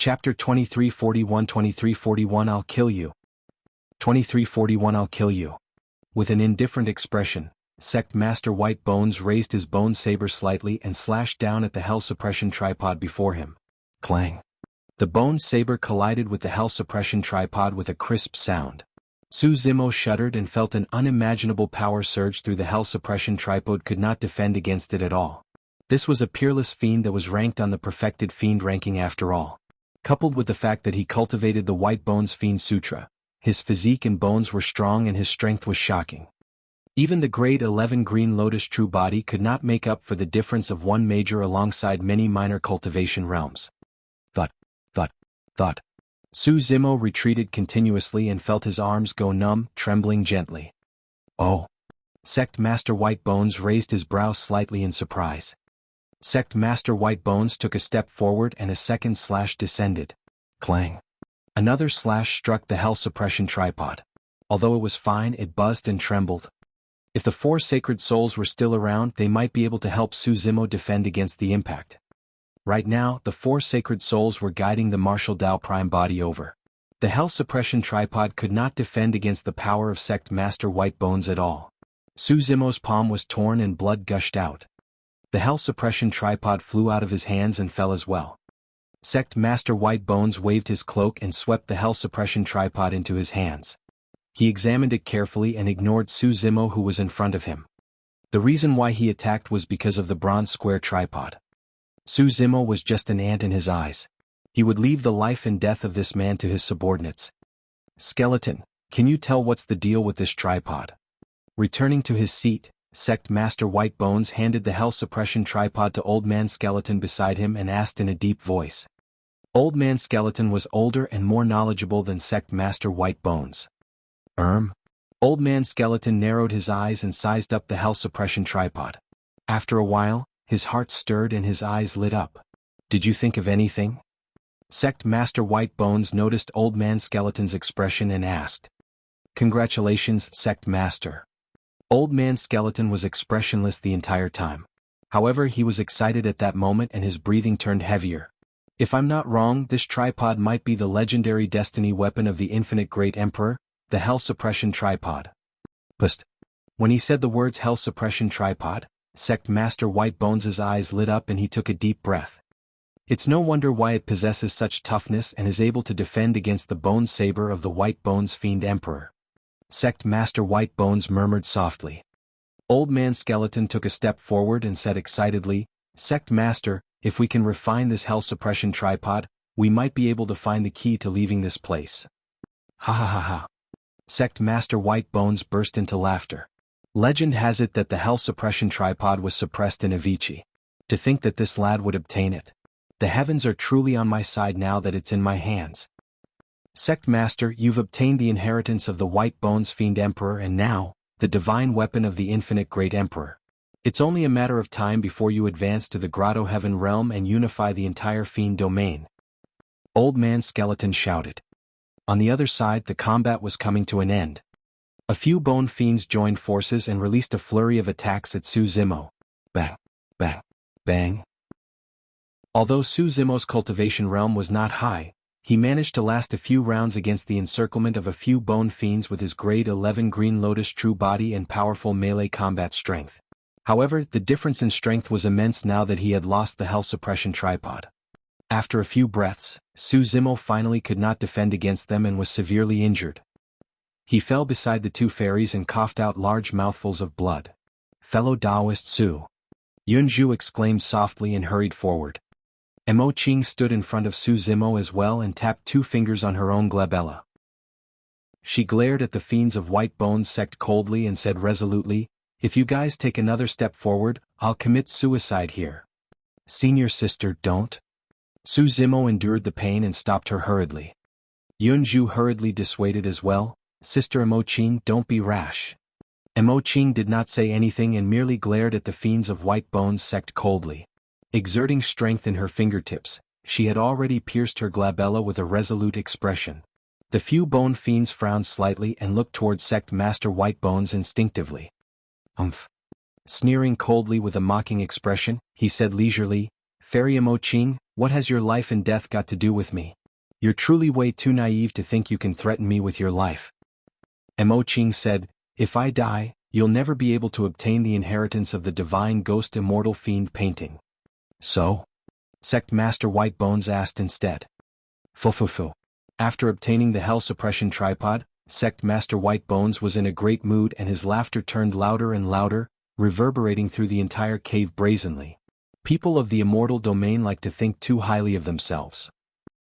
Chapter 2341 I'll kill you. 2341 I'll kill you. With an indifferent expression, Sect Master White Bones raised his bone saber slightly and slashed down at the Hell Suppression tripod before him. Clang. The bone saber collided with the Hell Suppression tripod with a crisp sound. Su Zimo shuddered and felt an unimaginable power surge through the Hell Suppression tripod could not defend against it at all. This was a peerless fiend that was ranked on the perfected fiend ranking after all. Coupled with the fact that he cultivated the White Bones Fiend Sutra, his physique and bones were strong and his strength was shocking. Even the grade 11 Green Lotus true body could not make up for the difference of one major alongside many minor cultivation realms. Thud, thud, thud. Su Zimo retreated continuously and felt his arms go numb, trembling gently. Oh! Sect Master White Bones raised his brow slightly in surprise. Sect Master White Bones took a step forward and a second slash descended. Clang. Another slash struck the Hell Suppression tripod. Although it was fine, it buzzed and trembled. If the four sacred souls were still around, they might be able to help Su Zimo defend against the impact. Right now, the four sacred souls were guiding the martial Tao Prime body over. The Hell Suppression tripod could not defend against the power of Sect Master White Bones at all. Su Zimo's palm was torn and blood gushed out. The Hell Suppression tripod flew out of his hands and fell as well. Sect Master White Bones waved his cloak and swept the Hell Suppression tripod into his hands. He examined it carefully and ignored Su Zimo, who was in front of him. The reason why he attacked was because of the bronze square tripod. Su Zimo was just an ant in his eyes. He would leave the life and death of this man to his subordinates. Skeleton, can you tell what's the deal with this tripod? Returning to his seat, Sect Master White Bones handed the Hell Suppression tripod to Old Man Skeleton beside him and asked in a deep voice. Old Man Skeleton was older and more knowledgeable than Sect Master White Bones. Old Man Skeleton narrowed his eyes and sized up the Hell Suppression tripod. After a while, his heart stirred and his eyes lit up. Did you think of anything? Sect Master White Bones noticed Old Man Skeleton's expression and asked. Congratulations, Sect Master. Old Man Skeleton was expressionless the entire time. However, he was excited at that moment and his breathing turned heavier. If I'm not wrong, this tripod might be the legendary destiny weapon of the Infinite Great Emperor, the Hell Suppression tripod. Psst. When he said the words Hell Suppression tripod, Sect Master White Bones' eyes lit up and he took a deep breath. It's no wonder why it possesses such toughness and is able to defend against the bone saber of the White Bones Fiend Emperor. Sect Master White Bones murmured softly. Old Man Skeleton took a step forward and said excitedly, Sect Master, if we can refine this Hell Suppression tripod, we might be able to find the key to leaving this place. Ha ha ha ha. Sect Master White Bones burst into laughter. Legend has it that the Hell Suppression tripod was suppressed in Avicii. To think that this lad would obtain it. The heavens are truly on my side now that it's in my hands. Sect Master, you've obtained the inheritance of the White Bones Fiend Emperor and now, the divine weapon of the Infinite Great Emperor. It's only a matter of time before you advance to the Grotto Heaven realm and unify the entire Fiend domain. Old Man Skeleton shouted. On the other side, the combat was coming to an end. A few bone fiends joined forces and released a flurry of attacks at Su Zimo. Bang, bang, bang. Although Su Zimo's cultivation realm was not high, he managed to last a few rounds against the encirclement of a few bone fiends with his grade 11 Green Lotus true body and powerful melee combat strength. However, the difference in strength was immense now that he had lost the Hell Suppression tripod. After a few breaths, Su Zimo finally could not defend against them and was severely injured. He fell beside the two fairies and coughed out large mouthfuls of blood. Fellow Taoist Su. Yunju exclaimed softly and hurried forward. Mo Qing stood in front of Su Zimo as well and tapped 2 fingers on her own glabella. She glared at the fiends of White Bones sect coldly and said resolutely, if you guys take another step forward, I'll commit suicide here. Senior sister, don't. Su Zimo endured the pain and stopped her hurriedly. Yunju hurriedly dissuaded as well, Sister Mo Qing, don't be rash. Mo Qing did not say anything and merely glared at the fiends of White Bones sect coldly. Exerting strength in her fingertips, she had already pierced her glabella with a resolute expression. The few bone fiends frowned slightly and looked towards Sect Master White Bones instinctively. Sneering coldly with a mocking expression, he said leisurely, Fairy Mo Qing, What has your life and death got to do with me? You're truly way too naive to think you can threaten me with your life. Mo Qing said, if I die, you'll never be able to obtain the inheritance of the divine ghost immortal fiend painting. So? Sect Master Whitebones asked instead. Fufufu. After obtaining the Hell Suppression tripod, Sect Master Whitebones was in a great mood and his laughter turned louder and louder, reverberating through the entire cave brazenly. People of the immortal domain like to think too highly of themselves.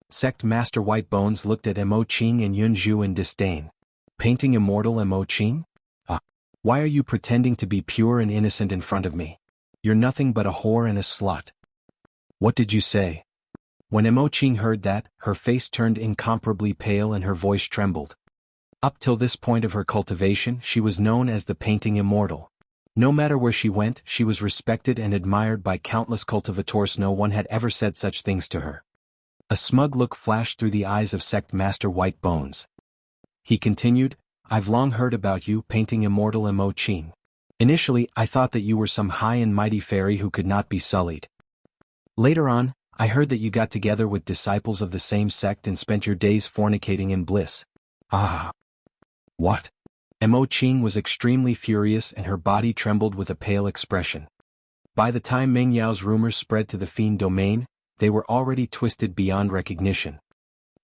Sect Master Whitebones looked at Mo Qing and Yunzhu in disdain. Painting immortal Mo Qing? Why are you pretending to be pure and innocent in front of me? You're nothing but a whore and a slut. What did you say? When Mo Qing heard that, her face turned incomparably pale and her voice trembled. Up till this point of her cultivation, she was known as the Painting Immortal. No matter where she went, she was respected and admired by countless cultivators. No one had ever said such things to her. A smug look flashed through the eyes of Sect Master Whitebones. He continued, I've long heard about you, Painting Immortal Mo Qing. Initially, I thought that you were some high and mighty fairy who could not be sullied. Later on, I heard that you got together with disciples of the same sect and spent your days fornicating in bliss. Ah! What? Mo Qing was extremely furious and her body trembled with a pale expression. By the time Meng Yao's rumors spread to the Fiend domain, they were already twisted beyond recognition.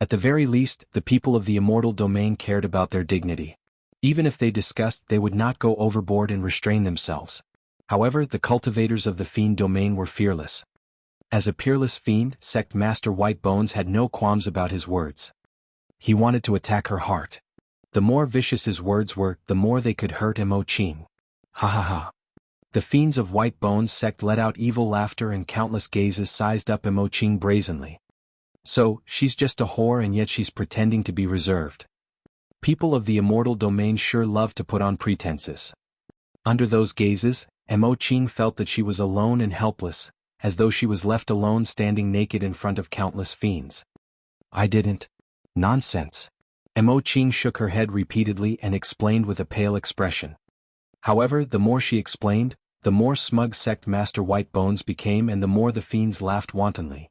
At the very least, the people of the immortal domain cared about their dignity. Even if they discussed, they would not go overboard and restrain themselves. However, the cultivators of the Fiend domain were fearless. As a peerless fiend, Sect Master Whitebones had no qualms about his words. He wanted to attack her heart. The more vicious his words were, the more they could hurt Mo Qing. Ha ha ha. The fiends of Whitebones sect let out evil laughter and countless gazes sized up Mo Qing brazenly. So, she's just a whore and yet she's pretending to be reserved. People of the immortal domain sure love to put on pretenses. Under those gazes, Mo Qing felt that she was alone and helpless, as though she was left alone standing naked in front of countless fiends. I didn't. Nonsense. Mo Qing shook her head repeatedly and explained with a pale expression. However, the more she explained, the more smug Sect Master Whitebones became and the more the fiends laughed wantonly.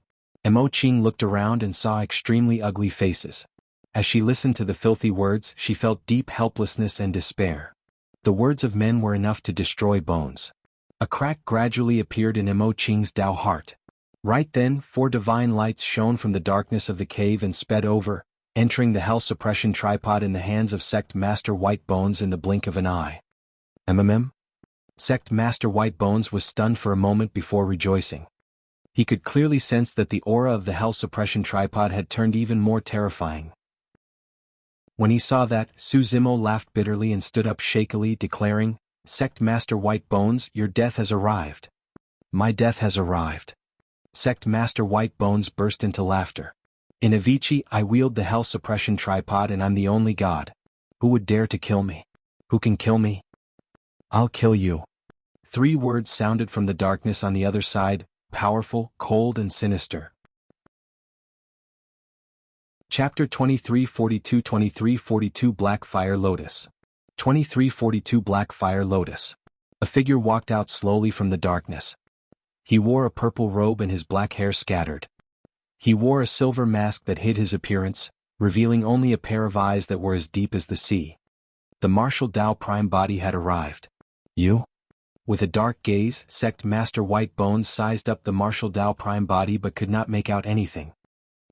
Mo Qing looked around and saw extremely ugly faces. As she listened to the filthy words, she felt deep helplessness and despair. The words of men were enough to destroy bones. A crack gradually appeared in Mo Qing's Dao heart. Right then, 4 divine lights shone from the darkness of the cave and sped over, entering the Hell Suppression tripod in the hands of Sect Master Whitebones in the blink of an eye. Sect Master Whitebones was stunned for a moment before rejoicing. He could clearly sense that the aura of the Hell Suppression tripod had turned even more terrifying. When he saw that, Su Zimo laughed bitterly and stood up shakily, declaring, Sect Master Whitebones, your death has arrived. My death has arrived. Sect Master Whitebones burst into laughter. In Avicii, I wield the Hell Suppression tripod and I'm the only god. Who would dare to kill me? Who can kill me? I'll kill you. 3 words sounded from the darkness on the other side, powerful, cold and sinister. Chapter 2342 Black Fire Lotus. 2342 Black Fire Lotus. A figure walked out slowly from the darkness. He wore a purple robe and his black hair scattered. He wore a silver mask that hid his appearance, revealing only a pair of eyes that were as deep as the sea. The martial Dao Prime body had arrived. You? With a dark gaze, Sect Master Whitebones sized up the martial Dao Prime body but could not make out anything.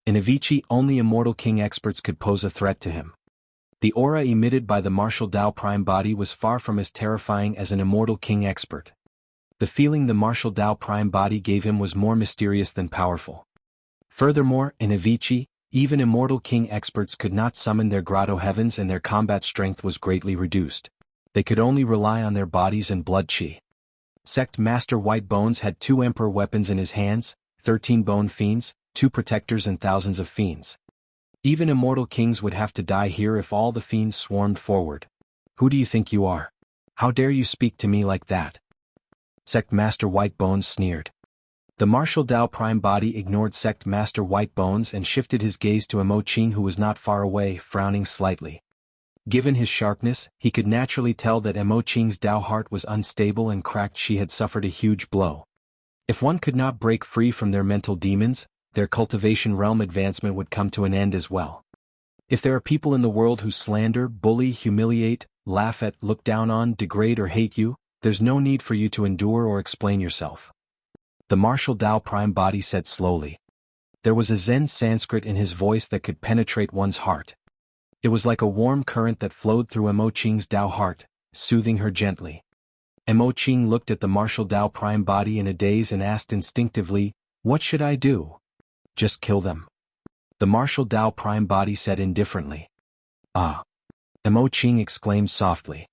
In Avicii, only Immortal King experts could pose a threat to him. The aura emitted by the martial Dao Prime body was far from as terrifying as an Immortal King expert. The feeling the martial Dao Prime body gave him was more mysterious than powerful. Furthermore, in Avicii, even Immortal King experts could not summon their grotto heavens and their combat strength was greatly reduced. They could only rely on their bodies and blood chi. Sect Master Whitebones had 2 Emperor weapons in his hands, 13 Bone Fiends, 2 Protectors and thousands of Fiends. Even Immortal Kings would have to die here if all the Fiends swarmed forward. Who do you think you are? How dare you speak to me like that? Sect Master Whitebones sneered. The martial Dao Prime body ignored Sect Master Whitebones and shifted his gaze to Mo Qing who was not far away, frowning slightly. Given his sharpness, he could naturally tell that Mo Qing's Dao heart was unstable and cracked. She had suffered a huge blow. If one could not break free from their mental demons, their cultivation realm advancement would come to an end as well. If there are people in the world who slander, bully, humiliate, laugh at, look down on, degrade or hate you, there's no need for you to endure or explain yourself. The martial Tao Prime Body said slowly. There was a Zen Sanskrit in his voice that could penetrate one's heart. It was like a warm current that flowed through Mo Qing's Tao heart, soothing her gently. Mo Qing looked at the martial Tao Prime Body in a daze and asked instinctively, "What should I do?" "Just kill them." The martial Tao Prime Body said indifferently. "Ah!" Mo Qing exclaimed softly.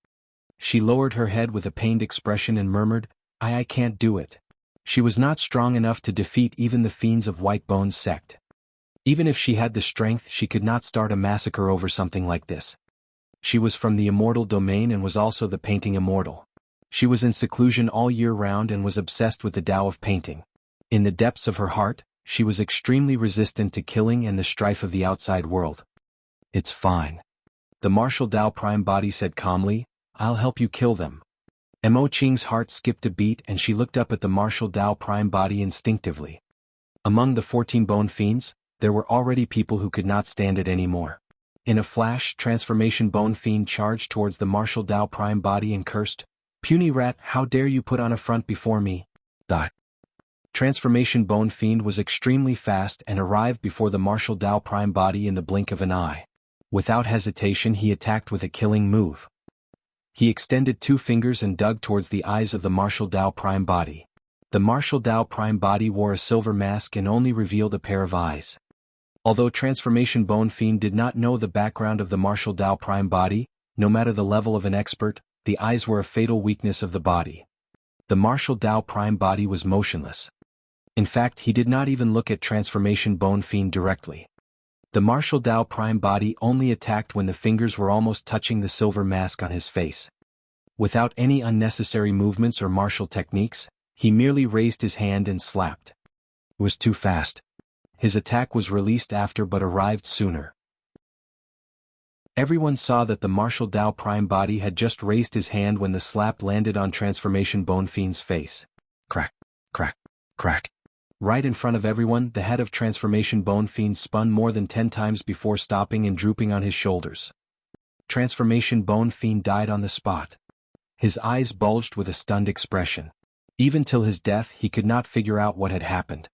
She lowered her head with a pained expression and murmured, I can't do it." She was not strong enough to defeat even the fiends of White Bone's sect. Even if she had the strength, she could not start a massacre over something like this. She was from the immortal domain and was also the painting immortal. She was in seclusion all year round and was obsessed with the Tao of painting. In the depths of her heart, she was extremely resistant to killing and the strife of the outside world. "It's fine." The martial Tao Prime Body said calmly, "I'll help you kill them." Mo Qing's heart skipped a beat and she looked up at the martial Tao Prime Body instinctively. Among the 14 bone fiends, there were already people who could not stand it anymore. In a flash, Transformation Bone Fiend charged towards the martial Tao Prime Body and cursed, "Puny rat, how dare you put on a front before me?" Transformation Bone Fiend was extremely fast and arrived before the martial Tao Prime Body in the blink of an eye. Without hesitation he attacked with a killing move. He extended 2 fingers and dug towards the eyes of the martial Tao Prime Body. The martial Tao Prime Body wore a silver mask and only revealed a pair of eyes. Although Transformation Bone Fiend did not know the background of the martial Tao Prime Body, no matter the level of an expert, the eyes were a fatal weakness of the body. The martial Tao Prime Body was motionless. In fact, he did not even look at Transformation Bone Fiend directly. The martial Tao Prime Body only attacked when the fingers were almost touching the silver mask on his face. Without any unnecessary movements or martial techniques, he merely raised his hand and slapped. It was too fast. His attack was released after but arrived sooner. Everyone saw that the martial Tao Prime Body had just raised his hand when the slap landed on Transformation Bone Fiend's face. Crack, crack, crack. Right in front of everyone, the head of Transformation Bone Fiend spun more than 10 times before stopping and drooping on his shoulders. Transformation Bone Fiend died on the spot. His eyes bulged with a stunned expression. Even till his death he could not figure out what had happened.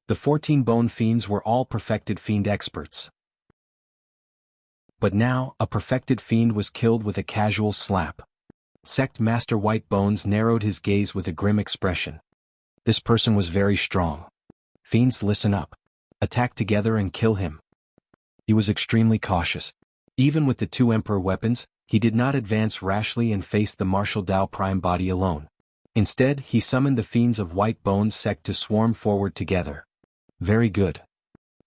The 14 Bone Fiends were all perfected fiend experts. But now, a perfected fiend was killed with a casual slap. Sect Master White Bones narrowed his gaze with a grim expression. This person was very strong. Fiends, listen up. Attack together and kill him. He was extremely cautious. Even with the 2 Emperor weapons, he did not advance rashly and face the martial Tao Prime Body alone. Instead, he summoned the fiends of White Bones sect to swarm forward together. Very good.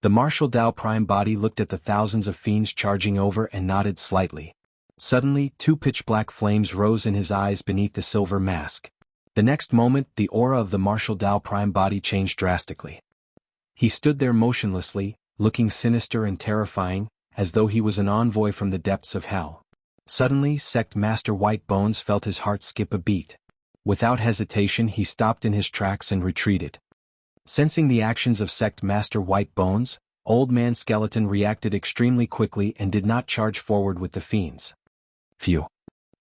The martial Tao Prime Body looked at the thousands of fiends charging over and nodded slightly. Suddenly, 2 pitch-black flames rose in his eyes beneath the silver mask. The next moment, the aura of the martial Tao Prime Body changed drastically. He stood there motionlessly, looking sinister and terrifying, as though he was an envoy from the depths of hell. Suddenly, Sect Master White Bones felt his heart skip a beat. Without hesitation he stopped in his tracks and retreated. Sensing the actions of Sect Master White Bones, Old Man Skeleton reacted extremely quickly and did not charge forward with the fiends. Phew.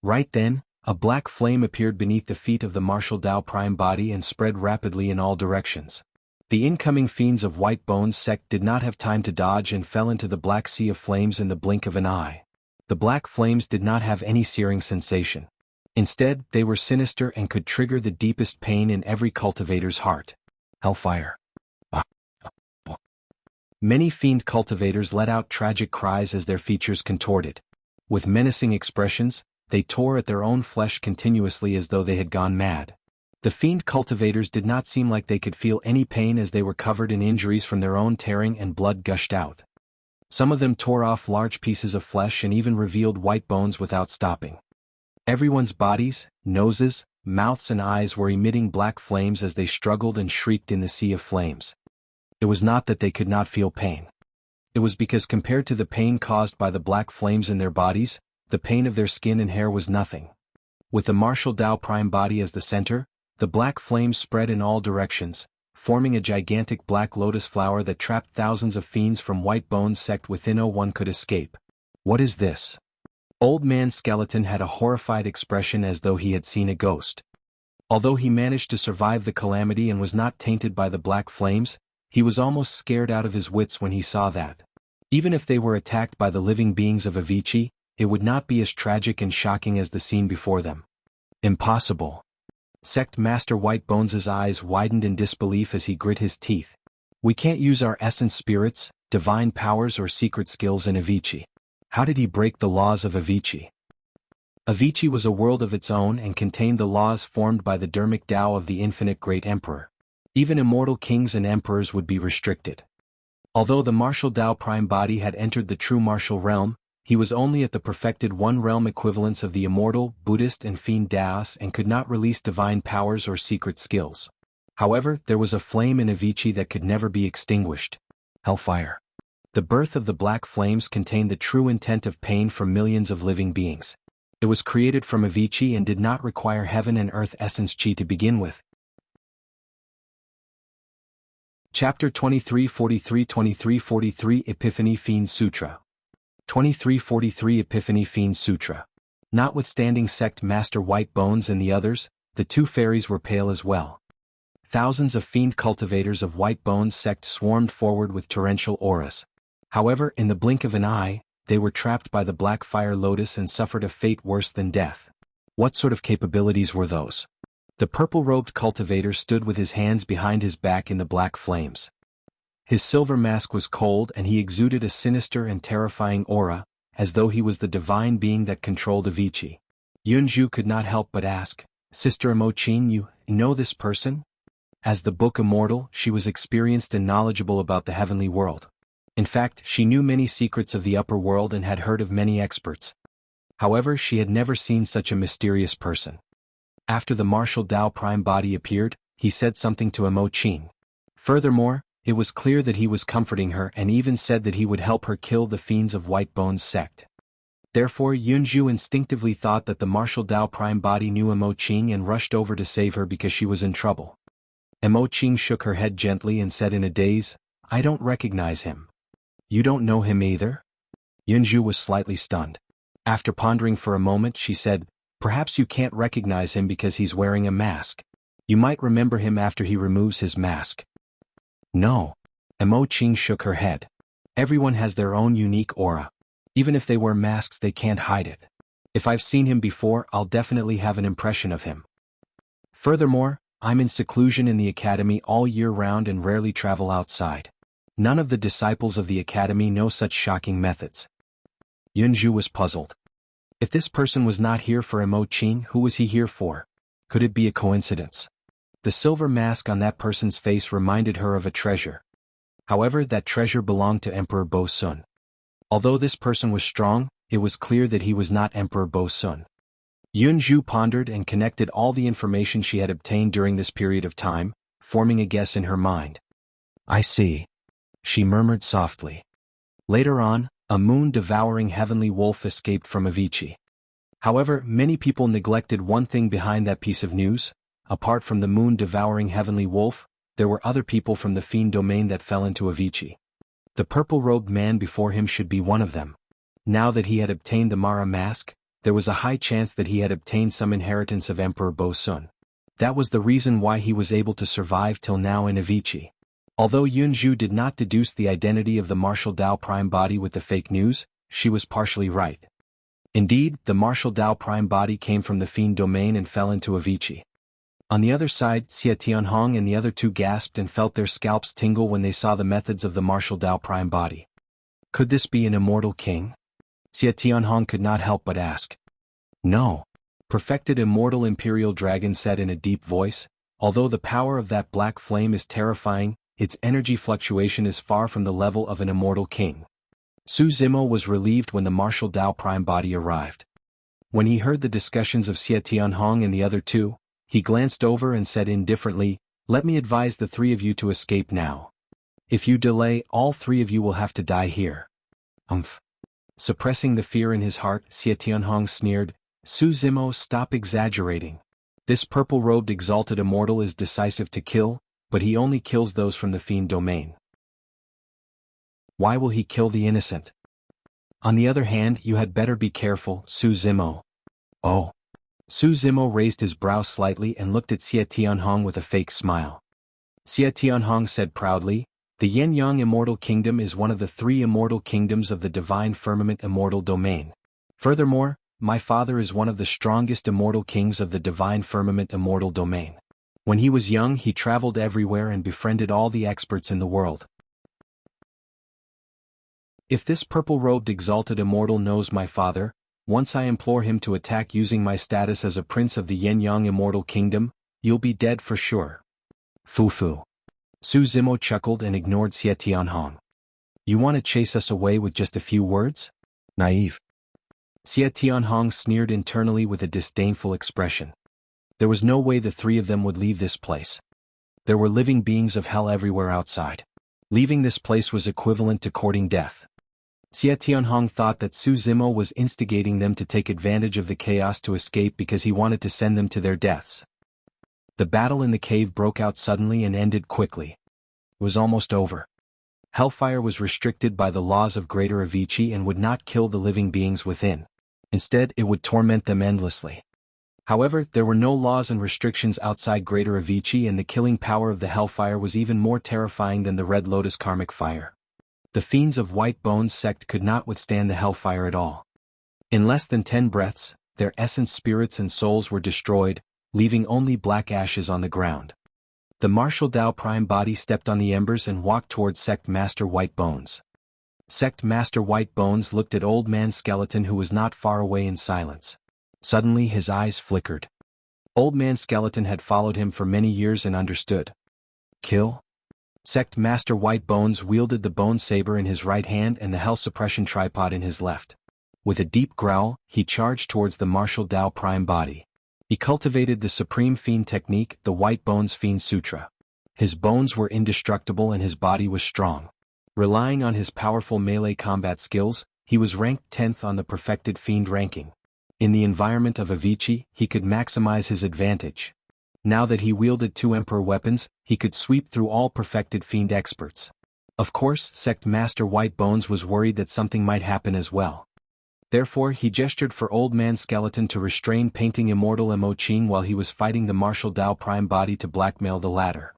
Right then, a black flame appeared beneath the feet of the martial Tao Prime Body and spread rapidly in all directions. The incoming fiends of White Bones sect did not have time to dodge and fell into the black sea of flames in the blink of an eye. The black flames did not have any searing sensation. Instead, they were sinister and could trigger the deepest pain in every cultivator's heart. Hellfire. Many fiend cultivators let out tragic cries as their features contorted. With menacing expressions, they tore at their own flesh continuously as though they had gone mad. The fiend cultivators did not seem like they could feel any pain as they were covered in injuries from their own tearing and blood gushed out. Some of them tore off large pieces of flesh and even revealed white bones without stopping. Everyone's bodies, noses, mouths and eyes were emitting black flames as they struggled and shrieked in the sea of flames. It was not that they could not feel pain. It was because compared to the pain caused by the black flames in their bodies, the pain of their skin and hair was nothing. With the martial Tao Prime Body as the center, the black flames spread in all directions, forming a gigantic black lotus flower that trapped thousands of fiends from White Bones sect within. No one could escape. What is this? Old Man Skeleton had a horrified expression as though he had seen a ghost. Although he managed to survive the calamity and was not tainted by the black flames, he was almost scared out of his wits when he saw that. Even if they were attacked by the living beings of Avicii, it would not be as tragic and shocking as the scene before them. Impossible. Sect Master White Bones' eyes widened in disbelief as he grit his teeth. We can't use our essence spirits, divine powers or secret skills in Avicii. How did he break the laws of Avicii? Avicii was a world of its own and contained the laws formed by the Dharmic Tao of the infinite great emperor. Even immortal kings and emperors would be restricted. Although the martial Tao prime body had entered the true martial realm, he was only at the perfected one-realm equivalents of the immortal, Buddhist and Fiend Taoists and could not release divine powers or secret skills. However, there was a flame in Avicii that could never be extinguished. Hellfire. The birth of the black flames contained the true intent of pain for millions of living beings. It was created from Avicii and did not require heaven and earth essence chi to begin with. Chapter 2343 Epiphany Fiend Sutra. 2343 Epiphany Fiend Sutra. Notwithstanding Sect Master White Bones and the others, the two fairies were pale as well. Thousands of fiend cultivators of White Bones sect swarmed forward with torrential auras. However, in the blink of an eye, they were trapped by the black fire lotus and suffered a fate worse than death. What sort of capabilities were those? The purple-robed cultivator stood with his hands behind his back in the black flames. His silver mask was cold and he exuded a sinister and terrifying aura, as though he was the divine being that controlled Avicii. Jianghu could not help but ask, Sister Imoqin, you know this person? As the book immortal, she was experienced and knowledgeable about the heavenly world. In fact, she knew many secrets of the upper world and had heard of many experts. However, she had never seen such a mysterious person. After the martial Tao prime body appeared, he said something to Imoqin. Furthermore, it was clear that he was comforting her and even said that he would help her kill the fiends of White Bones sect. Therefore, Jianghu instinctively thought that the martial Tao prime body knew Imoqin and rushed over to save her because she was in trouble. Imoqin shook her head gently and said in a daze, I don't recognize him. You don't know him either? Jianghu was slightly stunned. After pondering for a moment, she said, Perhaps you can't recognize him because he's wearing a mask. You might remember him after he removes his mask. No. Imoqin shook her head. Everyone has their own unique aura. Even if they wear masks, they can't hide it. If I've seen him before, I'll definitely have an impression of him. Furthermore, I'm in seclusion in the academy all year round and rarely travel outside. None of the disciples of the academy know such shocking methods. Jianghu was puzzled. If this person was not here for Imoqin, who was he here for? Could it be a coincidence? The silver mask on that person's face reminded her of a treasure. However, that treasure belonged to Emperor Bo-sun. Although this person was strong, it was clear that he was not Emperor Bo-sun. Jianghu pondered and connected all the information she had obtained during this period of time, forming a guess in her mind. I see. She murmured softly. Later on, a moon-devouring heavenly wolf escaped from Avicii. However, many people neglected one thing behind that piece of news. Apart from the moon-devouring heavenly wolf, there were other people from the fiend domain that fell into Avicii. The purple-robed man before him should be one of them. Now that he had obtained the Mara mask, there was a high chance that he had obtained some inheritance of Emperor Bo-sun. That was the reason why he was able to survive till now in Avicii. Although Jianghu did not deduce the identity of the martial Tao prime body with the fake news, she was partially right. Indeed, the martial Tao prime body came from the fiend domain and fell into Avicii. On the other side, Xia Tianhong and the other two gasped and felt their scalps tingle when they saw the methods of the martial Tao prime body. Could this be an immortal king? Xia Tianhong could not help but ask. No. Perfected immortal imperial dragon said in a deep voice, although the power of that black flame is terrifying, its energy fluctuation is far from the level of an immortal king. Su Zimo was relieved when the martial Tao prime body arrived. When he heard the discussions of Xia Tianhong and the other two, he glanced over and said indifferently, Let me advise the three of you to escape now. If you delay, all three of you will have to die here. Suppressing the fear in his heart, Xia Tianhong sneered, Su Zimo, stop exaggerating. This purple-robed exalted immortal is decisive to kill, but he only kills those from the Fiend domain. Why will he kill the innocent? On the other hand, you had better be careful, Su Zimo. Oh. Su Zimo raised his brow slightly and looked at Xie Tianhong with a fake smile. Xie Tianhong said proudly, "The Yin-Yang Immortal Kingdom is one of the 3 immortal kingdoms of the Divine Firmament Immortal Domain. Furthermore, my father is one of the strongest immortal kings of the Divine Firmament Immortal Domain. When he was young, he traveled everywhere and befriended all the experts in the world. If this purple-robed exalted immortal knows my father, once I implore him to attack using my status as a prince of the Yin-Yang Immortal Kingdom, you'll be dead for sure." Fu. Su Zimo chuckled and ignored Xie Tianhong. "You want to chase us away with just a few words? Naive." Xie Tianhong sneered internally with a disdainful expression. There was no way the 3 of them would leave this place. There were living beings of hell everywhere outside. Leaving this place was equivalent to courting death. Xie Tianhong thought that Su Zimo was instigating them to take advantage of the chaos to escape because he wanted to send them to their deaths. The battle in the cave broke out suddenly and ended quickly. It was almost over. Hellfire was restricted by the laws of Greater Avicii and would not kill the living beings within. Instead, it would torment them endlessly. However, there were no laws and restrictions outside Greater Avicii, and the killing power of the Hellfire was even more terrifying than the Red Lotus karmic fire. The fiends of White Bones sect could not withstand the Hellfire at all. In less than 10 breaths, their essence spirits and souls were destroyed, leaving only black ashes on the ground. The Martial Tao Prime body stepped on the embers and walked towards Sect Master White Bones. Sect Master White Bones looked at Old Man Skeleton, who was not far away, in silence. Suddenly his eyes flickered. Old Man Skeleton had followed him for many years and understood. Kill? Sect Master White Bones wielded the bone saber in his right hand and the hell suppression tripod in his left. With a deep growl, he charged towards the Martial Tao Prime body. He cultivated the supreme fiend technique, the White Bones Fiend Sutra. His bones were indestructible and his body was strong. Relying on his powerful melee combat skills, he was ranked 10th on the perfected fiend ranking. In the environment of Avicii, he could maximize his advantage. Now that he wielded 2 Emperor weapons, he could sweep through all perfected fiend experts. Of course, Sect Master White Bones was worried that something might happen as well. Therefore, he gestured for Old Man Skeleton to restrain painting Immortal Mo Qing while he was fighting the Martial Tao Prime body to blackmail the latter.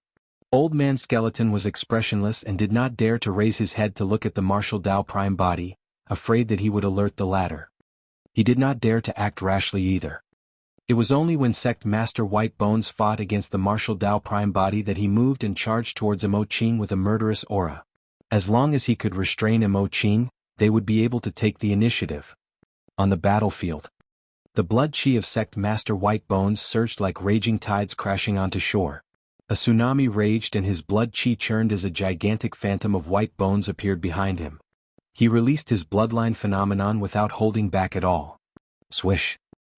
Old Man Skeleton was expressionless and did not dare to raise his head to look at the Martial Tao Prime body, afraid that he would alert the latter. He did not dare to act rashly either. It was only when Sect Master White Bones fought against the Martial Tao Prime body that he moved and charged towards Mo Qing with a murderous aura. As long as he could restrain Mo Qing, they would be able to take the initiative. On the battlefield, the blood chi of Sect Master White Bones surged like raging tides crashing onto shore. A tsunami raged and his blood chi churned as a gigantic phantom of White Bones appeared behind him. He released his bloodline phenomenon without holding back at all. Swish!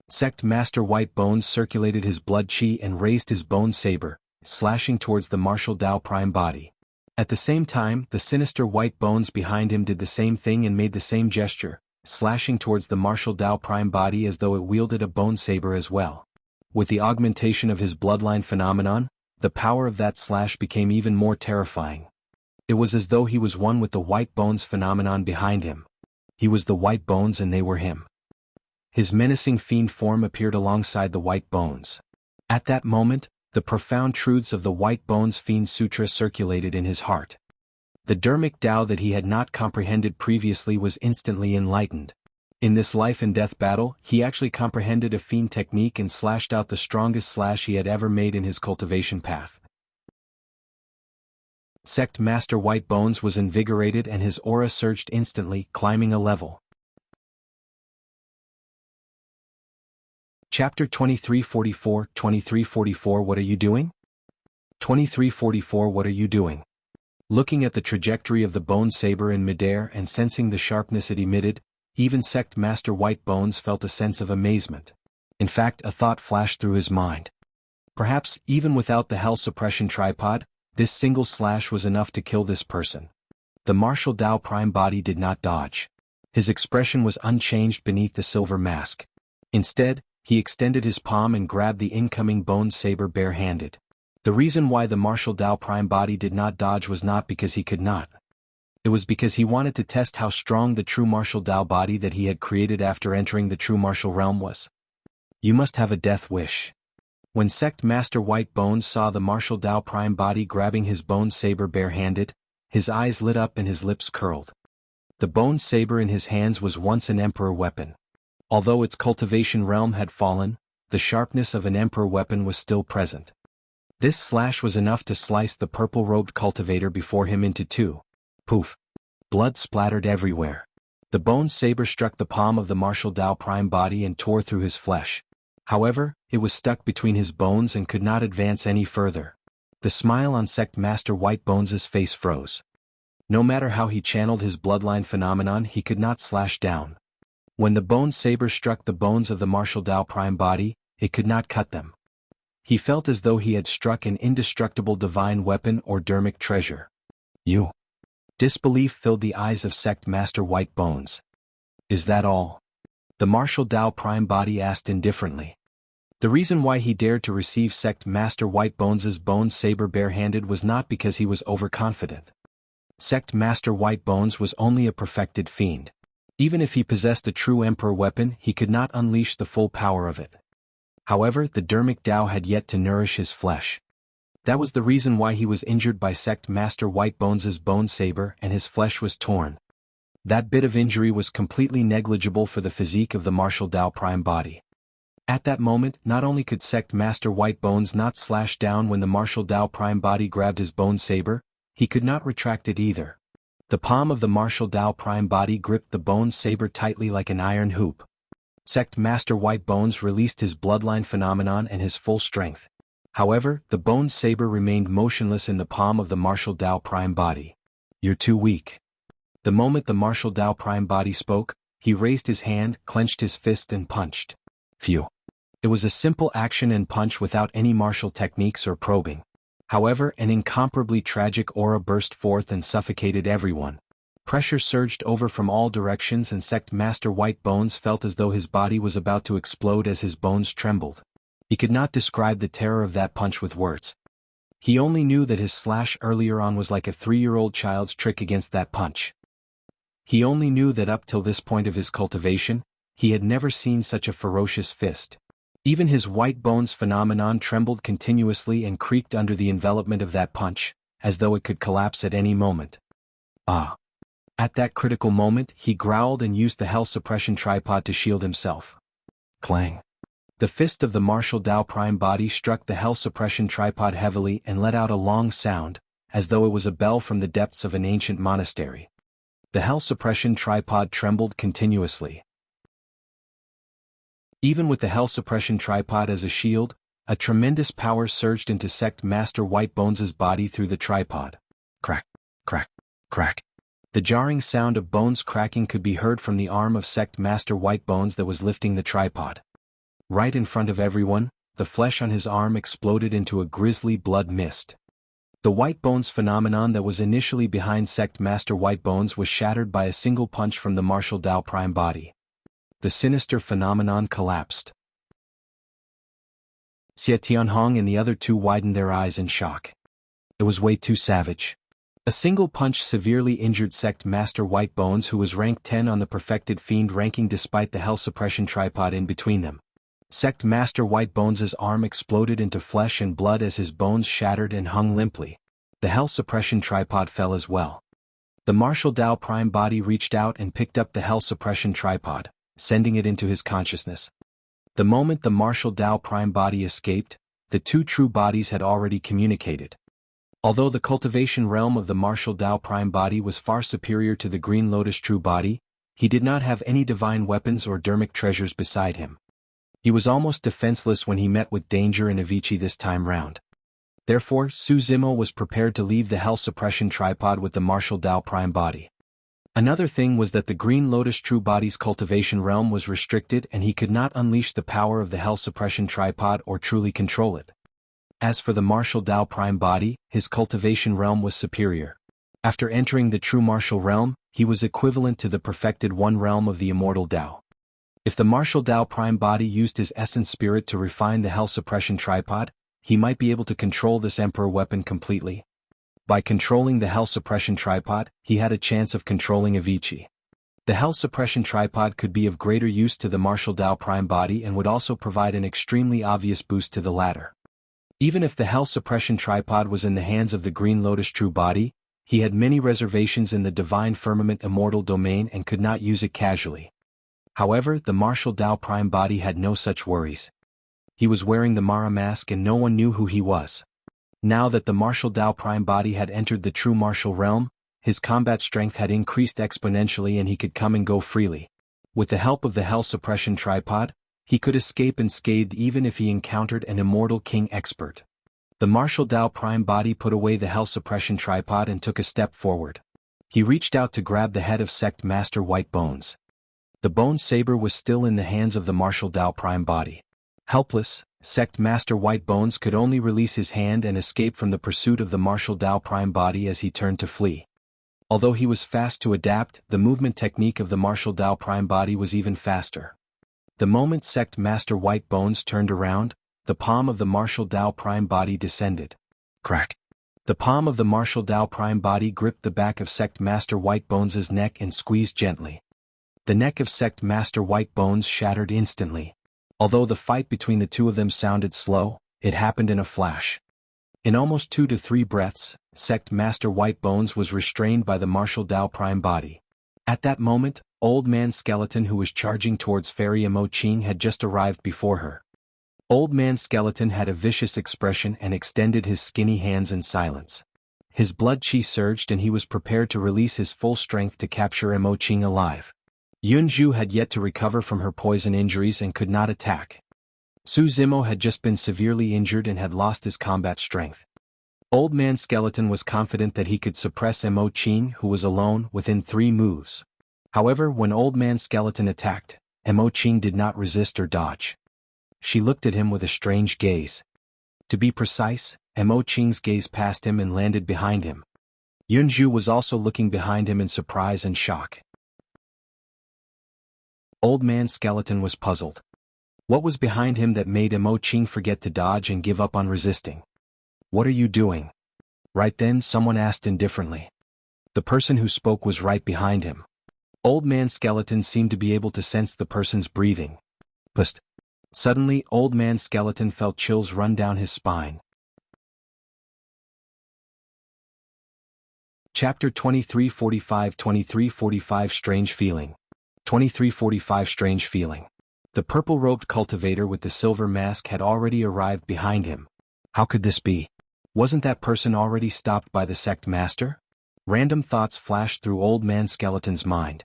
Sect Master White Bones circulated his blood chi and raised his bone saber, slashing towards the Martial Tao Prime body. At the same time, the sinister White Bones behind him did the same thing and made the same gesture, slashing towards the Martial Tao Prime body as though it wielded a bone saber as well. With the augmentation of his bloodline phenomenon, the power of that slash became even more terrifying. It was as though he was one with the White Bones phenomenon behind him. He was the White Bones and they were him. His menacing fiend form appeared alongside the White Bones. At that moment, the profound truths of the White Bones Fiend Sutra circulated in his heart. The Dharmic Tao that he had not comprehended previously was instantly enlightened. In this life and death battle, he actually comprehended a fiend technique and slashed out the strongest slash he had ever made in his cultivation path. Sect Master White Bones was invigorated and his aura surged instantly, climbing a level. Chapter 2344 What are you doing? 2344 What are you doing? Looking at the trajectory of the bone saber in midair and sensing the sharpness it emitted, even Sect Master White Bones felt a sense of amazement. In fact, a thought flashed through his mind. Perhaps, even without the hell suppression tripod, this single slash was enough to kill this person. The Martial Tao Prime body did not dodge. His expression was unchanged beneath the silver mask. Instead, he extended his palm and grabbed the incoming bone saber bare-handed. The reason why the martial Tao prime body did not dodge was not because he could not. It was because he wanted to test how strong the true martial Tao body that he had created after entering the true martial realm was. You must have a death wish. When Sect Master White Bones saw the martial Tao prime body grabbing his bone saber barehanded, his eyes lit up and his lips curled. The bone saber in his hands was once an emperor weapon. Although its cultivation realm had fallen, the sharpness of an emperor weapon was still present. This slash was enough to slice the purple-robed cultivator before him into two. Poof! Blood splattered everywhere. The bone saber struck the palm of the martial Tao prime body and tore through his flesh. However, it was stuck between his bones and could not advance any further. The smile on Sect Master White Bones' face froze. No matter how he channeled his bloodline phenomenon, he could not slash down. When the bone saber struck the bones of the martial Tao prime body, it could not cut them. He felt as though he had struck an indestructible divine weapon or dermic treasure. You. Disbelief filled the eyes of Sect Master White Bones. Is that all? The martial Tao prime body asked indifferently. The reason why he dared to receive Sect Master White Bones' bone saber barehanded was not because he was overconfident. Sect Master White Bones was only a perfected fiend. Even if he possessed a true emperor weapon, he could not unleash the full power of it. However, the dermic Tao had yet to nourish his flesh. That was the reason why he was injured by Sect Master White Bones' bone saber and his flesh was torn. That bit of injury was completely negligible for the physique of the martial Tao prime body. At that moment, not only could Sect Master White Bones not slash down when the martial Tao prime body grabbed his bone saber, he could not retract it either. The palm of the martial Tao prime body gripped the bone saber tightly like an iron hoop. Sect Master White Bones released his bloodline phenomenon and his full strength. However, the bone saber remained motionless in the palm of the martial Tao prime body. You're too weak. The moment the martial Tao prime body spoke, he raised his hand, clenched his fist and punched. Phew. It was a simple action and punch without any martial techniques or probing. However, an incomparably tragic aura burst forth and suffocated everyone. Pressure surged over from all directions and Sect Master White Bones felt as though his body was about to explode as his bones trembled. He could not describe the terror of that punch with words. He only knew that his slash earlier on was like a 3-year-old child's trick against that punch. He only knew that up till this point of his cultivation, he had never seen such a ferocious fist. Even his White Bones phenomenon trembled continuously and creaked under the envelopment of that punch, as though it could collapse at any moment. Ah! At that critical moment, he growled and used the Hell Suppression tripod to shield himself. Clang! The fist of the martial Tao prime body struck the Hell Suppression tripod heavily and let out a long sound, as though it was a bell from the depths of an ancient monastery. The Hell Suppression tripod trembled continuously. Even with the Hell Suppression tripod as a shield, a tremendous power surged into Sect Master White Bones' body through the tripod. Crack, crack, crack. The jarring sound of bones cracking could be heard from the arm of Sect Master White Bones that was lifting the tripod. Right in front of everyone, the flesh on his arm exploded into a grisly blood mist. The White Bones phenomenon that was initially behind Sect Master White Bones was shattered by a single punch from the martial Tao prime body. The sinister phenomenon collapsed. Xie Tianhong and the other two widened their eyes in shock. It was way too savage. A single punch severely injured Sect Master White Bones, who was rank 10 on the perfected fiend ranking despite the Hell Suppression tripod in between them. Sect Master White Bones' arm exploded into flesh and blood as his bones shattered and hung limply. The Hell Suppression tripod fell as well. The martial Tao prime body reached out and picked up the Hell Suppression tripod, sending it into his consciousness. The moment the martial Tao prime body escaped, the two true bodies had already communicated. Although the cultivation realm of the martial Tao prime body was far superior to the Green Lotus true body, he did not have any divine weapons or dermic treasures beside him. He was almost defenseless when he met with danger in Avicii this time round. Therefore, Su Zimo was prepared to leave the Hell Suppression tripod with the martial Tao prime body. Another thing was that the Green Lotus true body's cultivation realm was restricted and he could not unleash the power of the Hell Suppression tripod or truly control it. As for the martial Tao prime body, his cultivation realm was superior. After entering the true martial realm, he was equivalent to the perfected one realm of the immortal Tao. If the martial Tao prime body used his essence spirit to refine the Hell Suppression tripod, he might be able to control this Emperor weapon completely. By controlling the Hell Suppression tripod, he had a chance of controlling Avicii. The Hell Suppression tripod could be of greater use to the Martial Tao Prime body and would also provide an extremely obvious boost to the latter. Even if the Hell Suppression tripod was in the hands of the Green Lotus true body, he had many reservations in the Divine Firmament Immortal domain and could not use it casually. However, the Martial Tao Prime body had no such worries. He was wearing the Mara mask and no one knew who he was. Now that the Martial Tao Prime body had entered the true martial realm, his combat strength had increased exponentially and he could come and go freely. With the help of the Hell Suppression tripod, he could escape unscathed even if he encountered an Immortal King expert. The Martial Tao Prime body put away the Hell Suppression tripod and took a step forward. He reached out to grab the head of Sect Master White Bones. The bone saber was still in the hands of the Martial Tao Prime body. Helpless, Sect Master White Bones could only release his hand and escape from the pursuit of the Martial Tao Prime body as he turned to flee. Although he was fast to adapt, the movement technique of the Martial Tao Prime body was even faster. The moment Sect Master White Bones turned around, the palm of the Martial Tao Prime body descended. Crack! The palm of the Martial Tao Prime body gripped the back of Sect Master White Bones' neck and squeezed gently. The neck of Sect Master White Bones shattered instantly. Although the fight between the two of them sounded slow, it happened in a flash. In almost 2 to 3 breaths, Sect Master White Bones was restrained by the Martial Tao Prime body. At that moment, Old Man Skeleton, who was charging towards Fairy Imo-Ching, had just arrived before her. Old Man Skeleton had a vicious expression and extended his skinny hands in silence. His blood chi surged and he was prepared to release his full strength to capture Imo-Ching alive. Jianghu had yet to recover from her poison injuries and could not attack. Su Zimo had just been severely injured and had lost his combat strength. Old Man Skeleton was confident that he could suppress Imo-Ching, who was alone, within 3 moves. However, when Old Man Skeleton attacked, Imo-Ching did not resist or dodge. She looked at him with a strange gaze. To be precise, Imo-Ching's gaze passed him and landed behind him. Jianghu was also looking behind him in surprise and shock. Old Man Skeleton was puzzled. What was behind him that made Imo-Ching forget to dodge and give up on resisting? "What are you doing?" Right then someone asked indifferently. The person who spoke was right behind him. Old Man Skeleton seemed to be able to sense the person's breathing. Psst. Suddenly, Old Man Skeleton felt chills run down his spine. Chapter 2345 Strange Feeling. 2345 Strange Feeling. The purple-robed cultivator with the silver mask had already arrived behind him. How could this be? Wasn't that person already stopped by the sect master? Random thoughts flashed through Old Man Skeleton's mind.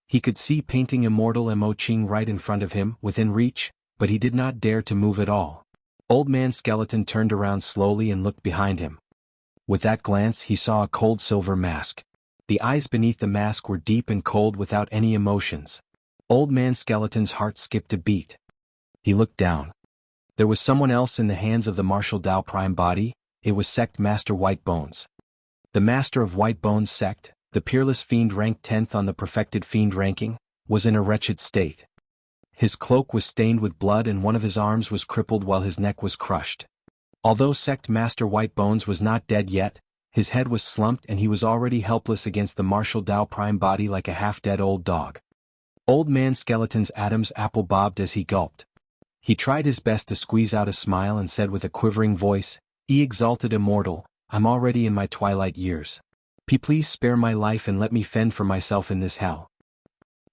He could see painting immortal Imo-Ching right in front of him, within reach, but he did not dare to move at all. Old Man Skeleton turned around slowly and looked behind him. With that glance he saw a cold silver mask. The eyes beneath the mask were deep and cold without any emotions. Old Man Skeleton's heart skipped a beat. He looked down. There was someone else in the hands of the Martial Tao Prime body. It was Sect Master White Bones. The Master of White Bones Sect, the peerless Fiend ranked 10th on the perfected Fiend ranking, was in a wretched state. His cloak was stained with blood and one of his arms was crippled while his neck was crushed. Although Sect Master White Bones was not dead yet, his head was slumped and he was already helpless against the Martial Tao Prime body like a half-dead old dog. Old Man Skeleton's Adam's apple bobbed as he gulped. He tried his best to squeeze out a smile and said with a quivering voice, "Exalted Immortal, I'm already in my twilight years. Please spare my life and let me fend for myself in this hell."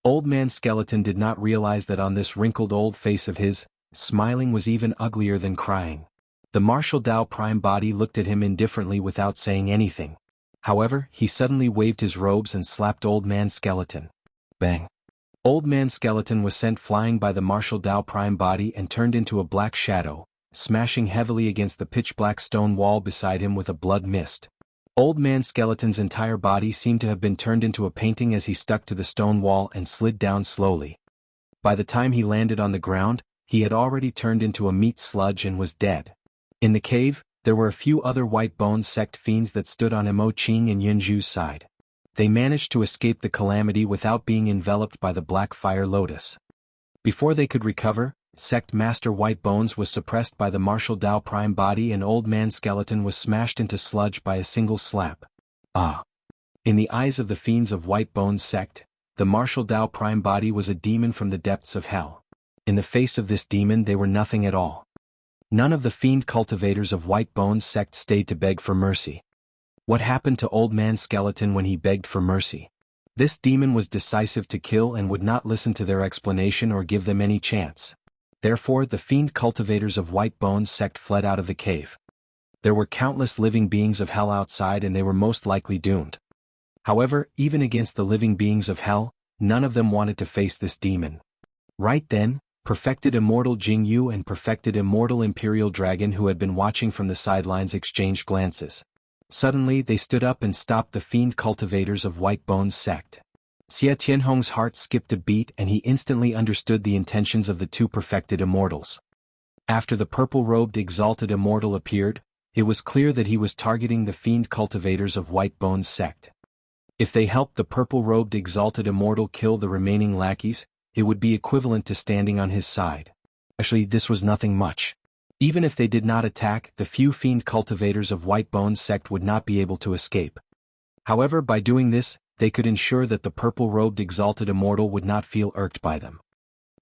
Old Man Skeleton did not realize that on this wrinkled old face of his, smiling was even uglier than crying. The Martial Tao Prime body looked at him indifferently without saying anything. However, he suddenly waved his robes and slapped Old Man Skeleton. Bang! Old Man Skeleton was sent flying by the Martial Tao Prime body and turned into a black shadow, smashing heavily against the pitch-black stone wall beside him with a blood mist. Old Man Skeleton's entire body seemed to have been turned into a painting as he stuck to the stone wall and slid down slowly. By the time he landed on the ground, he had already turned into a meat sludge and was dead. In the cave, there were a few other White Bones Sect fiends that stood on Imo-Ching and Jianghu's side. They managed to escape the calamity without being enveloped by the black fire Lotus. Before they could recover, Sect Master White Bones was suppressed by the martial Dao Prime body and Old Man Skeleton was smashed into sludge by a single slap. Ah! In the eyes of the fiends of White Bones sect, the martial Dao Prime body was a demon from the depths of hell. In the face of this demon they were nothing at all. None of the fiend cultivators of White Bones sect stayed to beg for mercy. What happened to Old Man Skeleton when he begged for mercy? This demon was decisive to kill and would not listen to their explanation or give them any chance. Therefore the fiend cultivators of White Bones sect fled out of the cave. There were countless living beings of hell outside and they were most likely doomed. However, even against the living beings of hell, none of them wanted to face this demon. Right then, perfected immortal Jianghu and perfected immortal Imperial Dragon who had been watching from the sidelines exchanged glances. Suddenly they stood up and stopped the fiend cultivators of White Bones sect. Xie Tianhong's heart skipped a beat and he instantly understood the intentions of the two perfected immortals. After the purple-robed exalted immortal appeared, it was clear that he was targeting the fiend cultivators of White Bones sect. If they helped the purple-robed exalted immortal kill the remaining lackeys, it would be equivalent to standing on his side. Actually, this was nothing much. Even if they did not attack, the few fiend cultivators of White Bones sect would not be able to escape. However, by doing this, they could ensure that the purple-robed exalted immortal would not feel irked by them.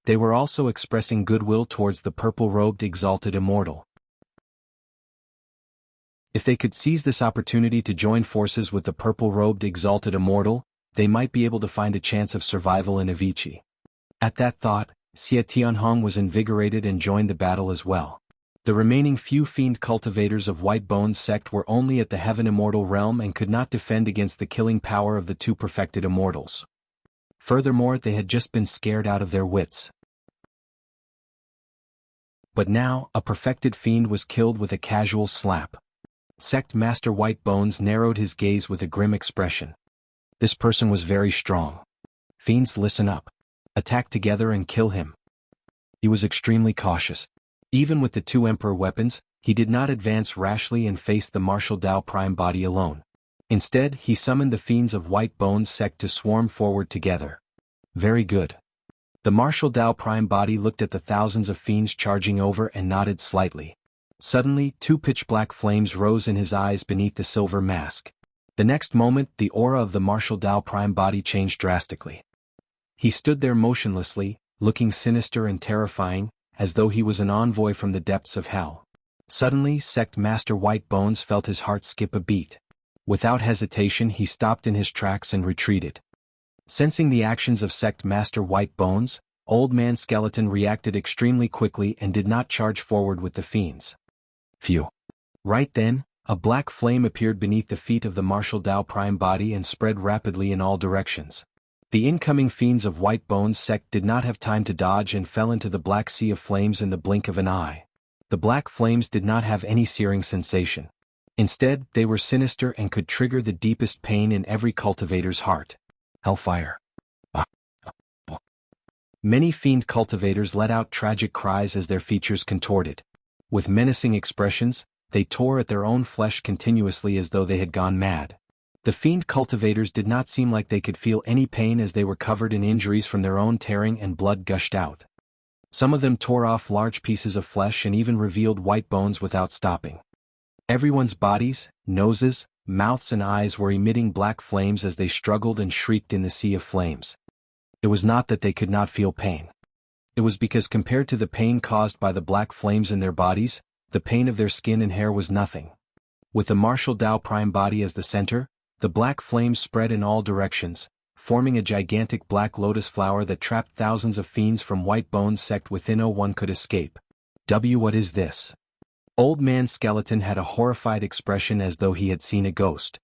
They were also expressing goodwill towards the purple-robed exalted immortal. If they could seize this opportunity to join forces with the purple-robed exalted immortal, they might be able to find a chance of survival in Avicii. At that thought, Xie Tianhong was invigorated and joined the battle as well. The remaining few fiend cultivators of White Bones sect were only at the Heaven Immortal realm and could not defend against the killing power of the two perfected immortals. Furthermore, they had just been scared out of their wits. But now, a perfected fiend was killed with a casual slap. Sect Master White Bones narrowed his gaze with a grim expression. This person was very strong. Fiends, listen up. Attack together and kill him. He was extremely cautious. Even with the two Emperor weapons, he did not advance rashly and face the martial Dao Prime body alone. Instead, he summoned the fiends of White Bones sect to swarm forward together. Very good. The martial Dao Prime body looked at the thousands of fiends charging over and nodded slightly. Suddenly, two pitch-black flames rose in his eyes beneath the silver mask. The next moment, the aura of the martial Dao Prime body changed drastically. He stood there motionlessly, looking sinister and terrifying, as though he was an envoy from the depths of hell. Suddenly, Sect Master White Bones felt his heart skip a beat. Without hesitation he stopped in his tracks and retreated. Sensing the actions of Sect Master White Bones, Old Man Skeleton reacted extremely quickly and did not charge forward with the fiends. Phew. Right then, a black flame appeared beneath the feet of the martial Dao Prime body and spread rapidly in all directions. The incoming fiends of White Bones sect did not have time to dodge and fell into the black sea of flames in the blink of an eye. The black flames did not have any searing sensation. Instead, they were sinister and could trigger the deepest pain in every cultivator's heart. Hellfire. Many fiend cultivators let out tragic cries as their features contorted. With menacing expressions, they tore at their own flesh continuously as though they had gone mad. The fiend cultivators did not seem like they could feel any pain as they were covered in injuries from their own tearing and blood gushed out. Some of them tore off large pieces of flesh and even revealed white bones without stopping. Everyone's bodies, noses, mouths and eyes were emitting black flames as they struggled and shrieked in the sea of flames. It was not that they could not feel pain. It was because compared to the pain caused by the black flames in their bodies, the pain of their skin and hair was nothing. With the martial Dao Prime body as the center, the black flames spread in all directions, forming a gigantic black lotus flower that trapped thousands of fiends from White Bones sect within. No one could escape. What is this? Old Man Skeleton had a horrified expression as though he had seen a ghost.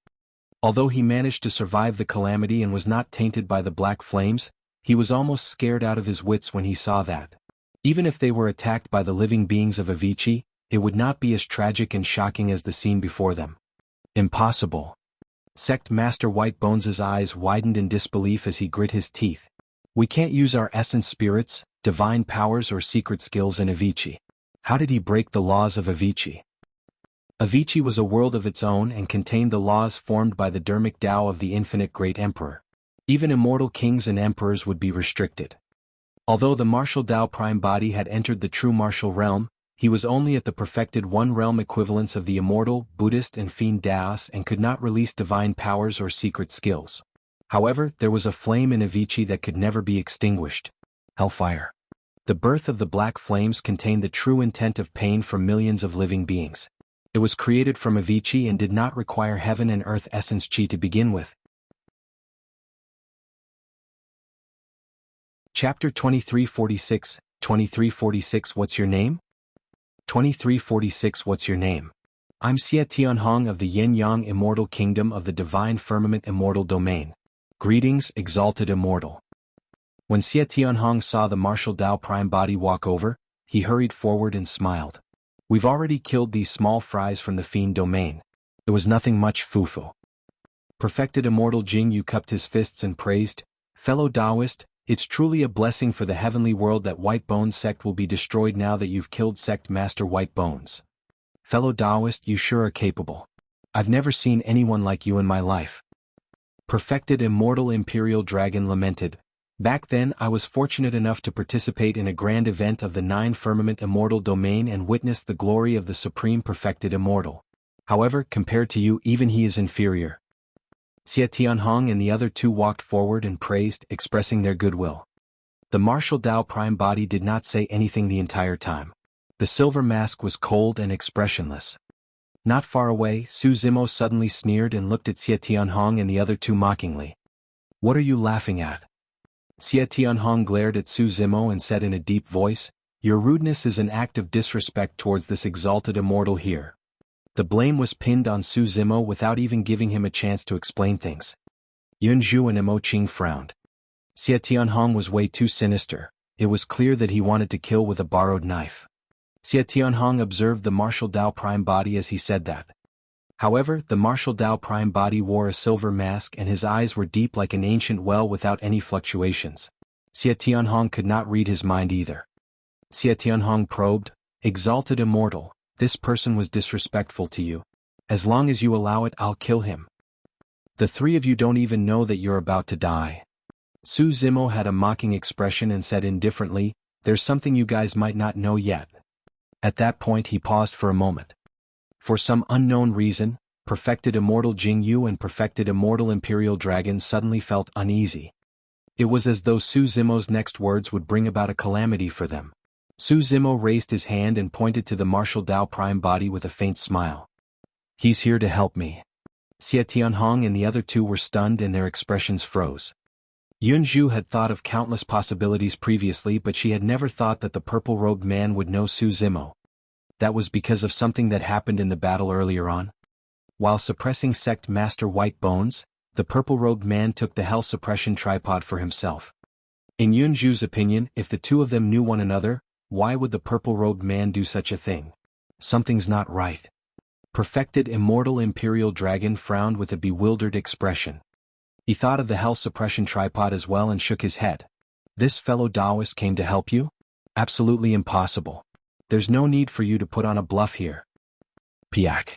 Although he managed to survive the calamity and was not tainted by the black flames, he was almost scared out of his wits when he saw that. Even if they were attacked by the living beings of Avicii, it would not be as tragic and shocking as the scene before them. Impossible. Sect Master White Bones' eyes widened in disbelief as he grit his teeth. We can't use our essence spirits, divine powers or secret skills in Avicii. How did he break the laws of Avicii? Avicii was a world of its own and contained the laws formed by the Dharmic Tao of the infinite great emperor. Even immortal kings and emperors would be restricted. Although the martial Tao prime body had entered the true martial realm, he was only at the perfected one-realm equivalents of the immortal, Buddhist and Fiend Daos and could not release divine powers or secret skills. However, there was a flame in Avicii that could never be extinguished. Hellfire. The birth of the black flames contained the true intent of pain for millions of living beings. It was created from Avicii and did not require heaven and earth essence chi to begin with. Chapter 2346, 2346 What's your name? 2346 What's your name? I'm Xie Tianhong of the Yin-Yang Immortal Kingdom of the Divine Firmament Immortal Domain. Greetings, exalted immortal. When Xie Tianhong saw the martial Tao prime body walk over, he hurried forward and smiled. We've already killed these small fries from the Fiend domain. It was nothing much, Fufu. Perfected immortal Jianghu cupped his fists and praised, fellow Taoist, it's truly a blessing for the heavenly world that White Bones sect will be destroyed now that you've killed sect master White Bones. Fellow Taoist, you sure are capable. I've never seen anyone like you in my life. Perfected immortal imperial dragon lamented, back then I was fortunate enough to participate in a grand event of the 9 firmament immortal domain and witness the glory of the supreme perfected immortal. However, compared to you, even he is inferior. Xie Tianhong and the other 2 walked forward and praised, expressing their goodwill. The martial Tao prime body did not say anything the entire time. The silver mask was cold and expressionless. Not far away, Su Zimo suddenly sneered and looked at Xie Tianhong and the other 2 mockingly. What are you laughing at? Xie Tianhong glared at Su Zimo and said in a deep voice, your rudeness is an act of disrespect towards this exalted immortal here. The blame was pinned on Su Zimo without even giving him a chance to explain things. Yun Zhu and Mo Qing frowned. Xie Tianhong was way too sinister. It was clear that he wanted to kill with a borrowed knife. Xie Tianhong observed the martial Tao prime body as he said that. However, the martial Tao prime body wore a silver mask and his eyes were deep like an ancient well without any fluctuations. Xie Tianhong could not read his mind either. Xie Tianhong probed, exalted immortal. This person was disrespectful to you. As long as you allow it, I'll kill him. The 3 of you don't even know that you're about to die. Su Zimo had a mocking expression and said indifferently, there's something you guys might not know yet. At that point he paused for a moment. For some unknown reason, perfected immortal Jianghu and perfected immortal imperial dragon suddenly felt uneasy. It was as though Su Zimo's next words would bring about a calamity for them. Su Zimo raised his hand and pointed to the martial Tao prime body with a faint smile. He's here to help me. Xie Tianhong and the other 2 were stunned and their expressions froze. Yun Zhu had thought of countless possibilities previously, but she had never thought that the purple-robed man would know Su Zimo. That was because of something that happened in the battle earlier on. While suppressing sect master White Bones, the purple-robed man took the hell suppression tripod for himself. In Yun Zhu's opinion, if the 2 of them knew one another, why would the purple-robed man do such a thing? Something's not right. Perfected immortal imperial dragon frowned with a bewildered expression. He thought of the hell suppression tripod as well and shook his head. This fellow Taoist came to help you? Absolutely impossible. There's no need for you to put on a bluff here. Piak.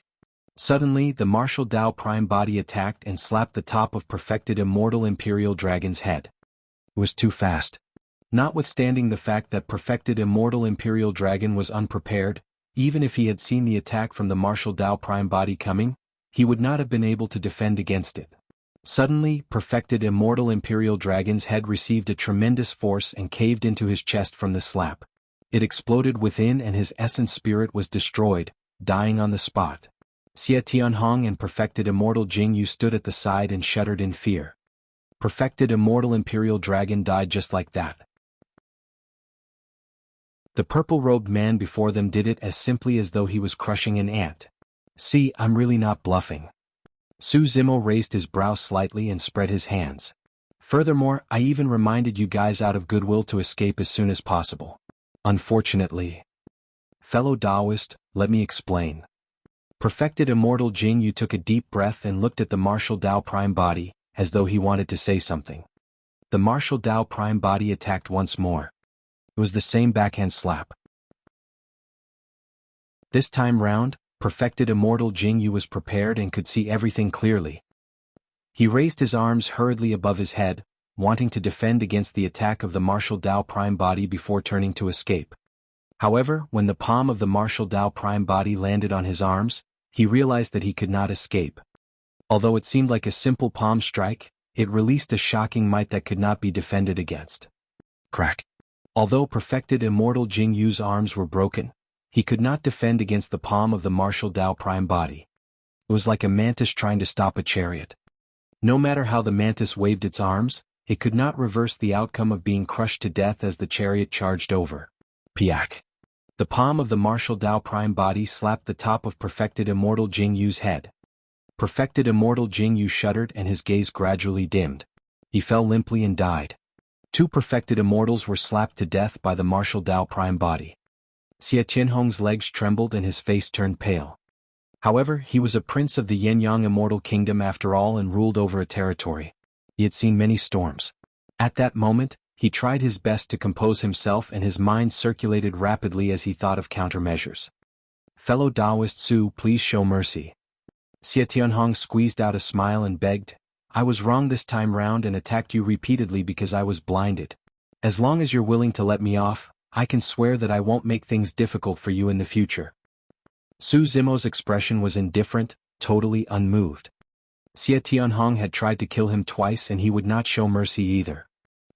Suddenly, the martial Tao prime body attacked and slapped the top of perfected immortal imperial dragon's head. It was too fast. Notwithstanding the fact that perfected immortal imperial dragon was unprepared, even if he had seen the attack from the martial Tao prime body coming, he would not have been able to defend against it. Suddenly, perfected immortal imperial dragon's head received a tremendous force and caved into his chest from the slap. It exploded within and his essence spirit was destroyed, dying on the spot. Xie Tianhong and perfected immortal Jianghu stood at the side and shuddered in fear. Perfected immortal imperial dragon died just like that. The purple-robed man before them did it as simply as though he was crushing an ant. See, I'm really not bluffing. Su Zimo raised his brow slightly and spread his hands. Furthermore, I even reminded you guys out of goodwill to escape as soon as possible. Unfortunately. Fellow Taoist, let me explain. Perfected immortal Jianghu took a deep breath and looked at the martial Tao prime body, as though he wanted to say something. The martial Tao prime body attacked once more. It was the same backhand slap. This time round, perfected immortal Jianghu was prepared and could see everything clearly. He raised his arms hurriedly above his head, wanting to defend against the attack of the martial Tao Prime Body before turning to escape. However, when the palm of the martial Tao Prime Body landed on his arms, he realized that he could not escape. Although it seemed like a simple palm strike, it released a shocking might that could not be defended against. Crack. Although perfected immortal Jingyu's arms were broken, he could not defend against the palm of the martial Tao Prime Body. It was like a mantis trying to stop a chariot. No matter how the mantis waved its arms, it could not reverse the outcome of being crushed to death as the chariot charged over. Piak. The palm of the martial Tao Prime Body slapped the top of perfected immortal Jingyu's head. Perfected immortal Jingyu shuddered and his gaze gradually dimmed. He fell limply and died. Two perfected immortals were slapped to death by the martial Tao Prime Body. Xie Tianhong's legs trembled and his face turned pale. However, he was a prince of the Yenyang Immortal Kingdom after all and ruled over a territory. He had seen many storms. At that moment, he tried his best to compose himself and his mind circulated rapidly as he thought of countermeasures. Fellow Taoist Su, please show mercy. Xie Tianhong squeezed out a smile and begged, I was wrong this time round and attacked you repeatedly because I was blinded. As long as you're willing to let me off, I can swear that I won't make things difficult for you in the future. Su Zimo's expression was indifferent, totally unmoved. Xie Tianhong had tried to kill him twice and he would not show mercy either.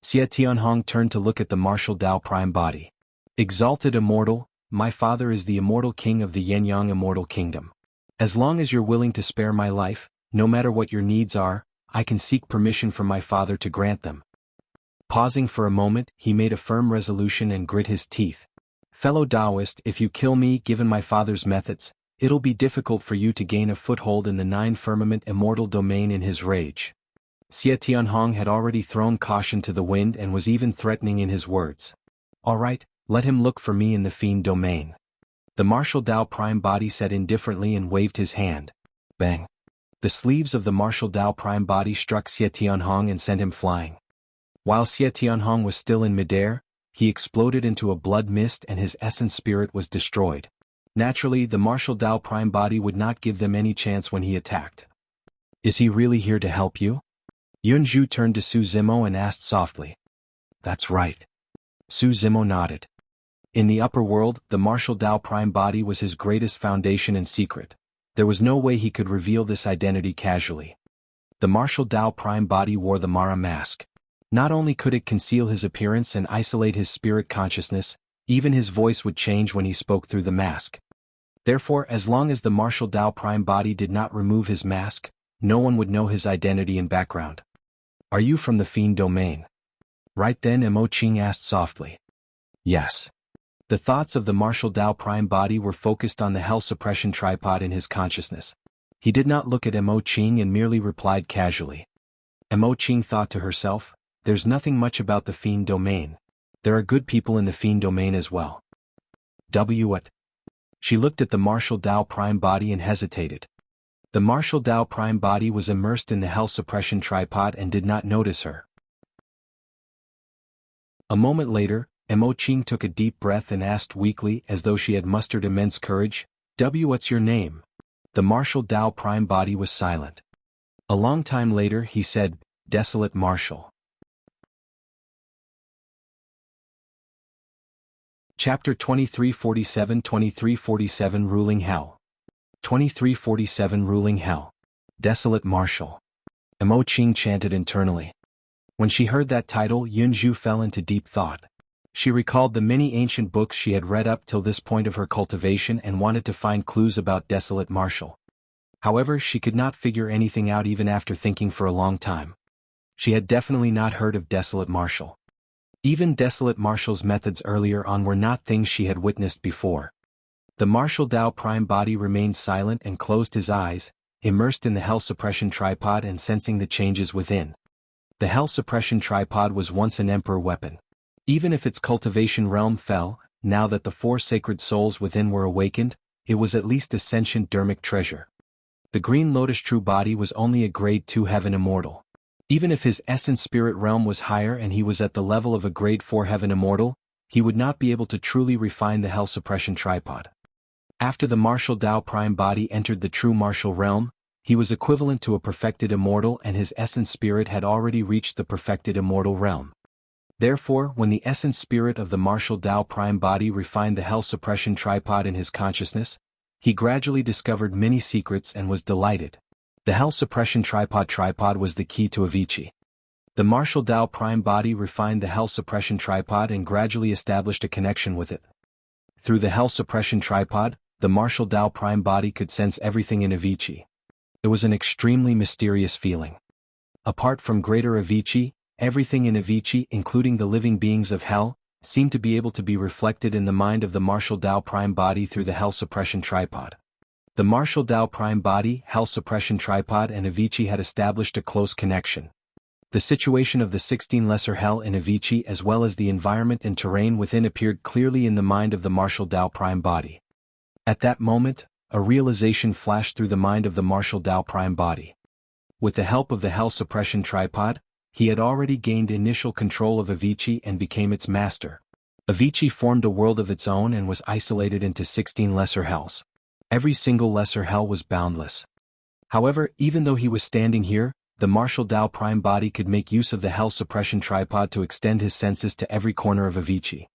Xie Tianhong turned to look at the martial Tao Prime Body. Exalted Immortal, my father is the immortal king of the Yenyang Immortal Kingdom. As long as you're willing to spare my life, no matter what your needs are, I can seek permission from my father to grant them. Pausing for a moment, he made a firm resolution and grit his teeth. Fellow Taoist, if you kill me given my father's methods, it'll be difficult for you to gain a foothold in the Nine Firmament Immortal Domain in his rage. Xie Tianhong had already thrown caution to the wind and was even threatening in his words. All right, let him look for me in the Fiend Domain. The martial Tao Prime Body said indifferently and waved his hand. Bang. The sleeves of the martial Tao Prime Body struck Xie Tianhong and sent him flying. While Xie Tianhong was still in midair, he exploded into a blood mist and his essence spirit was destroyed. Naturally, the martial Tao Prime Body would not give them any chance when he attacked. Is he really here to help you? Yunzhu turned to Su Zimo and asked softly. That's right. Su Zimo nodded. In the upper world, the martial Tao Prime Body was his greatest foundation and secret. There was no way he could reveal this identity casually. The martial Tao Prime Body wore the Mara mask. Not only could it conceal his appearance and isolate his spirit consciousness, even his voice would change when he spoke through the mask. Therefore, as long as the martial Tao Prime Body did not remove his mask, no one would know his identity and background. Are you from the Fiend Domain? Right then, Mo Qing asked softly. Yes. The thoughts of the martial Tao Prime Body were focused on the Hell Suppression tripod in his consciousness. He did not look at Mo Qing and merely replied casually. Mo Qing thought to herself, there's nothing much about the Fiend Domain. There are good people in the Fiend Domain as well. What? She looked at the martial Tao Prime Body and hesitated. The martial Tao Prime Body was immersed in the Hell Suppression tripod and did not notice her. A moment later, Mo Qing took a deep breath and asked weakly as though she had mustered immense courage, what's your name? The martial Tao Prime Body was silent. A long time later he said, Desolate Martial. Chapter 2347 Ruling Hell. 2347 Ruling Hell. Desolate Martial. Mo Qing chanted internally. When she heard that title, Yunzhu fell into deep thought. She recalled the many ancient books she had read up till this point of her cultivation and wanted to find clues about Desolate Martial. However, she could not figure anything out even after thinking for a long time. She had definitely not heard of Desolate Martial. Even Desolate Martial's methods earlier on were not things she had witnessed before. The martial Tao Prime Body remained silent and closed his eyes, immersed in the Hell Suppression tripod and sensing the changes within. The Hell Suppression tripod was once an emperor weapon. Even if its cultivation realm fell, now that the four sacred souls within were awakened, it was at least a sentient dermic treasure. The Green Lotus True Body was only a Grade 2 Heaven Immortal. Even if his essence spirit realm was higher and he was at the level of a Grade 4 Heaven Immortal, he would not be able to truly refine the Hell Suppression tripod. After the martial Tao Prime Body entered the true martial realm, He was equivalent to a perfected immortal, and his essence spirit had already reached the perfected immortal realm. Therefore, when the essence spirit of the martial Tao prime body refined the hell suppression tripod in his consciousness, he gradually discovered many secrets and was delighted. The hell suppression tripod was the key to Avicii. The martial Tao prime body refined the hell suppression tripod and gradually established a connection with it. Through the hell suppression tripod, the martial Tao prime body could sense everything in Avicii. It was an extremely mysterious feeling. Apart from greater Avicii, everything in Avicii, including the living beings of hell, seemed to be able to be reflected in the mind of the martial Tao prime body through the hell suppression tripod. The martial Tao prime body, hell suppression tripod, and Avicii had established a close connection. The situation of the 16 lesser hell in Avicii as well as the environment and terrain within appeared clearly in the mind of the martial Tao prime body. At that moment, a realization flashed through the mind of the martial Tao prime body. With the help of the hell suppression tripod, he had already gained initial control of Avicii and became its master. Avicii formed a world of its own and was isolated into 16 lesser hells. Every single lesser hell was boundless. However, even though he was standing here, the martial Tao prime body could make use of the hell suppression tripod to extend his senses to every corner of Avicii.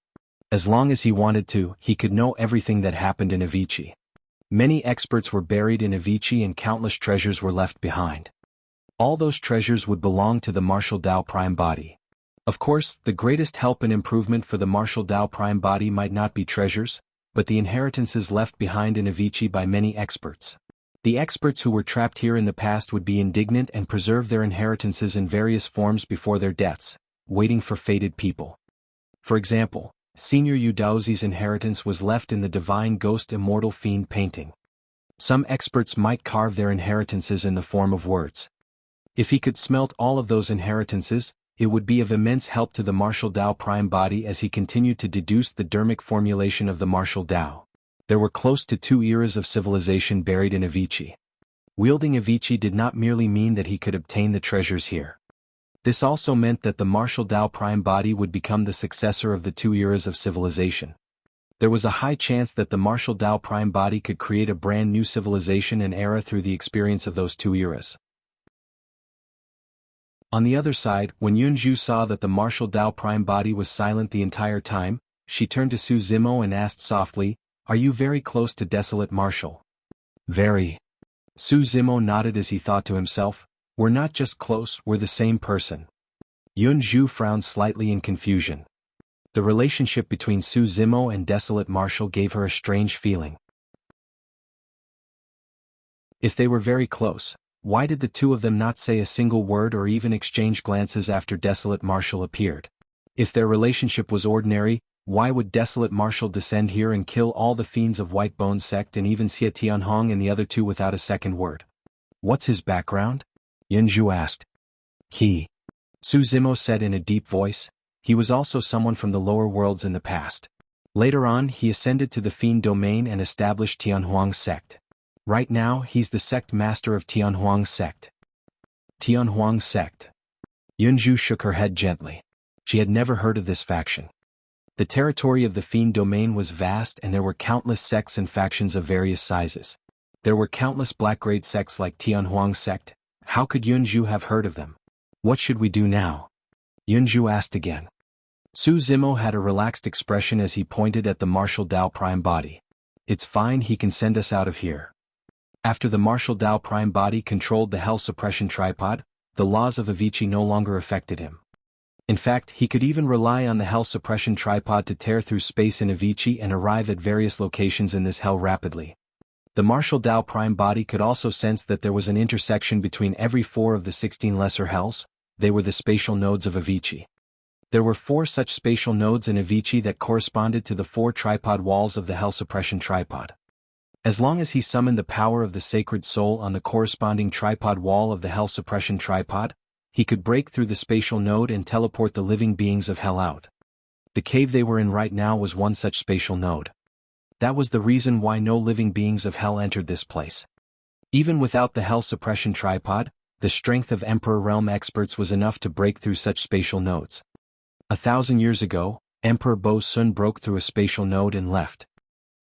As long as he wanted to, he could know everything that happened in Avicii. Many experts were buried in Avicii and countless treasures were left behind. All those treasures would belong to the martial Tao prime body. Of course, the greatest help and improvement for the martial Tao prime body might not be treasures, but the inheritances left behind in Avicii by many experts. The experts who were trapped here in the past would be indignant and preserve their inheritances in various forms before their deaths, waiting for fated people. For example, Senior Yu Daozi's inheritance was left in the Divine Ghost Immortal Fiend painting. Some experts might carve their inheritances in the form of words. If he could smelt all of those inheritances, it would be of immense help to the martial Tao prime body as he continued to deduce the dermic formulation of the martial Tao. There were close to 2 eras of civilization buried in Avicii. Wielding Avicii did not merely mean that he could obtain the treasures here. This also meant that the martial Tao prime body would become the successor of the 2 eras of civilization. There was a high chance that the martial Tao prime body could create a brand new civilization and era through the experience of those 2 eras. On the other side, when Yunju saw that the martial Tao prime body was silent the entire time, she turned to Su Zimo and asked softly, "Are you very close to Desolate Martial?" "Very." Su Zimo nodded as he thought to himself, "We're not just close, we're the same person." Yunju frowned slightly in confusion. The relationship between Su Zimo and Desolate Martial gave her a strange feeling. If they were very close, why did the two of them not say a single word or even exchange glances after Desolate Martial appeared? If their relationship was ordinary, why would Desolate Martial descend here and kill all the fiends of White Bone sect and even Xia Tianhong and the other two without a second word? What's his background? Yunju asked. Su Zimo said in a deep voice, he was also someone from the lower worlds in the past. Later on he ascended to the Fiend domain and established Tianhuang's sect. Right now he's the sect master of Tianhuang's sect. Tianhuang's sect. Yunju shook her head gently. She had never heard of this faction. The territory of the Fiend domain was vast and there were countless sects and factions of various sizes. There were countless black-grade sects like Tianhuang's sect. How could Yunju have heard of them? What should we do now? Yunju asked again. Su Zimo had a relaxed expression as he pointed at the martial Tao prime body. It's fine, he can send us out of here. After the martial Tao prime body controlled the hell suppression tripod, the laws of Avicii no longer affected him. In fact, he could even rely on the hell suppression tripod to tear through space in Avicii and arrive at various locations in this hell rapidly. The martial Tao prime body could also sense that there was an intersection between every 4 of the 16 lesser hells. They were the spatial nodes of Avicii. There were 4 such spatial nodes in Avicii that corresponded to the 4 tripod walls of the hell suppression tripod. As long as he summoned the power of the sacred soul on the corresponding tripod wall of the hell suppression tripod, he could break through the spatial node and teleport the living beings of hell out. The cave they were in right now was one such spatial node. That was the reason why no living beings of hell entered this place. Even without the hell suppression tripod, the strength of Emperor Realm experts was enough to break through such spatial nodes. 1,000 years ago, Emperor Bo Sun broke through a spatial node and left.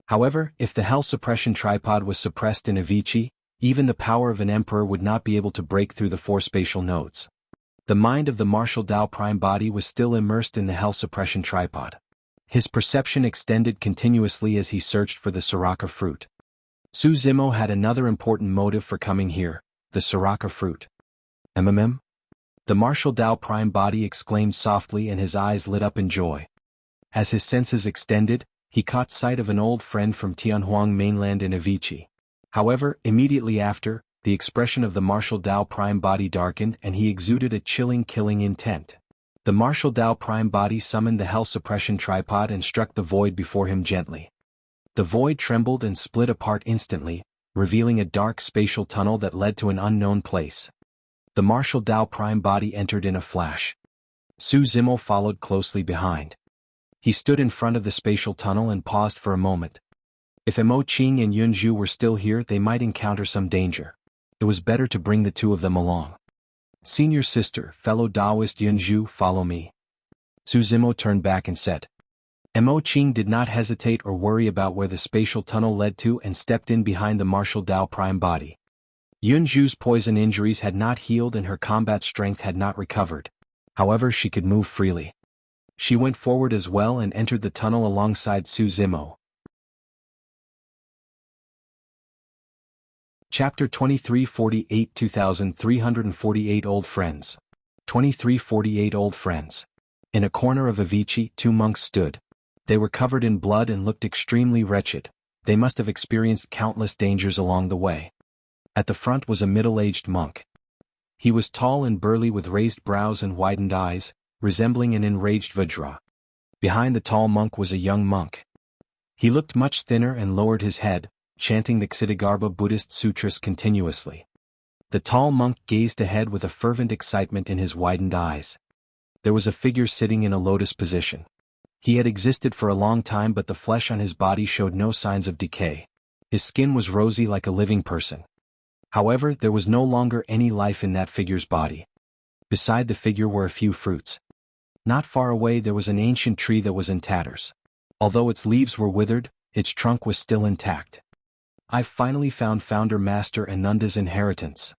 However, if the hell suppression tripod was suppressed in Avicii, Even the power of an emperor would not be able to break through the four spatial nodes. The mind of the martial Tao prime body was still immersed in the hell suppression tripod. His perception extended continuously as he searched for the Siraka fruit. Su Zimo had another important motive for coming here, the Siraka fruit. MMM? The martial Tao prime body exclaimed softly and his eyes lit up in joy. As his senses extended, he caught sight of an old friend from Tianhuang mainland in Avicii. However, immediately after, the expression of the martial Tao prime body darkened and he exuded a chilling killing intent. The martial Tao prime body summoned the hell suppression tripod and struck the void before him gently. The void trembled and split apart instantly, revealing a dark spatial tunnel that led to an unknown place. The martial Tao prime body entered in a flash. Su Zimo followed closely behind. He stood in front of the spatial tunnel and paused for a moment. If Mo Qing and Yunzhu were still here, they might encounter some danger. It was better to bring the two of them along. Senior sister, fellow Taoist Yunzhu, follow me. Su Zimo turned back and said. Mo Qing did not hesitate or worry about where the spatial tunnel led to and stepped in behind the martial Tao prime body. Yunzhu's poison injuries had not healed and her combat strength had not recovered. However, she could move freely. She went forward as well and entered the tunnel alongside Su Zimo. Chapter 2348 2348 Old Friends. 2348 Old Friends. In a corner of Avicii, two monks stood. They were covered in blood and looked extremely wretched. They must have experienced countless dangers along the way. At the front was a middle-aged monk. He was tall and burly with raised brows and widened eyes, resembling an enraged Vajra. Behind the tall monk was a young monk. He looked much thinner and lowered his head, chanting the Ksitigarbha Buddhist sutras continuously. The tall monk gazed ahead with a fervent excitement in his widened eyes. There was a figure sitting in a lotus position. He had existed for a long time, but the flesh on his body showed no signs of decay. His skin was rosy like a living person. However, there was no longer any life in that figure's body. Beside the figure were a few fruits. Not far away there was an ancient tree that was in tatters. Although its leaves were withered, its trunk was still intact. I finally found Founder Master Ananda's inheritance.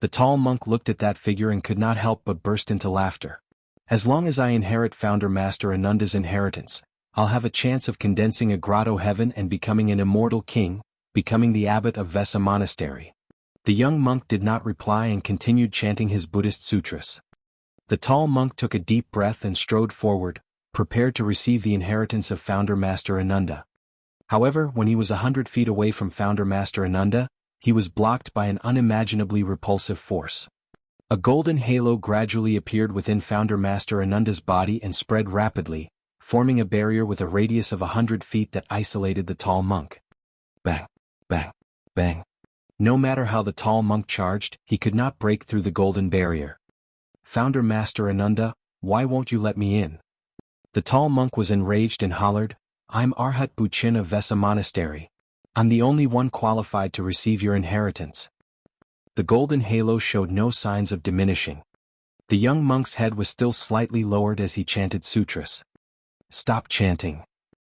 The tall monk looked at that figure and could not help but burst into laughter. As long as I inherit Founder Master Ananda's inheritance, I'll have a chance of condensing a grotto heaven and becoming an immortal king, becoming the abbot of Vesa Monastery. The young monk did not reply and continued chanting his Buddhist sutras. The tall monk took a deep breath and strode forward, prepared to receive the inheritance of Founder Master Ananda. However, when he was 100 feet away from Founder Master Ananda, he was blocked by an unimaginably repulsive force. A golden halo gradually appeared within Founder Master Ananda's body and spread rapidly, forming a barrier with a radius of 100 feet that isolated the tall monk. Bang, bang, bang. No matter how the tall monk charged, he could not break through the golden barrier. Founder Master Ananda, why won't you let me in? The tall monk was enraged and hollered, I'm Arhat Buchin of Vesa Monastery. I'm the only one qualified to receive your inheritance. The golden halo showed no signs of diminishing. The young monk's head was still slightly lowered as he chanted sutras. Stop chanting.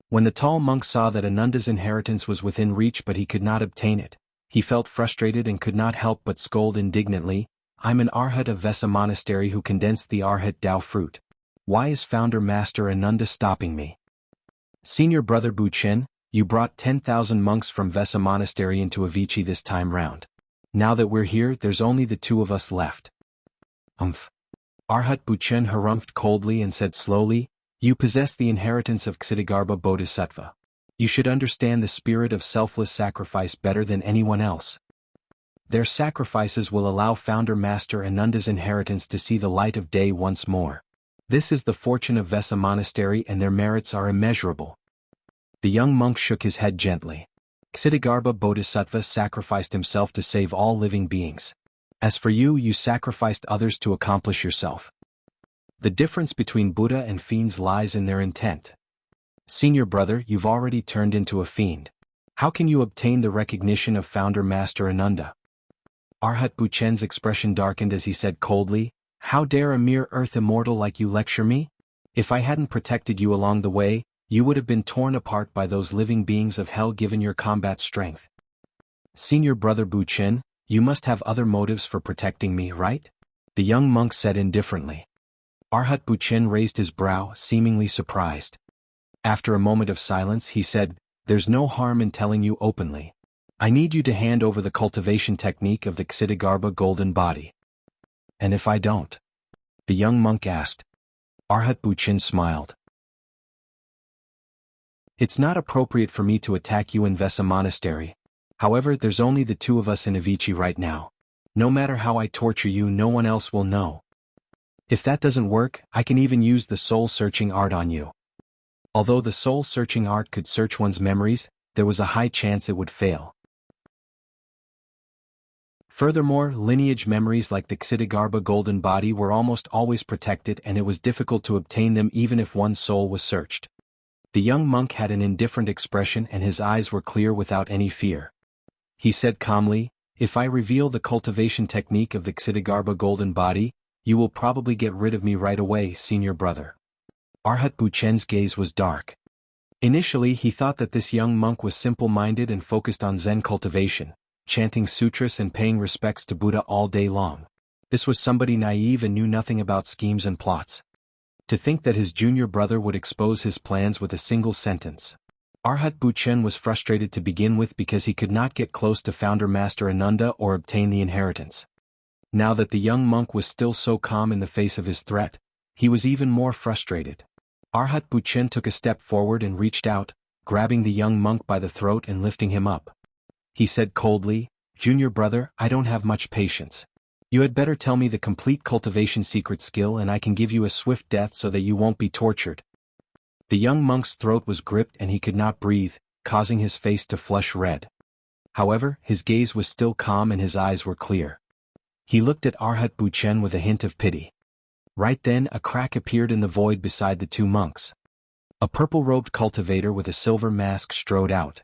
When the tall monk saw that Ananda's inheritance was within reach but he could not obtain it, he felt frustrated and could not help but scold indignantly, I'm an Arhat of Vesa Monastery who condensed the Arhat Tao fruit. Why is Founder Master Ananda stopping me? Senior brother Buchen, you brought 10,000 monks from Vesa Monastery into Avicii this time round. Now that we're here, there's only the two of us left. Arhat Buchen harumphed coldly and said slowly, you possess the inheritance of Ksitigarbha Bodhisattva. You should understand the spirit of selfless sacrifice better than anyone else. Their sacrifices will allow Founder Master Ananda's inheritance to see the light of day once more. This is the fortune of Vesa Monastery and their merits are immeasurable. The young monk shook his head gently. Ksitigarbha Bodhisattva sacrificed himself to save all living beings. As for you, you sacrificed others to accomplish yourself. The difference between Buddha and fiends lies in their intent. Senior brother, you've already turned into a fiend. How can you obtain the recognition of Founder Master Ananda? Arhat Buchen's expression darkened as he said coldly, how dare a mere earth immortal like you lecture me? If I hadn't protected you along the way, you would have been torn apart by those living beings of hell given your combat strength. Senior brother Bu Chen, you must have other motives for protecting me, right? The young monk said indifferently. Arhat Bu Chen raised his brow, seemingly surprised. After a moment of silence he said, there's no harm in telling you openly. I need you to hand over the cultivation technique of the Ksitigarbha golden body. And if I don't? The young monk asked. Arhat Bu Chen smiled. It's not appropriate for me to attack you in Vesa Monastery. However, there's only the two of us in Avicii right now. No matter how I torture you, no one else will know. If that doesn't work, I can even use the soul-searching art on you. Although the soul-searching art could search one's memories, there was a high chance it would fail. Furthermore, lineage memories like the Ksitigarbha golden body were almost always protected, and it was difficult to obtain them even if one's soul was searched. The young monk had an indifferent expression and his eyes were clear without any fear. He said calmly, if I reveal the cultivation technique of the Ksitigarbha golden body, you will probably get rid of me right away, senior brother. Arhat Bu Chen's gaze was dark. Initially he thought that this young monk was simple-minded and focused on Zen cultivation, chanting sutras and paying respects to Buddha all day long. This was somebody naive and knew nothing about schemes and plots. To think that his junior brother would expose his plans with a single sentence. Arhat Bu Chen was frustrated to begin with because he could not get close to Founder Master Ananda or obtain the inheritance. Now that the young monk was still so calm in the face of his threat, he was even more frustrated. Arhat Bu Chen took a step forward and reached out, grabbing the young monk by the throat and lifting him up. He said coldly, Junior brother, I don't have much patience. You had better tell me the complete cultivation secret skill and I can give you a swift death so that you won't be tortured. The young monk's throat was gripped and he could not breathe, causing his face to flush red. However, his gaze was still calm and his eyes were clear. He looked at Arhat Bu Chen with a hint of pity. Right then a crack appeared in the void beside the two monks. A purple-robed cultivator with a silver mask strode out.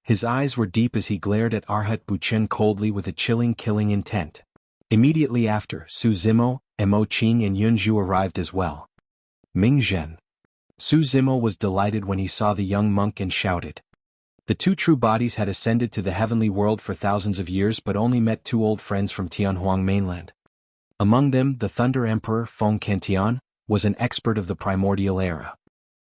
His eyes were deep as he glared at Arhat Bu Chen coldly with a chilling killing intent. Immediately after, Su Zimo, Mo Qing and Yun Zhu arrived as well. Ming Zhen. Su Zimo was delighted when he saw the young monk and shouted. The two true bodies had ascended to the heavenly world for thousands of years but only met two old friends from Tianhuang mainland. Among them, the Thunder Emperor Feng Cantian was an expert of the primordial era.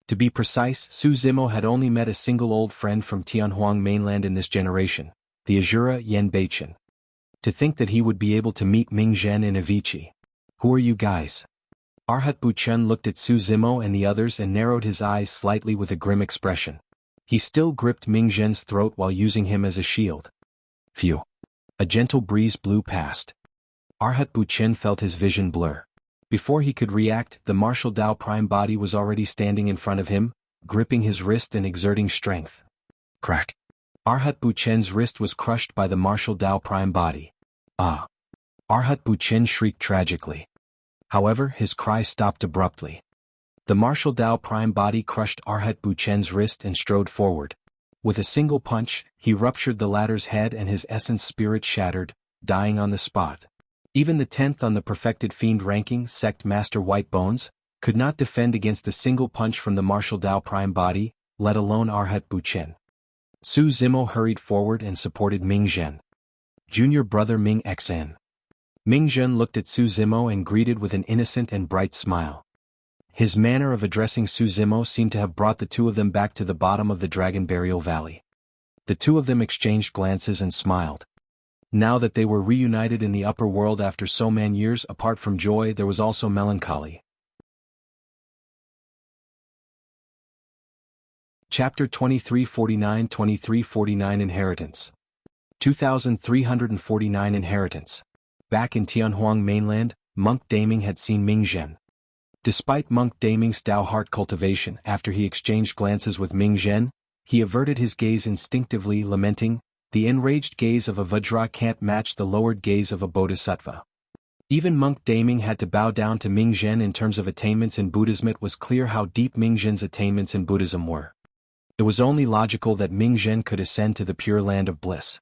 To be precise, Su Zimo had only met a single old friend from Tianhuang mainland in this generation, the Azura Yen Beichen. To think that he would be able to meet Ming Zhen in Avicii. Who are you guys? Arhat Bu Chen looked at Su Zimo and the others and narrowed his eyes slightly with a grim expression. He still gripped Ming Zhen's throat while using him as a shield. Phew. A gentle breeze blew past. Arhat Bu Chen felt his vision blur. Before he could react, the martial Tao prime body was already standing in front of him, gripping his wrist and exerting strength. Crack. Arhat Bu Chen's wrist was crushed by the martial Tao prime body. Ah! Arhat Bu Chen shrieked tragically. However, his cry stopped abruptly. The martial Tao prime body crushed Arhat Bu Chen's wrist and strode forward. With a single punch, he ruptured the latter's head and his essence spirit shattered, dying on the spot. Even the 10th on the perfected Fiend ranking, Sect Master White Bones, could not defend against a single punch from the martial Tao prime body, let alone Arhat Bu Chen. Su Zimo hurried forward and supported Ming Zhen. Junior brother Ming Xan. Ming Zhen looked at Su Zimo and greeted with an innocent and bright smile. His manner of addressing Su Zimo seemed to have brought the two of them back to the bottom of the Dragon Burial Valley. The two of them exchanged glances and smiled. Now that they were reunited in the upper world after so many years, apart from joy there was also melancholy. Chapter 2349 Inheritance. 2349 Inheritance. Back in Tianhuang mainland, Monk Daming had seen Ming Zhen. Despite Monk Daming's Tao heart cultivation, after he exchanged glances with Ming Zhen, he averted his gaze instinctively, lamenting, the enraged gaze of a Vajra can't match the lowered gaze of a Bodhisattva. Even Monk Daming had to bow down to Ming Zhen in terms of attainments in Buddhism. It was clear how deep Ming Zhen's attainments in Buddhism were. It was only logical that Ming Zhen could ascend to the pure land of bliss.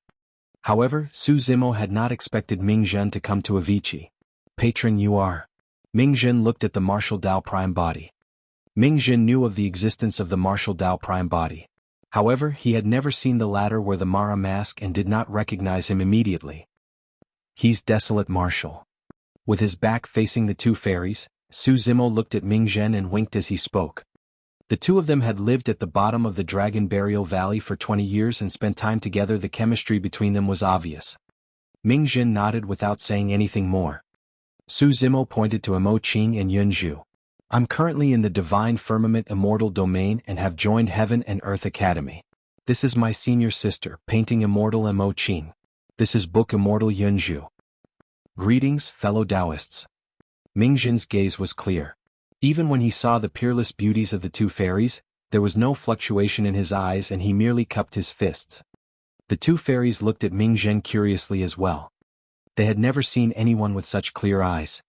However, Su Zimo had not expected Ming Zhen to come to Avicii. Patron, you are. Ming Zhen looked at the martial Tao prime body. Ming Zhen knew of the existence of the martial Tao prime body. However, he had never seen the latter wear the Mara mask and did not recognize him immediately. He's Desolate Marshal. With his back facing the two fairies, Su Zimo looked at Ming Zhen and winked as he spoke. The two of them had lived at the bottom of the Dragon Burial Valley for 20 years and spent time together. The chemistry between them was obvious. Ming Zhen nodded without saying anything more. Su Zimo pointed to Mo Qing and Yun Zhu. I'm currently in the Divine Firmament Immortal Domain and have joined Heaven and Earth Academy. This is my senior sister, Painting Immortal Mo Qing. This is Book Immortal Yun Zhu. Greetings, fellow Taoists. Ming Zhen's gaze was clear. Even when he saw the peerless beauties of the two fairies, there was no fluctuation in his eyes and he merely cupped his fists. The two fairies looked at Ming Zhen curiously as well. They had never seen anyone with such clear eyes.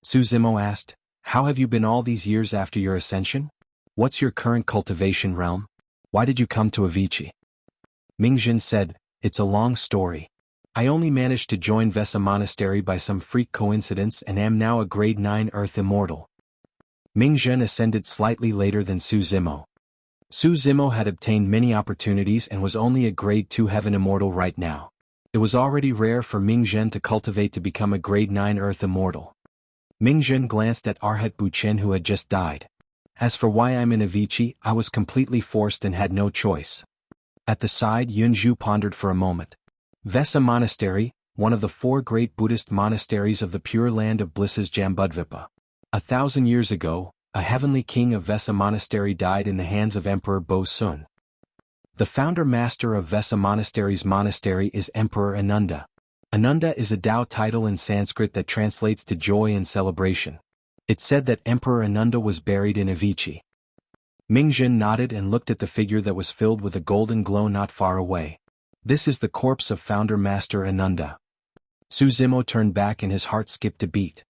Su Zimo asked, "How have you been all these years after your ascension? What's your current cultivation realm? Why did you come to Avicii?" Ming Zhen said, "It's a long story. I only managed to join Vesa Monastery by some freak coincidence and am now a grade 9 Earth Immortal." Ming Zhen ascended slightly later than Su Zimo. Su Zimo had obtained many opportunities and was only a grade 2 Heaven Immortal right now. It was already rare for Ming Zhen to cultivate to become a grade 9 Earth Immortal. Ming Zhen glanced at Arhat Buchen who had just died. As for why I'm in Avicii, I was completely forced and had no choice. At the side, Yun Zhu pondered for a moment. Vesa Monastery, one of the 4 great Buddhist monasteries of the Pure Land of Bliss's Jambudvipa. 1,000 years ago, a heavenly king of Vesa Monastery died in the hands of Emperor Bo Sun. The founder master of Vesa Monastery's monastery is Emperor Ananda. Ananda is a Tao title in Sanskrit that translates to joy and celebration. It's said that Emperor Ananda was buried in Avicii. Ming Zhen nodded and looked at the figure that was filled with a golden glow not far away. This is the corpse of founder master Ananda. Su Zimo turned back and his heart skipped a beat.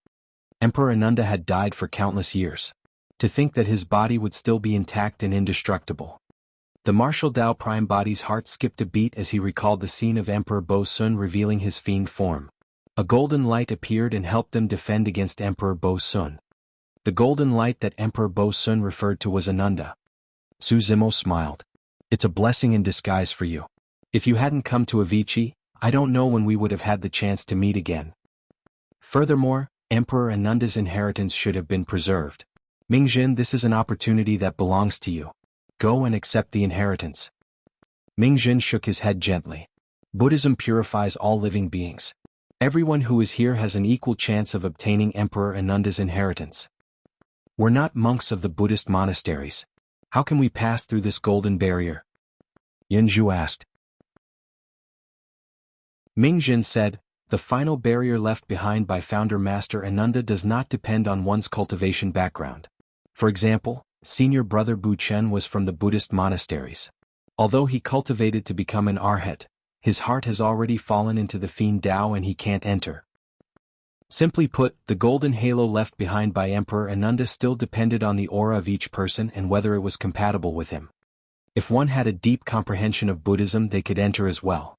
Emperor Ananda had died for countless years. To think that his body would still be intact and indestructible. The martial Tao Prime body's heart skipped a beat as he recalled the scene of Emperor Bo Sun revealing his fiend form. A golden light appeared and helped them defend against Emperor Bo Sun. The golden light that Emperor Bo Sun referred to was Ananda. Su Zimo smiled. It's a blessing in disguise for you. If you hadn't come to Avicii, I don't know when we would have had the chance to meet again. Furthermore, Emperor Ananda's inheritance should have been preserved. Ming Zhen, this is an opportunity that belongs to you. Go and accept the inheritance. Ming Zhen shook his head gently. Buddhism purifies all living beings. Everyone who is here has an equal chance of obtaining Emperor Ananda's inheritance. We're not monks of the Buddhist monasteries. How can we pass through this golden barrier? Yun Zhu asked. Ming Zhen said, the final barrier left behind by founder Master Ananda does not depend on one's cultivation background. For example, senior brother Bu Chen was from the Buddhist monasteries. Although he cultivated to become an arhat, his heart has already fallen into the Fiend Tao and he can't enter. Simply put, the golden halo left behind by Emperor Ananda still depended on the aura of each person and whether it was compatible with him. If one had a deep comprehension of Buddhism, they could enter as well.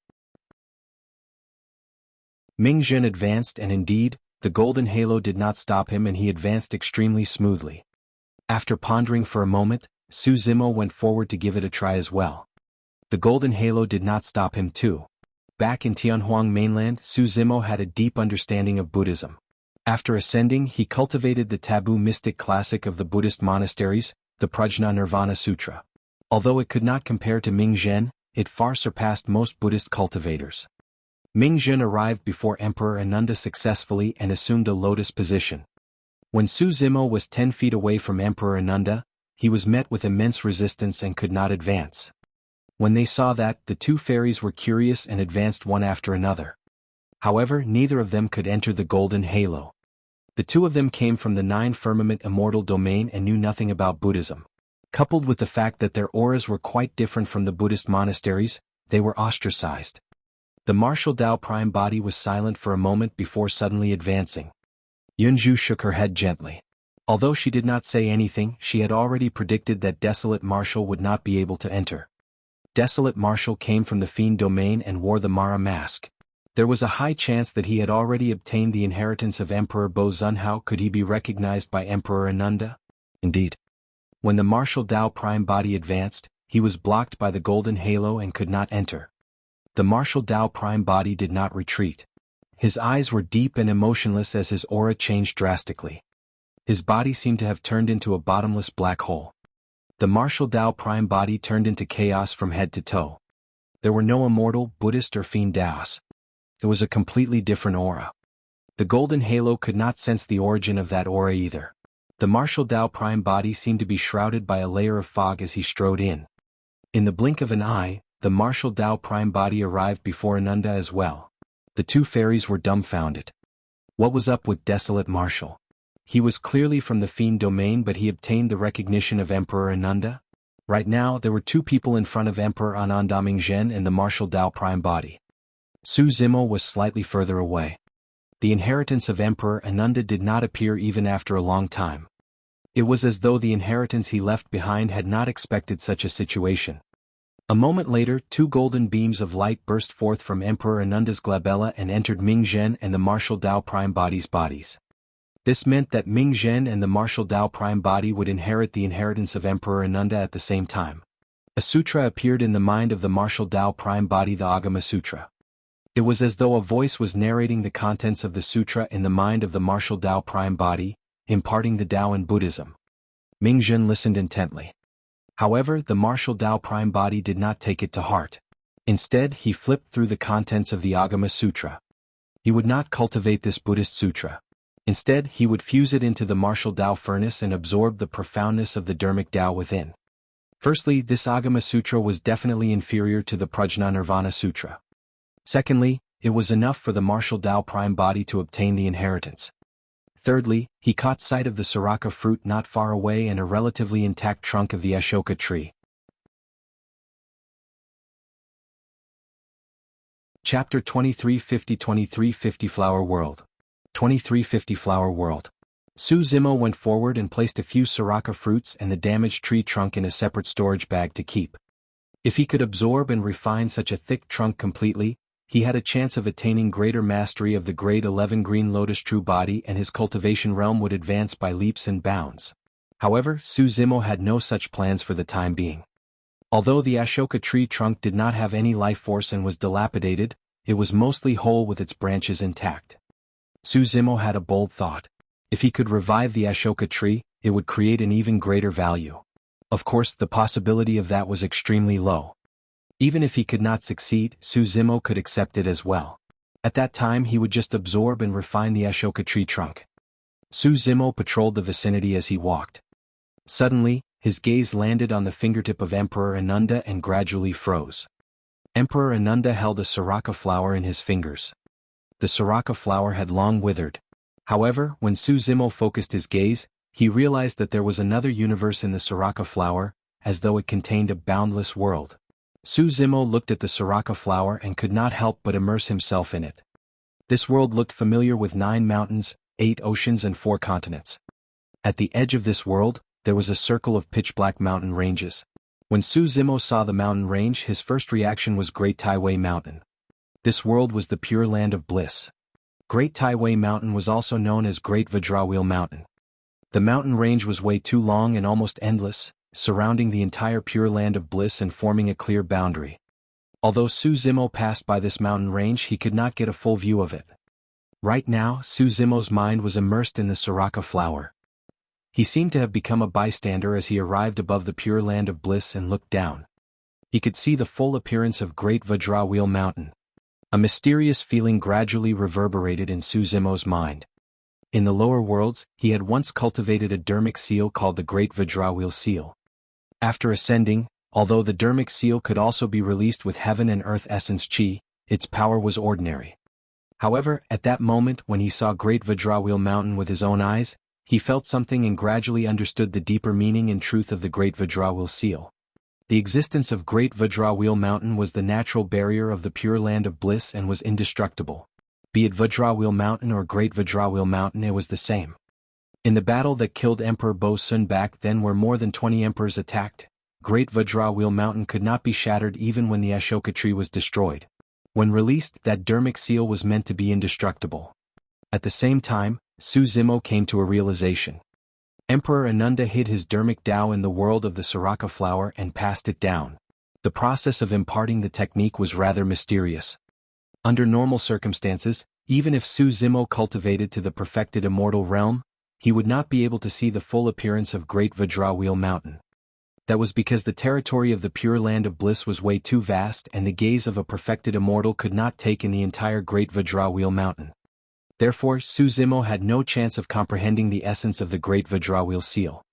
Ming Zhen advanced and indeed, the golden halo did not stop him and he advanced extremely smoothly. After pondering for a moment, Su Zimo went forward to give it a try as well. The golden halo did not stop him too. Back in Tianhuang mainland, Su Zimo had a deep understanding of Buddhism. After ascending, he cultivated the taboo mystic classic of the Buddhist monasteries, the Prajna Nirvana Sutra. Although it could not compare to Ming Zhen, it far surpassed most Buddhist cultivators. Ming Zhen arrived before Emperor Ananda successfully and assumed a lotus position. When Su Zimo was 10 feet away from Emperor Ananda, he was met with immense resistance and could not advance. When they saw that, the two fairies were curious and advanced one after another. However, neither of them could enter the golden halo. The two of them came from the 9 firmament immortal domain and knew nothing about Buddhism. Coupled with the fact that their auras were quite different from the Buddhist monasteries, they were ostracized. The martial Tao Prime body was silent for a moment before suddenly advancing. Yun Zhu shook her head gently. Although she did not say anything, she had already predicted that Desolate Marshal would not be able to enter. Desolate Marshal came from the Fiend domain and wore the Mara mask. There was a high chance that he had already obtained the inheritance of Emperor Bo Zun. How could he be recognized by Emperor Ananda? Indeed. When the martial Tao Prime body advanced, he was blocked by the golden halo and could not enter. The martial Tao prime body did not retreat. His eyes were deep and emotionless as his aura changed drastically. His body seemed to have turned into a bottomless black hole. The martial Tao prime body turned into chaos from head to toe. There were no immortal, Buddhist or fiend Taos. It was a completely different aura. The golden halo could not sense the origin of that aura either. The martial Tao prime body seemed to be shrouded by a layer of fog as he strode in. In the blink of an eye, the martial Tao prime body arrived before Ananda as well. The two fairies were dumbfounded. What was up with Desolate Martial? He was clearly from the fiend domain, but he obtained the recognition of Emperor Ananda? Right now there were two people in front of Emperor Ananda Mingzhen and the martial Tao prime body. Su Zimo was slightly further away. The inheritance of Emperor Ananda did not appear even after a long time. It was as though the inheritance he left behind had not expected such a situation. A moment later, two golden beams of light burst forth from Emperor Ananda's glabella and entered Mingzhen and the martial Tao prime body's bodies. This meant that Mingzhen and the martial Tao prime body would inherit the inheritance of Emperor Ananda at the same time. A sutra appeared in the mind of the martial Tao prime body, the Agama Sutra. It was as though a voice was narrating the contents of the sutra in the mind of the martial Tao prime body, imparting the Tao in Buddhism. Mingzhen listened intently. However, the martial Tao prime body did not take it to heart. Instead, he flipped through the contents of the Agama Sutra. He would not cultivate this Buddhist sutra. Instead, he would fuse it into the martial Tao furnace and absorb the profoundness of the Dharmic Tao within. Firstly, this Agama Sutra was definitely inferior to the Prajna Nirvana Sutra. Secondly, it was enough for the martial Tao prime body to obtain the inheritance. Thirdly, he caught sight of the Saraka fruit not far away and a relatively intact trunk of the Ashoka tree. Chapter 2350 Flower World. 2350 Flower World. Su Zimo went forward and placed a few Saraka fruits and the damaged tree trunk in a separate storage bag to keep. If he could absorb and refine such a thick trunk completely, he had a chance of attaining greater mastery of the grade 11 green lotus true body, and his cultivation realm would advance by leaps and bounds. However, Su Zimo had no such plans for the time being. Although the Ashoka tree trunk did not have any life force and was dilapidated, it was mostly whole with its branches intact. Su Zimo had a bold thought. If he could revive the Ashoka tree, it would create an even greater value. Of course, the possibility of that was extremely low. Even if he could not succeed, Su Zimo could accept it as well. At that time he would just absorb and refine the Ashoka tree trunk. Su Zimo patrolled the vicinity as he walked. Suddenly, his gaze landed on the fingertip of Emperor Ananda and gradually froze. Emperor Ananda held a Saraka flower in his fingers. The Saraka flower had long withered. However, when Su Zimo focused his gaze, he realized that there was another universe in the Saraka flower, as though it contained a boundless world. Su Zimo looked at the Saraka flower and could not help but immerse himself in it. This world looked familiar with 9 mountains, 8 oceans and 4 continents. At the edge of this world, there was a circle of pitch-black mountain ranges. When Su Zimo saw the mountain range, his first reaction was Great Taiwei Mountain. This world was the pure land of bliss. Great Taiwei Mountain was also known as Great Vajrawheel Mountain. The mountain range was way too long and almost endless, surrounding the entire pure land of bliss and forming a clear boundary. Although Su Zimo passed by this mountain range, he could not get a full view of it. Right now, Su Zimo's mind was immersed in the Saraka flower. He seemed to have become a bystander as he arrived above the pure land of bliss and looked down. He could see the full appearance of Great Vajrawheel Mountain. A mysterious feeling gradually reverberated in Su Zimo's mind. In the lower worlds, he had once cultivated a Dharmic seal called the Great Vajrawheel Seal. After ascending, although the Dharmic seal could also be released with heaven and earth essence chi, its power was ordinary. However, at that moment when he saw Great Vajrawheel Mountain with his own eyes, he felt something and gradually understood the deeper meaning and truth of the Great Vajrawheel Seal. The existence of Great Vajrawheel Mountain was the natural barrier of the pure land of bliss and was indestructible. Be it Vajrawheel Mountain or Great Vajrawheel Mountain, it was the same. In the battle that killed Emperor Bo Sun back then, where more than 20 emperors attacked, Great Vajrawheel Mountain could not be shattered even when the Ashoka tree was destroyed. When released, that Dharmic seal was meant to be indestructible. At the same time, Su Zimo came to a realization. Emperor Ananda hid his dermic Tao in the world of the Siraka flower and passed it down. The process of imparting the technique was rather mysterious. Under normal circumstances, even if Su Zimo cultivated to the perfected immortal realm, he would not be able to see the full appearance of Great Vajrawheel Mountain. That was because the territory of the Pure Land of Bliss was way too vast and the gaze of a perfected immortal could not take in the entire Great Vajrawheel Mountain. Therefore, Su Zimo had no chance of comprehending the essence of the Great Vajrawheel Seal.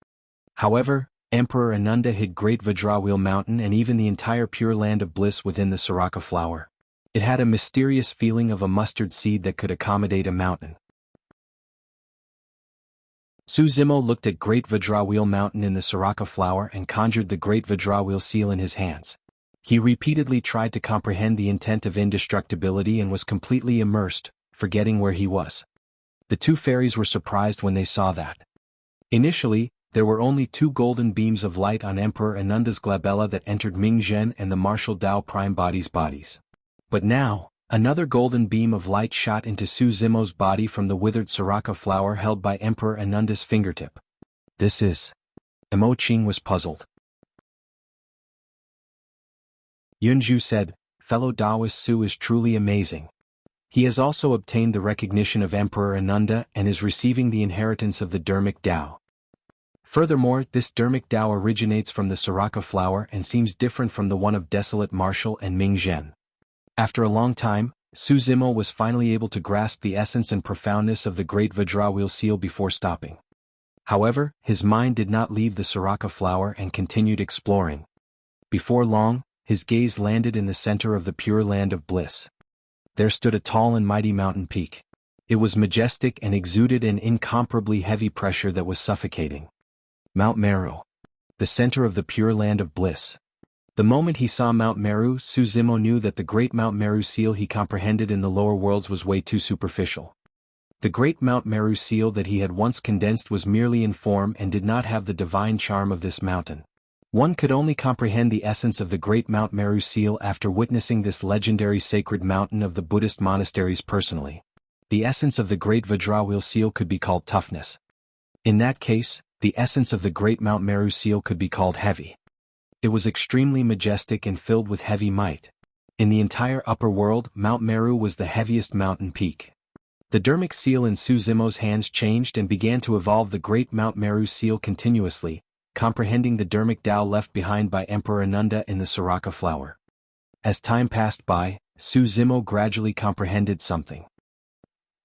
However, Emperor Ananda hid Great Vajrawheel Mountain and even the entire Pure Land of Bliss within the Siraka flower. It had a mysterious feeling of a mustard seed that could accommodate a mountain. Su Zimo looked at Great Vajrawheel Mountain in the Siraka flower and conjured the Great Vajrawheel Seal in his hands. He repeatedly tried to comprehend the intent of indestructibility and was completely immersed, forgetting where he was. The two fairies were surprised when they saw that. Initially, there were only two golden beams of light on Emperor Ananda's glabella that entered Ming Zhen and the martial Tao Prime Body's bodies. But now, another golden beam of light shot into Su Zimo's body from the withered Siraka flower held by Emperor Ananda's fingertip. This is... Emo Qing was puzzled. Yunju said, fellow Taoist Su is truly amazing. He has also obtained the recognition of Emperor Ananda and is receiving the inheritance of the dermic Tao. Furthermore, this dermic Tao originates from the Siraka flower and seems different from the one of Desolate Martial and Ming Zhen. After a long time, Su Zimo was finally able to grasp the essence and profoundness of the Great Vajrawheel Seal before stopping. However, his mind did not leave the Siraka flower and continued exploring. Before long, his gaze landed in the center of the Pure Land of Bliss. There stood a tall and mighty mountain peak. It was majestic and exuded an incomparably heavy pressure that was suffocating. Mount Meru. The center of the Pure Land of Bliss. The moment he saw Mount Meru, Su Zimo knew that the great Mount Meru seal he comprehended in the lower worlds was way too superficial. The great Mount Meru seal that he had once condensed was merely in form and did not have the divine charm of this mountain. One could only comprehend the essence of the great Mount Meru seal after witnessing this legendary sacred mountain of the Buddhist monasteries personally. The essence of the great Vajrawheel seal could be called toughness. In that case, the essence of the great Mount Meru seal could be called heavy. It was extremely majestic and filled with heavy might. In the entire upper world, Mount Meru was the heaviest mountain peak. The dermic seal in Su Zimo's hands changed and began to evolve the great Mount Meru seal continuously, comprehending the dermic Tao left behind by Emperor Ananda in the Siraka flower. As time passed by, Su Zimo gradually comprehended something.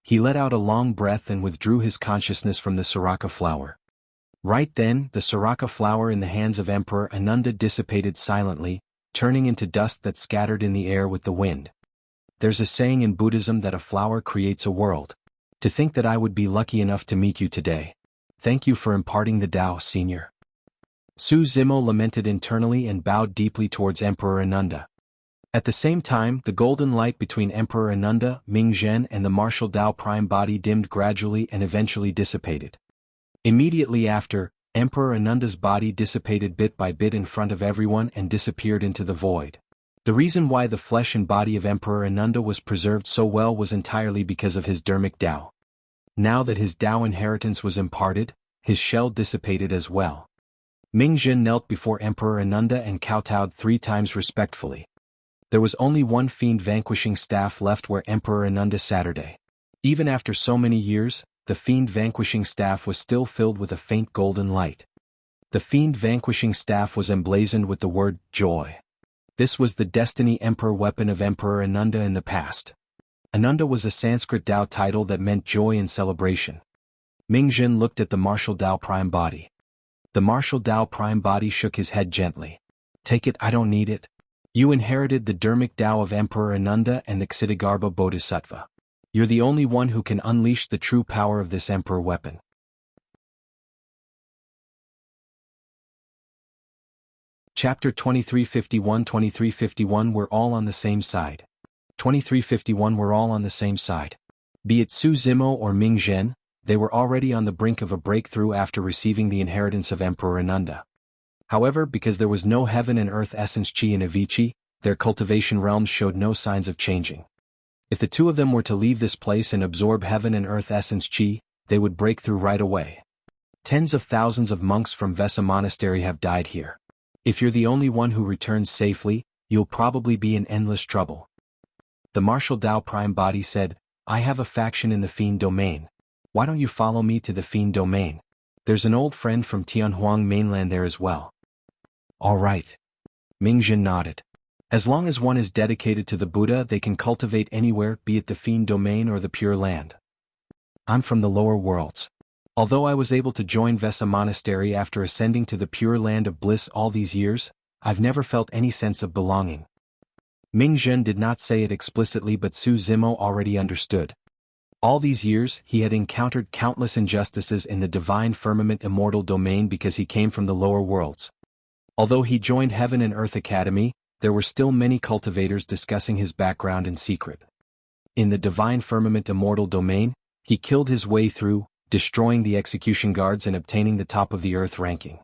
He let out a long breath and withdrew his consciousness from the Siraka flower. Right then, the Siraka flower in the hands of Emperor Ananda dissipated silently, turning into dust that scattered in the air with the wind. There's a saying in Buddhism that a flower creates a world. To think that I would be lucky enough to meet you today. Thank you for imparting the Tao, Senior. Su Zimo lamented internally and bowed deeply towards Emperor Ananda. At the same time, the golden light between Emperor Ananda, Ming Zhen and the martial Tao Prime Body dimmed gradually and eventually dissipated. Immediately after, Emperor Ananda's body dissipated bit by bit in front of everyone and disappeared into the void. The reason why the flesh and body of Emperor Ananda was preserved so well was entirely because of his dermic Tao. Now that his Tao inheritance was imparted, his shell dissipated as well. Ming Zhen knelt before Emperor Ananda and kowtowed 3 times respectfully. There was only one fiend vanquishing staff left where Emperor Ananda Saturday. Even after so many years, the fiend vanquishing staff was still filled with a faint golden light. The fiend vanquishing staff was emblazoned with the word, joy. This was the Destiny Emperor weapon of Emperor Ananda in the past. Ananda was a Sanskrit Tao title that meant joy and celebration. Ming Zhen looked at the martial Tao Prime Body. The martial Tao Prime Body shook his head gently. Take it, I don't need it. You inherited the dermic Tao of Emperor Ananda and the Ksitigarbha Bodhisattva. You're the only one who can unleash the true power of this Emperor weapon. Chapter 2351 We're all on the same side. 2351 We're all on the same side. Be it Su Zimo or Ming Zhen, they were already on the brink of a breakthrough after receiving the inheritance of Emperor Ananda. However, because there was no heaven and earth essence chi in Avicii, their cultivation realms showed no signs of changing. If the two of them were to leave this place and absorb heaven and earth essence chi, they would break through right away. Tens of thousands of monks from Vesa Monastery have died here. If you're the only one who returns safely, you'll probably be in endless trouble. The martial Tao Prime Body said, I have a faction in the Fiend domain. Why don't you follow me to the Fiend domain? There's an old friend from Tianhuang mainland there as well. All right. Mingjin nodded. As long as one is dedicated to the Buddha, they can cultivate anywhere, be it the Fiend domain or the Pure Land. I'm from the lower worlds. Although I was able to join Vesa Monastery after ascending to the Pure Land of Bliss all these years, I've never felt any sense of belonging. Mingjin did not say it explicitly, but Su Zimo already understood. All these years, he had encountered countless injustices in the Divine Firmament Immortal domain because he came from the lower worlds. Although he joined Heaven and Earth Academy, there were still many cultivators discussing his background in secret. In the Divine Firmament Immortal domain, he killed his way through, destroying the execution guards and obtaining the top of the Earth ranking.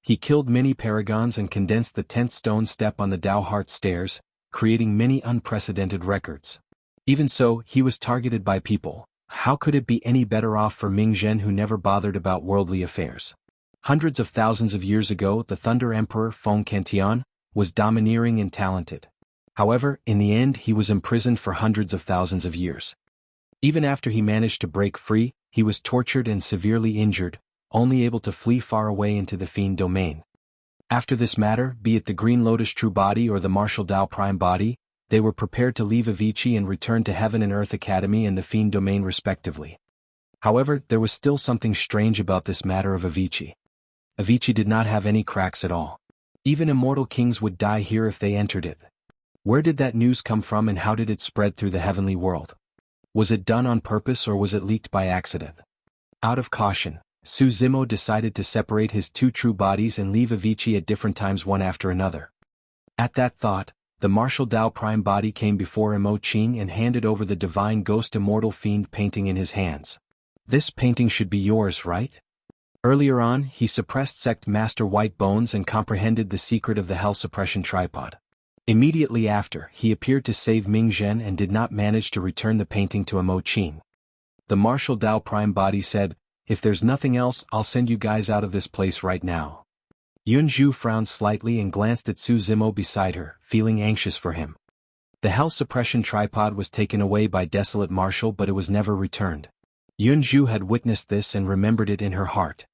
He killed many paragons and condensed the 10th stone step on the Tao Heart stairs, creating many unprecedented records. Even so, he was targeted by people. How could it be any better off for Mingjin, who never bothered about worldly affairs? Hundreds of thousands of years ago, the Thunder Emperor Feng Cantian was domineering and talented. However, in the end he was imprisoned for hundreds of thousands of years. Even after he managed to break free, he was tortured and severely injured, only able to flee far away into the Fiend domain. After this matter, be it the Green Lotus True Body or the Martial Tao Prime Body, they were prepared to leave Avicii and return to Heaven and Earth Academy and the Fiend domain respectively. However, there was still something strange about this matter of Avicii. Avicii did not have any cracks at all. Even immortal kings would die here if they entered it. Where did that news come from, and how did it spread through the heavenly world? Was it done on purpose or was it leaked by accident? Out of caution, Su Zimo decided to separate his two true bodies and leave Avicii at different times one after another. At that thought, the Martial Tao Prime Body came before Imo Qing and handed over the Divine Ghost Immortal Fiend painting in his hands. This painting should be yours, right? Earlier on, he suppressed Sect Master White Bones and comprehended the secret of the Hell Suppression Tripod. Immediately after, he appeared to save Mingjin and did not manage to return the painting to Imo Qing. The Martial Tao Prime Body said, if there's nothing else, I'll send you guys out of this place right now. Yunju frowned slightly and glanced at Su Zimo beside her, feeling anxious for him. The Hell Suppression Tripod was taken away by Desolate Marshal, but it was never returned. Yunju had witnessed this and remembered it in her heart.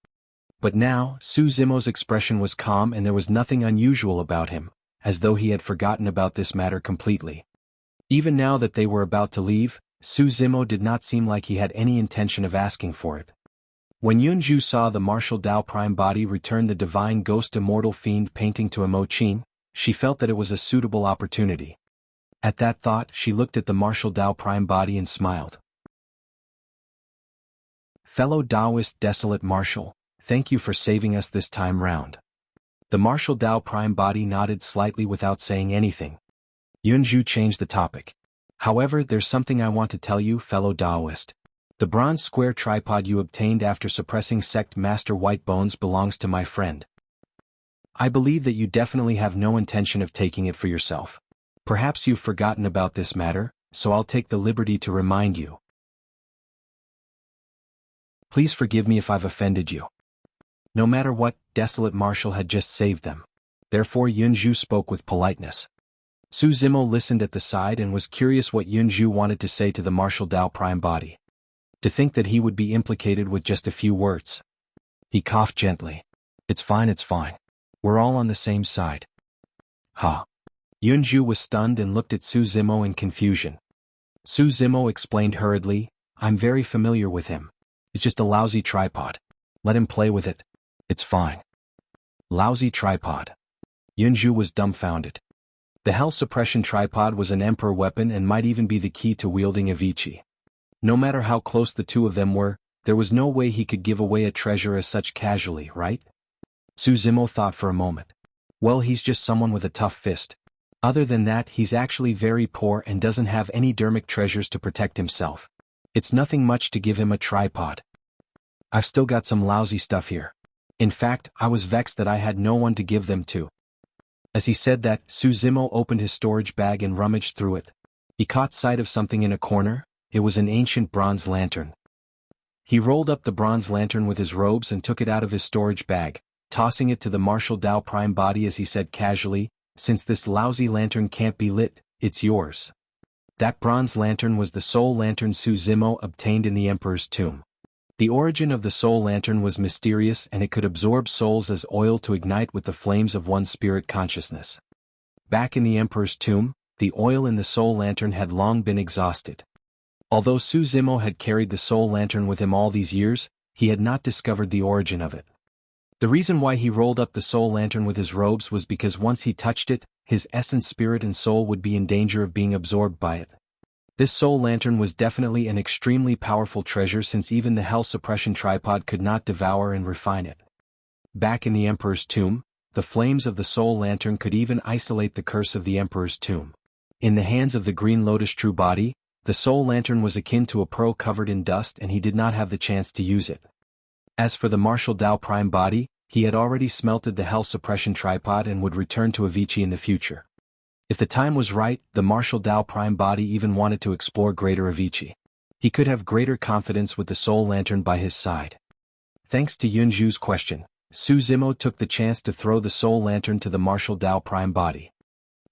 But now, Su Zimo's expression was calm and there was nothing unusual about him, as though he had forgotten about this matter completely. Even now that they were about to leave, Su Zimo did not seem like he had any intention of asking for it. When Yunju saw the Martial Tao Prime Body return the Divine Ghost Immortal Fiend painting to Imo Qing, she felt that it was a suitable opportunity. At that thought, she looked at the Martial Tao Prime Body and smiled. Fellow Taoist Desolate Marshal, thank you for saving us this time round. The Martial Tao Prime Body nodded slightly without saying anything. Yunju changed the topic. However, there's something I want to tell you, fellow Taoist. The bronze square tripod you obtained after suppressing Sect Master White Bones belongs to my friend. I believe that you definitely have no intention of taking it for yourself. Perhaps you've forgotten about this matter, so I'll take the liberty to remind you. Please forgive me if I've offended you. No matter what, Desolate Marshal had just saved them. Therefore Yunju spoke with politeness. Su Zimo listened at the side and was curious what Yunju wanted to say to the Martial Tao Prime Body. To think that he would be implicated with just a few words. He coughed gently. It's fine. We're all on the same side. Ha. Yunju was stunned and looked at Su Zimo in confusion. Su Zimo explained hurriedly, I'm very familiar with him. It's just a lousy tripod. Let him play with it. It's fine. Lousy tripod. Yunju was dumbfounded. The Hell Suppression Tripod was an emperor weapon and might even be the key to wielding Avicii. No matter how close the two of them were, there was no way he could give away a treasure as such casually, right? Su Zimo thought for a moment. Well, he's just someone with a tough fist. Other than that, he's actually very poor and doesn't have any dermic treasures to protect himself. It's nothing much to give him a tripod. I've still got some lousy stuff here. In fact, I was vexed that I had no one to give them to. As he said that, Su Zimo opened his storage bag and rummaged through it. He caught sight of something in a corner. It was an ancient bronze lantern. He rolled up the bronze lantern with his robes and took it out of his storage bag, tossing it to the martial Dao Prime body as he said casually, "Since this lousy lantern can't be lit, it's yours." That bronze lantern was the soul lantern Su Zimo obtained in the Emperor's tomb. The origin of the soul lantern was mysterious and it could absorb souls as oil to ignite with the flames of one's spirit consciousness. Back in the Emperor's tomb, the oil in the soul lantern had long been exhausted. Although Su Zimo had carried the soul lantern with him all these years, he had not discovered the origin of it. The reason why he rolled up the soul lantern with his robes was because once he touched it, his essence, spirit and soul would be in danger of being absorbed by it. This soul lantern was definitely an extremely powerful treasure since even the hell suppression tripod could not devour and refine it. Back in the Emperor's tomb, the flames of the soul lantern could even isolate the curse of the Emperor's tomb. In the hands of the Green Lotus true body, the soul lantern was akin to a pearl covered in dust and he did not have the chance to use it. As for the martial Dao Prime body, he had already smelted the hell suppression tripod and would return to Avicii in the future. If the time was right, the martial Dao Prime body even wanted to explore greater Avicii. He could have greater confidence with the soul lantern by his side. Thanks to Yunju's question, Su Zimo took the chance to throw the soul lantern to the martial Dao Prime body.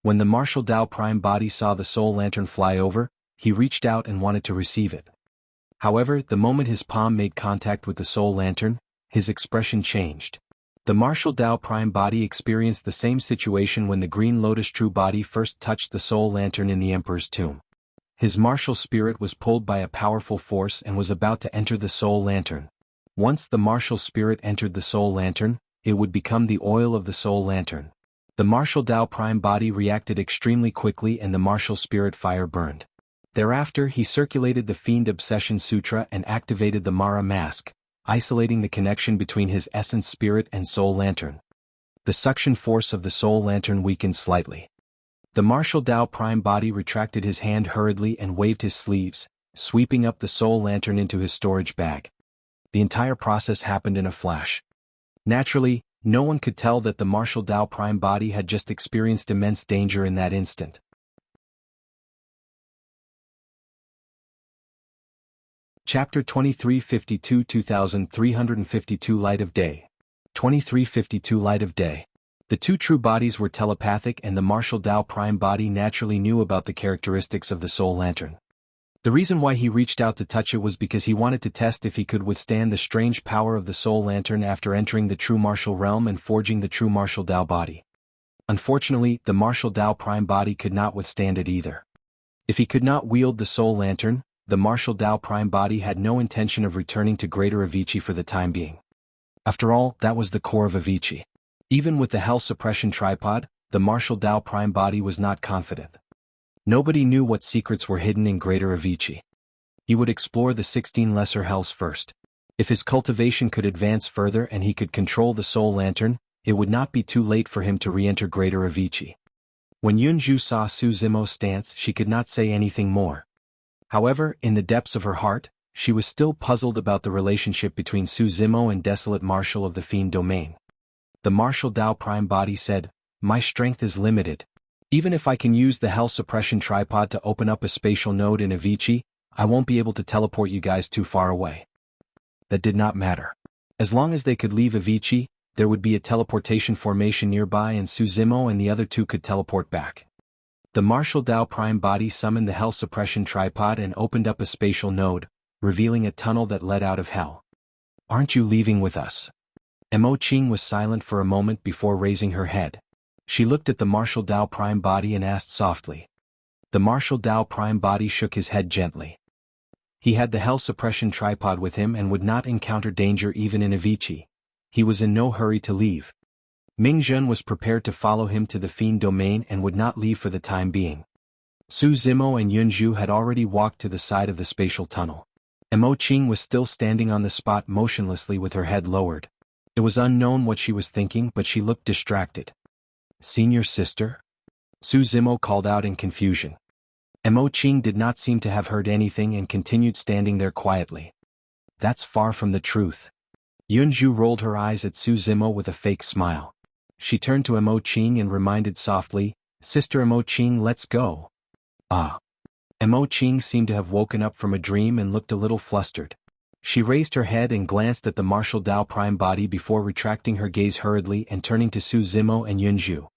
When the martial Dao Prime body saw the soul lantern fly over, he reached out and wanted to receive it. However, the moment his palm made contact with the soul lantern, his expression changed. The martial Dao Prime body experienced the same situation when the Green Lotus true body first touched the soul lantern in the Emperor's tomb. His martial spirit was pulled by a powerful force and was about to enter the soul lantern. Once the martial spirit entered the soul lantern, it would become the oil of the soul lantern. The martial Dao Prime body reacted extremely quickly and the martial spirit fire burned. Thereafter he circulated the Fiend Obsession Sutra and activated the Mara mask, isolating the connection between his essence spirit and soul lantern. The suction force of the soul lantern weakened slightly. The martial Dao Prime body retracted his hand hurriedly and waved his sleeves, sweeping up the soul lantern into his storage bag. The entire process happened in a flash. Naturally, no one could tell that the martial Dao Prime body had just experienced immense danger in that instant. Chapter 2352 2352 Light of Day. 2352 Light of Day. The two true bodies were telepathic and the martial Dao Prime body naturally knew about the characteristics of the soul lantern. The reason why he reached out to touch it was because he wanted to test if he could withstand the strange power of the soul lantern after entering the true martial realm and forging the true martial Dao body. Unfortunately, the martial Dao Prime body could not withstand it either. If he could not wield the soul lantern, the martial Dao Prime body had no intention of returning to greater Avicii for the time being. After all, that was the core of Avicii. Even with the hell suppression tripod, the martial Dao Prime body was not confident. Nobody knew what secrets were hidden in greater Avicii. He would explore the 16 lesser hells first. If his cultivation could advance further and he could control the soul lantern, it would not be too late for him to re-enter greater Avicii. When Yunju saw Su Zimo's stance, she could not say anything more. However, in the depths of her heart, she was still puzzled about the relationship between Su Zimo and Desolate Marshal of the Fiend domain. The martial Dao Prime body said, "My strength is limited. Even if I can use the hell suppression tripod to open up a spatial node in Avicii, I won't be able to teleport you guys too far away." That did not matter. As long as they could leave Avicii, there would be a teleportation formation nearby and Su Zimo and the other two could teleport back. The martial Dao Prime body summoned the hell suppression tripod and opened up a spatial node, revealing a tunnel that led out of hell. "Aren't you leaving with us?" Mo Qing was silent for a moment before raising her head. She looked at the martial Dao Prime body and asked softly. The martial Dao Prime body shook his head gently. He had the hell suppression tripod with him and would not encounter danger even in Avicii. He was in no hurry to leave. Mingzhen was prepared to follow him to the Fiend domain and would not leave for the time being. Su Zimo and Yunju had already walked to the side of the spatial tunnel. Mo Qing was still standing on the spot motionlessly with her head lowered. It was unknown what she was thinking, but she looked distracted. "Senior sister?" Su Zimo called out in confusion. Mo Qing did not seem to have heard anything and continued standing there quietly. "That's far from the truth." Yunju rolled her eyes at Su Zimo with a fake smile. She turned to Mo Qing and reminded softly, "Sister Mo Qing, let's go." "Ah." Mo Qing seemed to have woken up from a dream and looked a little flustered. She raised her head and glanced at the martial Dao prime body before retracting her gaze hurriedly and turning to Su Zimo and Yunju.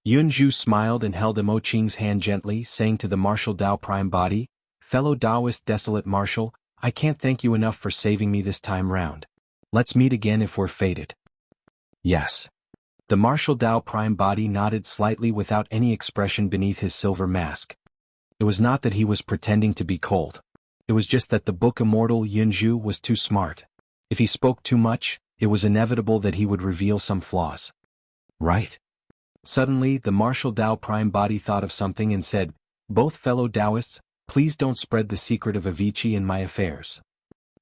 Yunju smiled and held Mo Qing's hand gently, saying to the martial Dao prime body, "Fellow Taoist desolate marshal, I can't thank you enough for saving me this time round. Let's meet again if we're fated." "Yes." The martial Dao prime body nodded slightly without any expression beneath his silver mask. It was not that he was pretending to be cold. It was just that the book immortal Yunju was too smart. If he spoke too much, it was inevitable that he would reveal some flaws. "Right?" Suddenly, the martial Dao prime body thought of something and said, "Both fellow Taoists, please don't spread the secret of Avicii in my affairs."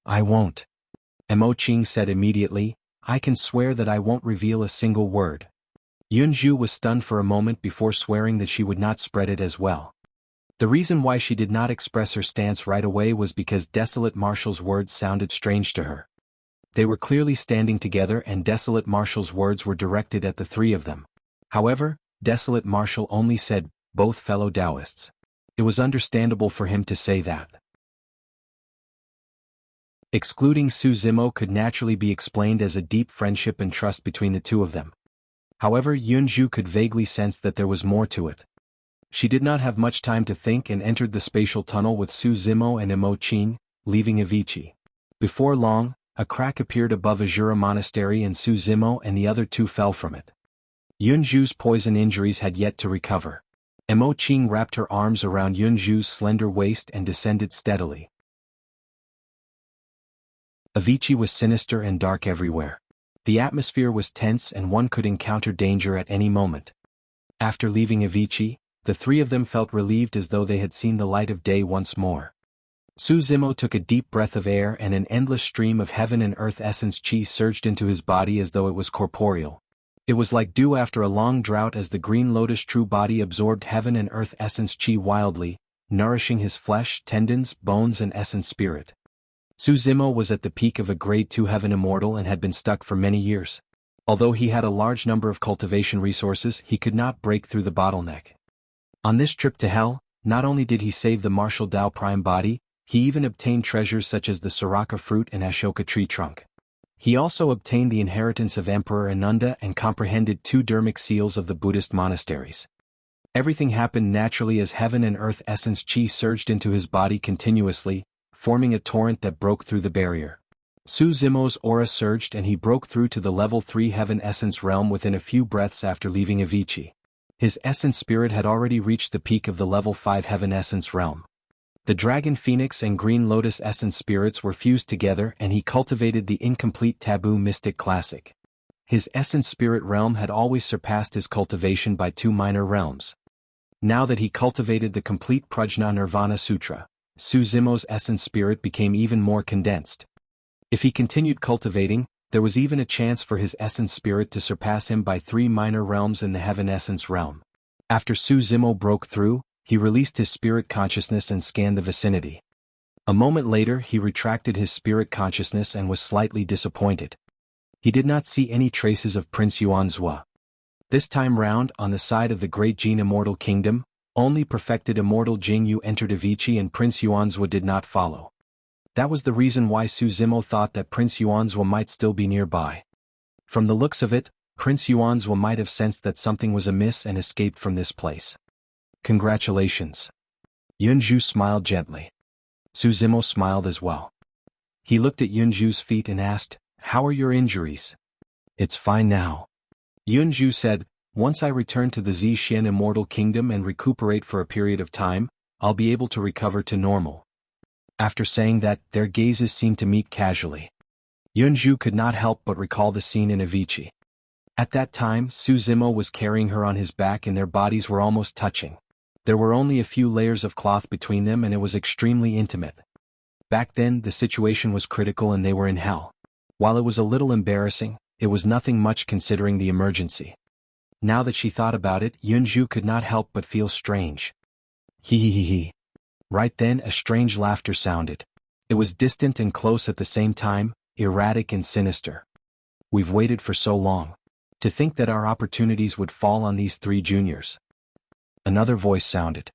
"I won't." Mo Qing said immediately, "I can swear that I won't reveal a single word." Yunju was stunned for a moment before swearing that she would not spread it as well. The reason why she did not express her stance right away was because Desolate Marshal's words sounded strange to her. They were clearly standing together and Desolate Marshal's words were directed at the three of them. However, Desolate Marshal only said, "Both fellow Taoists." It was understandable for him to say that. Excluding Su Zimo could naturally be explained as a deep friendship and trust between the two of them. However, Yunju could vaguely sense that there was more to it. She did not have much time to think and entered the spatial tunnel with Su Zimo and Mo Qing, leaving Avicii. Before long, a crack appeared above Azura Monastery and Su Zimo and the other two fell from it. Yunju's poison injuries had yet to recover. Mo Qing wrapped her arms around Yunju's slender waist and descended steadily. Avicii was sinister and dark everywhere. The atmosphere was tense and one could encounter danger at any moment. After leaving Avicii, the three of them felt relieved as though they had seen the light of day once more. Su Zimo took a deep breath of air and an endless stream of heaven and earth essence chi surged into his body as though it was corporeal. It was like dew after a long drought as the green lotus true body absorbed heaven and earth essence chi wildly, nourishing his flesh, tendons, bones and essence spirit. Su Zimo was at the peak of a grade 2 heaven immortal and had been stuck for many years. Although he had a large number of cultivation resources, he could not break through the bottleneck. On this trip to hell, not only did he save the martial Dao prime body, he even obtained treasures such as the Soraka fruit and Ashoka tree trunk. He also obtained the inheritance of Emperor Ananda and comprehended 2 dermic seals of the Buddhist monasteries. Everything happened naturally as heaven and earth essence chi surged into his body continuously, forming a torrent that broke through the barrier. Su Zimo's aura surged and he broke through to the level 3 heaven essence realm within a few breaths after leaving Avicii. His essence spirit had already reached the peak of the level 5 heaven essence realm. The dragon phoenix and green lotus essence spirits were fused together and he cultivated the incomplete taboo mystic classic. His essence spirit realm had always surpassed his cultivation by 2 minor realms. Now that he cultivated the complete Prajna Nirvana Sutra, Su Zimo's essence spirit became even more condensed. If he continued cultivating, there was even a chance for his essence spirit to surpass him by 3 minor realms in the heaven essence realm. After Su Zimo broke through, he released his spirit consciousness and scanned the vicinity. A moment later he retracted his spirit consciousness and was slightly disappointed. He did not see any traces of Prince Yuanzhua. This time round, on the side of the Great Jin Immortal Kingdom, only perfected Immortal Jianghu entered Avicii and Prince Yuanzhua did not follow. That was the reason why Su Zimo thought that Prince Yuanzhua might still be nearby. From the looks of it, Prince Yuanzhua might have sensed that something was amiss and escaped from this place. "Congratulations." Yunju smiled gently. Su Zimo smiled as well. He looked at Yunju's feet and asked, "How are your injuries?" "It's fine now." Yunju said, "Once I return to the Zixin Immortal Kingdom and recuperate for a period of time, I'll be able to recover to normal." After saying that, their gazes seemed to meet casually. Yunju could not help but recall the scene in Avicii. At that time, Su Zimo was carrying her on his back and their bodies were almost touching. There were only a few layers of cloth between them and it was extremely intimate. Back then, the situation was critical and they were in hell. While it was a little embarrassing, it was nothing much considering the emergency. Now that she thought about it, Yunju could not help but feel strange. He. Right then a strange laughter sounded. It was distant and close at the same time, erratic and sinister. "We've waited for so long. To think that our opportunities would fall on these 3 juniors." Another voice sounded.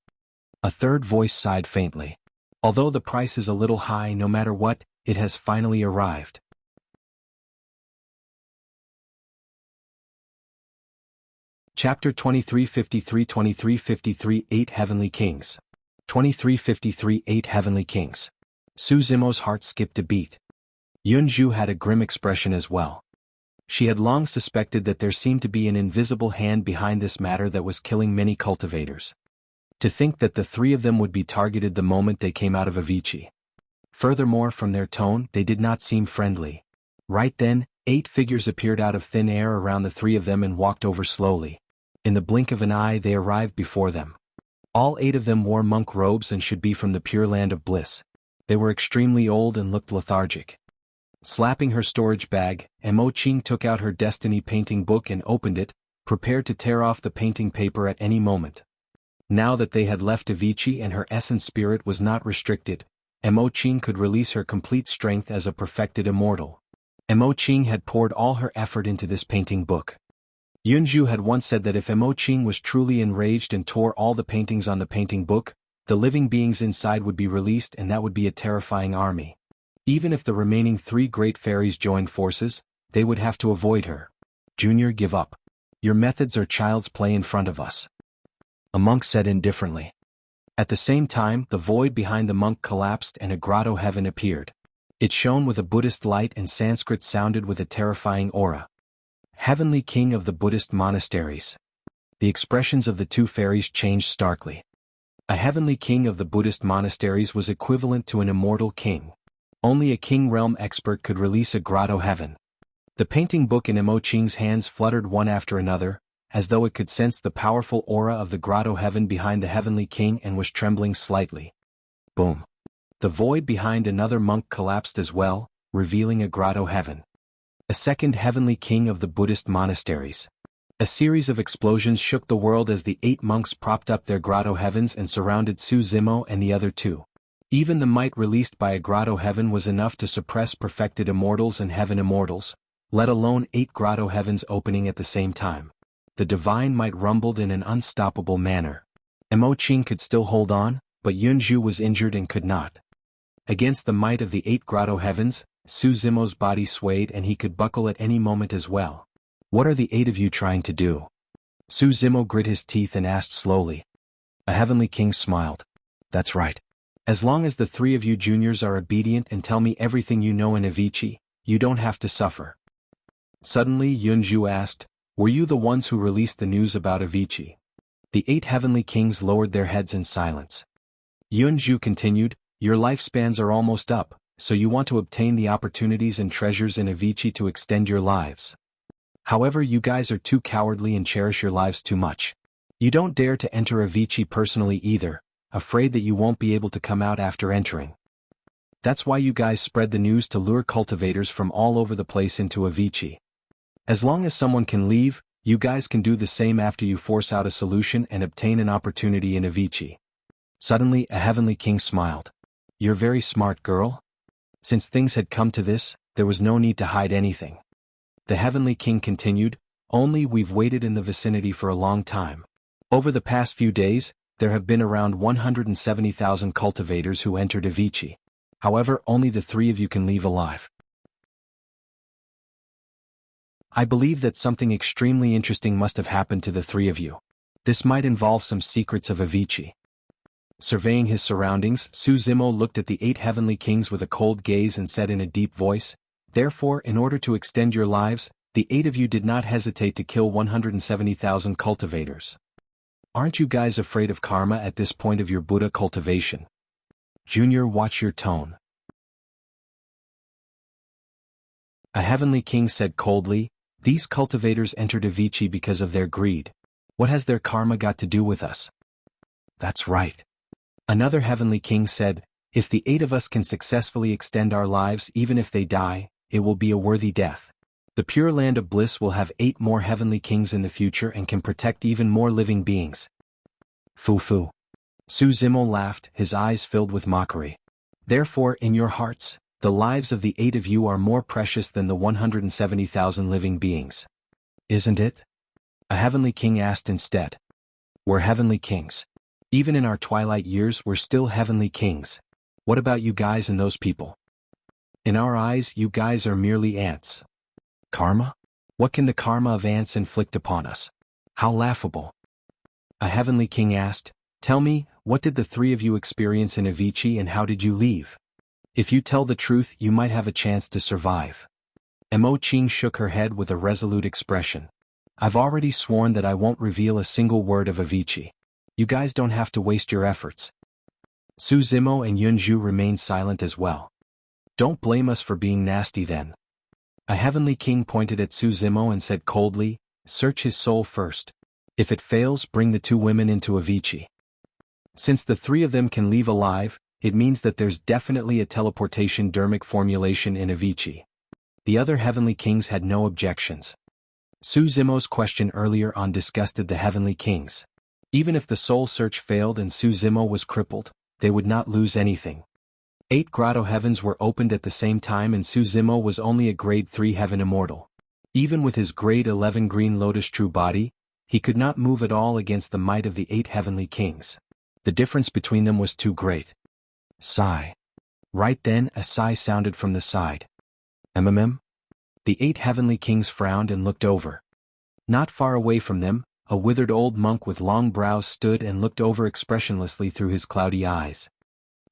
A third voice sighed faintly. "Although the price is a little high, no matter what, it has finally arrived. Chapter 2353 8 Heavenly Kings. 2353 8 Heavenly Kings. Su Zimo's heart skipped a beat. Yunju had a grim expression as well. She had long suspected that there seemed to be an invisible hand behind this matter that was killing many cultivators. To think that the three of them would be targeted the moment they came out of Avicii. Furthermore, from their tone, they did not seem friendly. Right then, 8 figures appeared out of thin air around the three of them and walked over slowly. In the blink of an eye they arrived before them. All 8 of them wore monk robes and should be from the Pure Land of Bliss. They were extremely old and looked lethargic. Slapping her storage bag, Mo Qing took out her destiny painting book and opened it, prepared to tear off the painting paper at any moment. Now that they had left Avicii and her essence spirit was not restricted, Mo Qing could release her complete strength as a perfected immortal. Mo Qing had poured all her effort into this painting book. Yunju had once said that if Mo Qing was truly enraged and tore all the paintings on the painting book, the living beings inside would be released and that would be a terrifying army. Even if the remaining 3 great fairies joined forces, they would have to avoid her. Junior, give up. Your methods are child's play in front of us. A monk said indifferently. At the same time, the void behind the monk collapsed and a grotto heaven appeared. It shone with a Buddhist light and Sanskrit sounded with a terrifying aura. Heavenly King of the Buddhist monasteries. The expressions of the 2 fairies changed starkly. A heavenly king of the Buddhist monasteries was equivalent to an immortal king. Only a king realm expert could release a grotto heaven. The painting book in Mo Qing's hands fluttered one after another, as though it could sense the powerful aura of the grotto heaven behind the heavenly king and was trembling slightly. Boom. The void behind another monk collapsed as well, revealing a grotto heaven. A second heavenly king of the Buddhist monasteries. A series of explosions shook the world as the 8 monks propped up their grotto heavens and surrounded Su Zimo and the other 2. Even the might released by a grotto heaven was enough to suppress perfected immortals and heaven immortals, let alone 8 grotto heavens opening at the same time. The divine might rumbled in an unstoppable manner. Mo Qing could still hold on, but Yunju was injured and could not. Against the might of the 8 grotto heavens, Su Zimo's body swayed and he could buckle at any moment as well. What are the 8 of you trying to do? Su Zimo grit his teeth and asked slowly. A heavenly king smiled. That's right. As long as the 3 of you juniors are obedient and tell me everything you know in Avicii, you don't have to suffer. Suddenly Yunju asked, were you the ones who released the news about Avicii? The 8 heavenly kings lowered their heads in silence. Yunju continued, your lifespans are almost up, so you want to obtain the opportunities and treasures in Avicii to extend your lives. However, you guys are too cowardly and cherish your lives too much. You don't dare to enter Avicii personally either, afraid that you won't be able to come out after entering. That's why you guys spread the news to lure cultivators from all over the place into Avicii. As long as someone can leave, you guys can do the same after you force out a solution and obtain an opportunity in Avicii. Suddenly, a heavenly king smiled. You're very smart, girl. Since things had come to this, there was no need to hide anything. The heavenly king continued, only we've waited in the vicinity for a long time. Over the past few days, there have been around 170,000 cultivators who entered Avicii. However, only the 3 of you can leave alive. I believe that something extremely interesting must have happened to the 3 of you. This might involve some secrets of Avicii. Surveying his surroundings, Su Zimo looked at the 8 heavenly kings with a cold gaze and said in a deep voice, therefore, in order to extend your lives, the 8 of you did not hesitate to kill 170,000 cultivators. Aren't you guys afraid of karma at this point of your Buddha cultivation? Junior, watch your tone. A heavenly king said coldly, these cultivators entered Avicii because of their greed. What has their karma got to do with us? That's right. Another heavenly king said, if the 8 of us can successfully extend our lives even if they die, it will be a worthy death. The Pure Land of Bliss will have 8 more heavenly kings in the future and can protect even more living beings. Foo-foo. Su Zimo laughed, his eyes filled with mockery. Therefore, in your hearts, the lives of the 8 of you are more precious than the 170,000 living beings. Isn't it? A heavenly king asked instead. We're heavenly kings. Even in our twilight years we're still heavenly kings. What about you guys and those people? In our eyes, you guys are merely ants. Karma? What can the karma of ants inflict upon us? How laughable. A heavenly king asked, "Tell me, what did the three of you experience in Avicii and how did you leave? If you tell the truth, you might have a chance to survive." Mo Qing shook her head with a resolute expression. "I've already sworn that I won't reveal a single word of Avicii. You guys don't have to waste your efforts." Su Zimo and Yunzhu remained silent as well. "Don't blame us for being nasty then." A heavenly king pointed at Su Zimo and said coldly, "Search his soul first. If it fails, bring the two women into Avicii. Since the three of them can leave alive, it means that there's definitely a teleportation dermic formulation in Avicii." The other heavenly kings had no objections. Su Zimo's question earlier on disgusted the heavenly kings. Even if the soul search failed and Su Zimo was crippled, they would not lose anything. 8 grotto heavens were opened at the same time and Su Zimo was only a grade 3 heaven immortal. Even with his grade 11 green lotus true body, he could not move at all against the might of the 8 heavenly kings. The difference between them was too great. Sigh. Right then, a sigh sounded from the side. MMM? The 8 heavenly kings frowned and looked over. Not far away from them, a withered old monk with long brows stood and looked over expressionlessly through his cloudy eyes.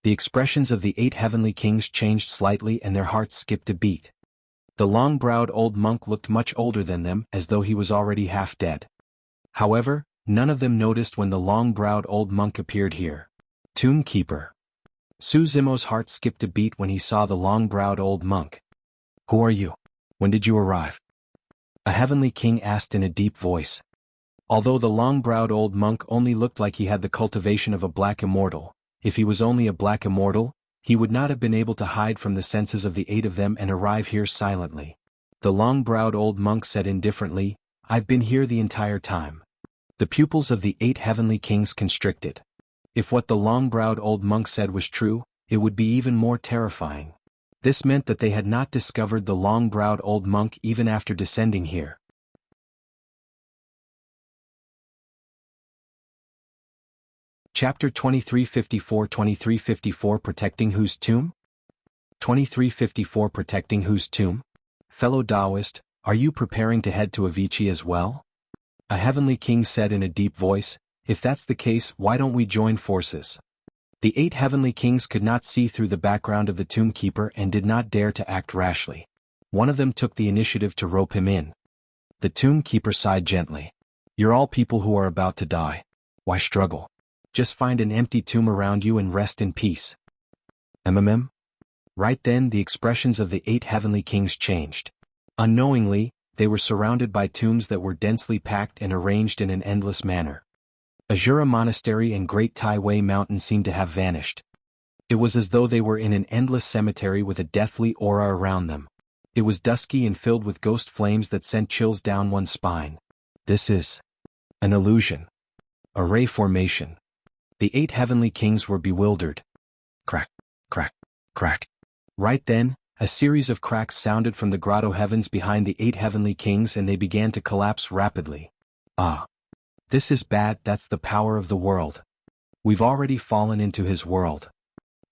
The expressions of the 8 heavenly kings changed slightly and their hearts skipped a beat. The long-browed old monk looked much older than them, as though he was already half dead. However, none of them noticed when the long-browed old monk appeared here. Tomb Keeper. Su Zimo's heart skipped a beat when he saw the long-browed old monk. "Who are you? When did you arrive?" A heavenly king asked in a deep voice. Although the long-browed old monk only looked like he had the cultivation of a black immortal, if he was only a black immortal, he would not have been able to hide from the senses of the 8 of them and arrive here silently. The long-browed old monk said indifferently, "I've been here the entire time." The pupils of the 8 heavenly kings constricted. If what the long-browed old monk said was true, it would be even more terrifying. This meant that they had not discovered the long-browed old monk even after descending here. Chapter 2354 Protecting Whose Tomb? 2354 Protecting Whose Tomb? Fellow Taoist, are you preparing to head to Avicii as well? A heavenly king said in a deep voice, "If that's the case, why don't we join forces?" The 8 heavenly kings could not see through the background of the tomb keeper and did not dare to act rashly. One of them took the initiative to rope him in. The tomb keeper sighed gently. "You're all people who are about to die. Why struggle? Just find an empty tomb around you and rest in peace." MMM? Right then the expressions of the 8 heavenly kings changed. Unknowingly, they were surrounded by tombs that were densely packed and arranged in an endless manner. Azura Monastery and Great Tai Wei Mountain seemed to have vanished. It was as though they were in an endless cemetery with a deathly aura around them. It was dusky and filled with ghost flames that sent chills down one's spine. This is an illusion. A ray formation. The 8 heavenly kings were bewildered. Crack, crack, crack. Right then, a series of cracks sounded from the grotto heavens behind the 8 heavenly kings and they began to collapse rapidly. Ah. This is bad, that's the power of the world. We've already fallen into his world.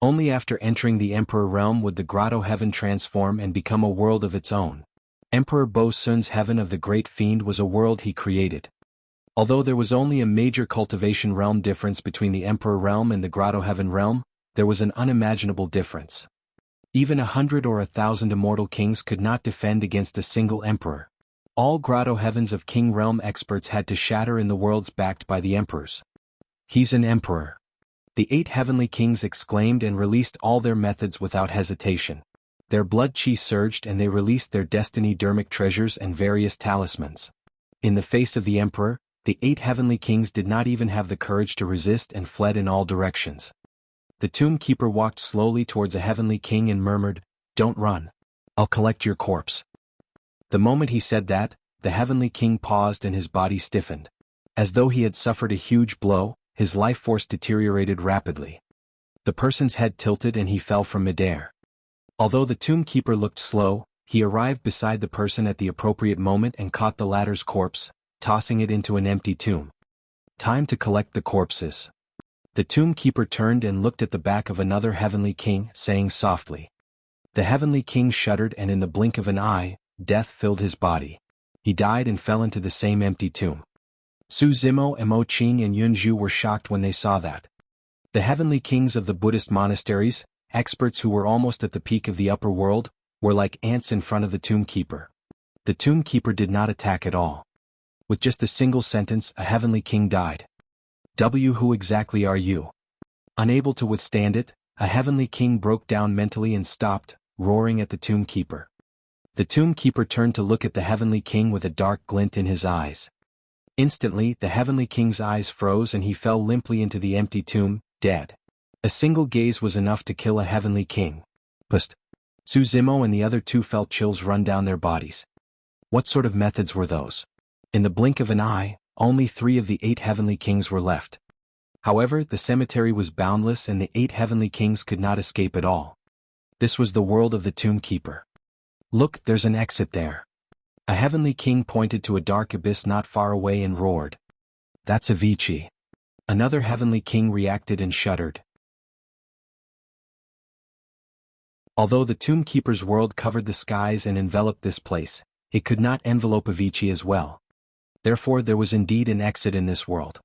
Only after entering the Emperor realm would the grotto heaven transform and become a world of its own. Emperor Bo Sun's heaven of the great Fiend was a world he created. Although there was only a major cultivation realm difference between the Emperor realm and the Grotto Heaven realm, there was an unimaginable difference. Even 100 or 1,000 immortal kings could not defend against a single emperor. All Grotto Heavens of King Realm experts had to shatter in the worlds backed by the emperors. "He's an emperor." The 8 heavenly kings exclaimed and released all their methods without hesitation. Their blood chi surged and they released their destiny dermic treasures and various talismans. In the face of the emperor, the 8 heavenly kings did not even have the courage to resist and fled in all directions. The tomb keeper walked slowly towards a heavenly king and murmured, "Don't run. I'll collect your corpse." The moment he said that, the heavenly king paused and his body stiffened. As though he had suffered a huge blow, his life force deteriorated rapidly. The person's head tilted and he fell from midair. Although the tomb keeper looked slow, he arrived beside the person at the appropriate moment and caught the latter's corpse, tossing it into an empty tomb. Time to collect the corpses. The tomb keeper turned and looked at the back of another heavenly king, saying softly, The Heavenly King shuddered, and in the blink of an eye, death filled his body. He died and fell into the same empty tomb. Su Zimo, Mo Qing and Yunzhu were shocked when they saw that. The Heavenly Kings of the Buddhist monasteries, experts who were almost at the peak of the upper world, were like ants in front of the tomb keeper. The tomb keeper did not attack at all. With just a single sentence, a Heavenly King died. Who exactly are you? Unable to withstand it, a Heavenly King broke down mentally and stopped, roaring at the tomb keeper. The tomb keeper turned to look at the Heavenly King with a dark glint in his eyes. Instantly, the Heavenly King's eyes froze and he fell limply into the empty tomb, dead. A single gaze was enough to kill a Heavenly King. Pust. Su Zimo and the other two felt chills run down their bodies. What sort of methods were those? In the blink of an eye, only 3 of the 8 Heavenly Kings were left. However, the cemetery was boundless and the 8 Heavenly Kings could not escape at all. This was the world of the tomb keeper. Look, there's an exit there. A Heavenly King pointed to a dark abyss not far away and roared. That's Avicii. Another Heavenly King reacted and shuddered. Although the tomb keeper's world covered the skies and enveloped this place, it could not envelope Avicii as well. Therefore there was indeed an exit in this world.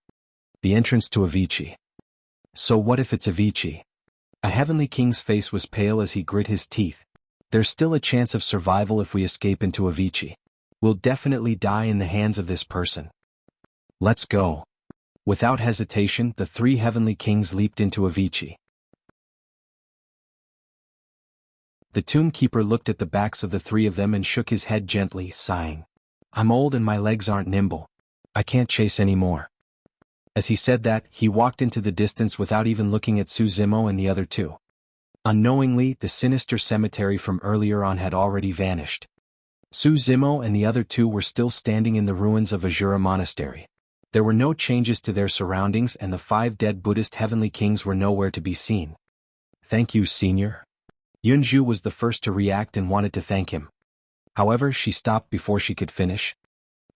The entrance to Avicii. So what if it's Avicii? A Heavenly King's face was pale as he grit his teeth. There's still a chance of survival if we escape into Avicii. We'll definitely die in the hands of this person. Let's go. Without hesitation, the 3 Heavenly Kings leaped into Avicii. The tomb keeper looked at the backs of the 3 of them and shook his head gently, sighing. I'm old and my legs aren't nimble. I can't chase anymore. As he said that, he walked into the distance without even looking at Su Zimo and the other 2. Unknowingly, the sinister cemetery from earlier on had already vanished. Su Zimo and the other 2 were still standing in the ruins of Azura Monastery. There were no changes to their surroundings and the 5 dead Buddhist Heavenly Kings were nowhere to be seen. Thank you, Senior. Yunzhu was the first to react and wanted to thank him. However, she stopped before she could finish.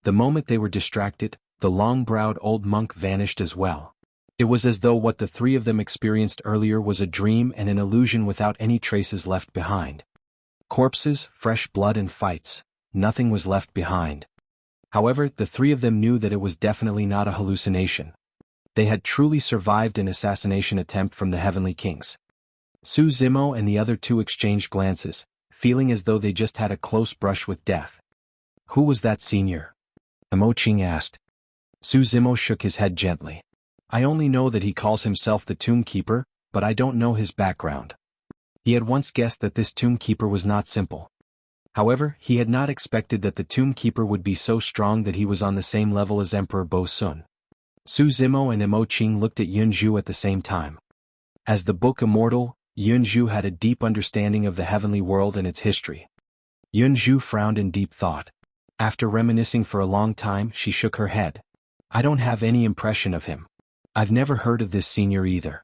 The moment they were distracted, the long-browed old monk vanished as well. It was as though what the 3 of them experienced earlier was a dream and an illusion without any traces left behind. Corpses, fresh blood and fights. Nothing was left behind. However, the 3 of them knew that it was definitely not a hallucination. They had truly survived an assassination attempt from the Heavenly Kings. Su Zimo and the other 2 exchanged glances, feeling as though they just had a close brush with death. Who was that, Senior? Mo Qing asked. Su Zimo shook his head gently. I only know that he calls himself the Tomb Keeper, but I don't know his background. He had once guessed that this Tomb Keeper was not simple. However, he had not expected that the Tomb Keeper would be so strong that he was on the same level as Emperor Bo Sun. Su Zimo and Mo Qing looked at Yunzhu at the same time. As the book Immortal, Yunzhu had a deep understanding of the heavenly world and its history. Yunzhu frowned in deep thought. After reminiscing for a long time, she shook her head. I don't have any impression of him. I've never heard of this Senior either.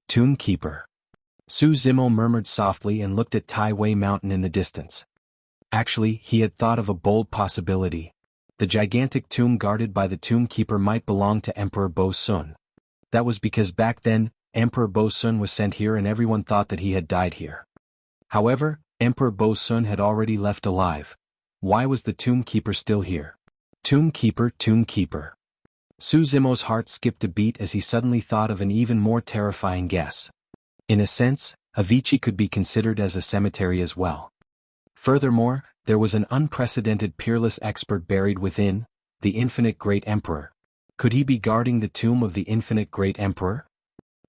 Tomb Keeper. Su Zimo murmured softly and looked at Tai Wei Mountain in the distance. Actually, he had thought of a bold possibility. The gigantic tomb guarded by the Tomb Keeper might belong to Emperor Bo Sun. That was because back then, Emperor Bo Sun was sent here and everyone thought that he had died here. However, Emperor Bo Sun had already left alive. Why was the Tomb Keeper still here? Tomb Keeper, Tomb Keeper. Su Zimo's heart skipped a beat as he suddenly thought of an even more terrifying guess. In a sense, Avicii could be considered as a cemetery as well. Furthermore, there was an unprecedented peerless expert buried within, the Infinite Great Emperor. Could he be guarding the tomb of the Infinite Great Emperor?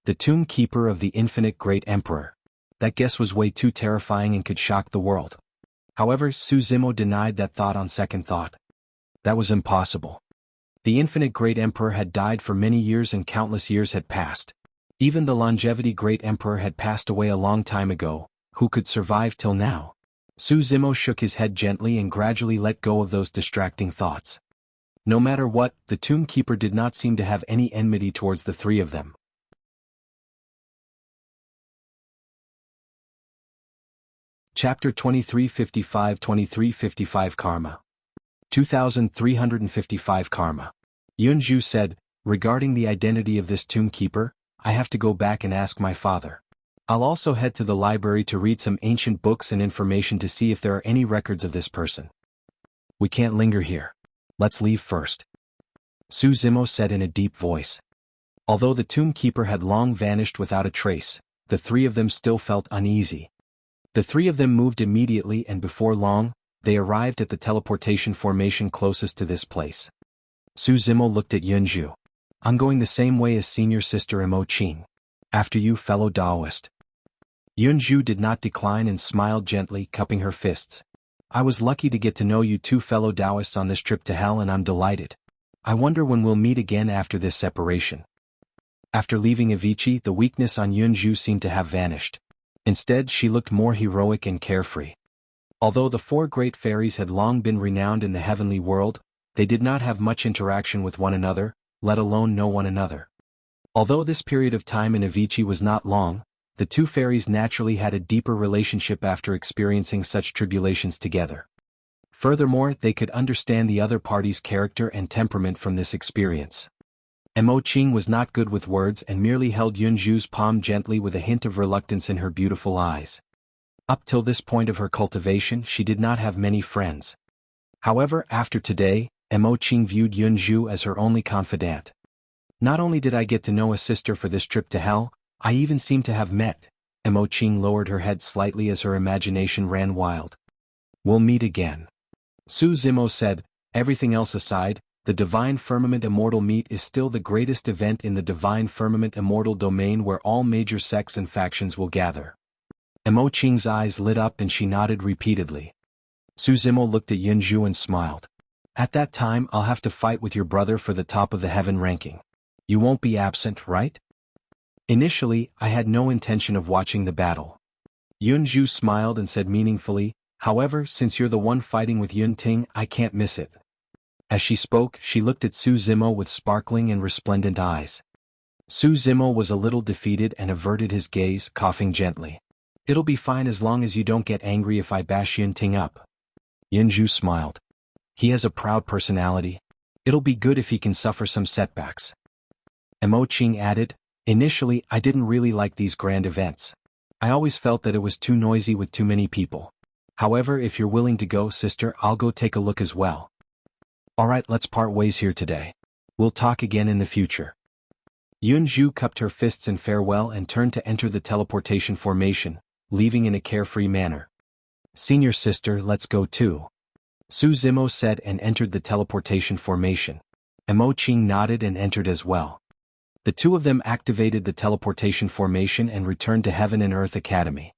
The Tomb Keeper of the Infinite Great Emperor. That guess was way too terrifying and could shock the world. However, Su Zimo denied that thought on second thought. That was impossible. The Infinite Great Emperor had died for many years and countless years had passed. Even the Longevity Great Emperor had passed away a long time ago. Who could survive till now? Su Zimo shook his head gently and gradually let go of those distracting thoughts. No matter what, the Tomb Keeper did not seem to have any enmity towards the 3 of them. Chapter 2355 Karma. 2355 Karma. Yunzhu said, regarding the identity of this Tomb Keeper, I have to go back and ask my father. I'll also head to the library to read some ancient books and information to see if there are any records of this person. We can't linger here. Let's leave first, Su Zimo said in a deep voice. Although the tomb keeper had long vanished without a trace, the three of them still felt uneasy. The three of them moved immediately, and before long, they arrived at the teleportation formation closest to this place. Su Zimo looked at Yunju. I'm going the same way as senior sister Mo Qing. After you, fellow Taoist. Yunju did not decline and smiled gently, cupping her fists. I was lucky to get to know you two fellow Taoists on this trip to hell, and I'm delighted. I wonder when we'll meet again after this separation. After leaving Avicii, the weakness on Yunju seemed to have vanished. Instead, she looked more heroic and carefree. Although the four great fairies had long been renowned in the heavenly world, they did not have much interaction with one another, let alone know one another. Although this period of time in Avicii was not long, the two fairies naturally had a deeper relationship after experiencing such tribulations together. Furthermore, they could understand the other party's character and temperament from this experience. Mo Qing was not good with words and merely held Yunju's palm gently with a hint of reluctance in her beautiful eyes. Up till this point of her cultivation, she did not have many friends. However, after today, Mo Qing viewed Yunju as her only confidant. Not only did I get to know a sister for this trip to hell, I even seem to have met. Mo Qing lowered her head slightly as her imagination ran wild. We'll meet again, Su Zimo said. Everything else aside, the Divine Firmament Immortal Meet is still the greatest event in the Divine Firmament Immortal domain, where all major sects and factions will gather. Mo Qing's eyes lit up and she nodded repeatedly. Su Zimo looked at Yunju and smiled. At that time, I'll have to fight with your brother for the top of the heaven ranking. You won't be absent, right? Initially, I had no intention of watching the battle. Yunju smiled and said meaningfully, however, since you're the one fighting with Yun Ting, I can't miss it. As she spoke, she looked at Su Zimo with sparkling and resplendent eyes. Su Zimo was a little defeated and averted his gaze, coughing gently. It'll be fine as long as you don't get angry if I bash Yun Ting up. Yunju smiled. He has a proud personality. It'll be good if he can suffer some setbacks. Mo Qing added, initially, I didn't really like these grand events. I always felt that it was too noisy with too many people. However, if you're willing to go, sister, I'll go take a look as well. Alright, let's part ways here today. We'll talk again in the future. Yunju cupped her fists in farewell and turned to enter the teleportation formation, leaving in a carefree manner. Senior sister, let's go too, Su Zimo said and entered the teleportation formation. Mo Qing nodded and entered as well. The two of them activated the teleportation formation and returned to Heaven and Earth Academy.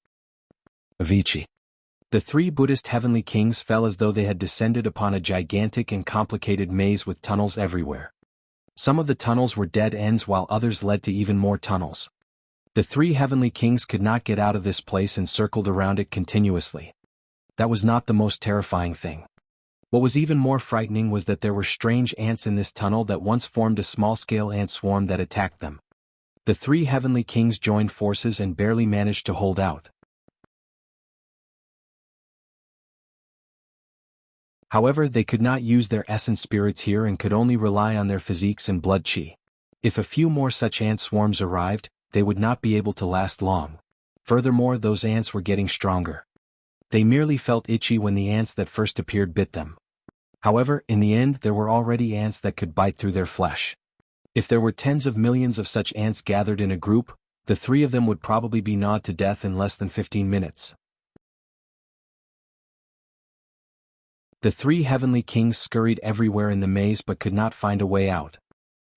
Avicii. The three Buddhist heavenly kings felt as though they had descended upon a gigantic and complicated maze with tunnels everywhere. Some of the tunnels were dead ends while others led to even more tunnels. The three heavenly kings could not get out of this place and circled around it continuously. That was not the most terrifying thing. What was even more frightening was that there were strange ants in this tunnel that once formed a small-scale ant swarm that attacked them. The three heavenly kings joined forces and barely managed to hold out. However, they could not use their essence spirits here and could only rely on their physiques and blood chi. If a few more such ant swarms arrived, they would not be able to last long. Furthermore, those ants were getting stronger. They merely felt itchy when the ants that first appeared bit them. However, in the end, there were already ants that could bite through their flesh. If there were tens of millions of such ants gathered in a group, the three of them would probably be gnawed to death in less than 15 minutes. The three heavenly kings scurried everywhere in the maze but could not find a way out.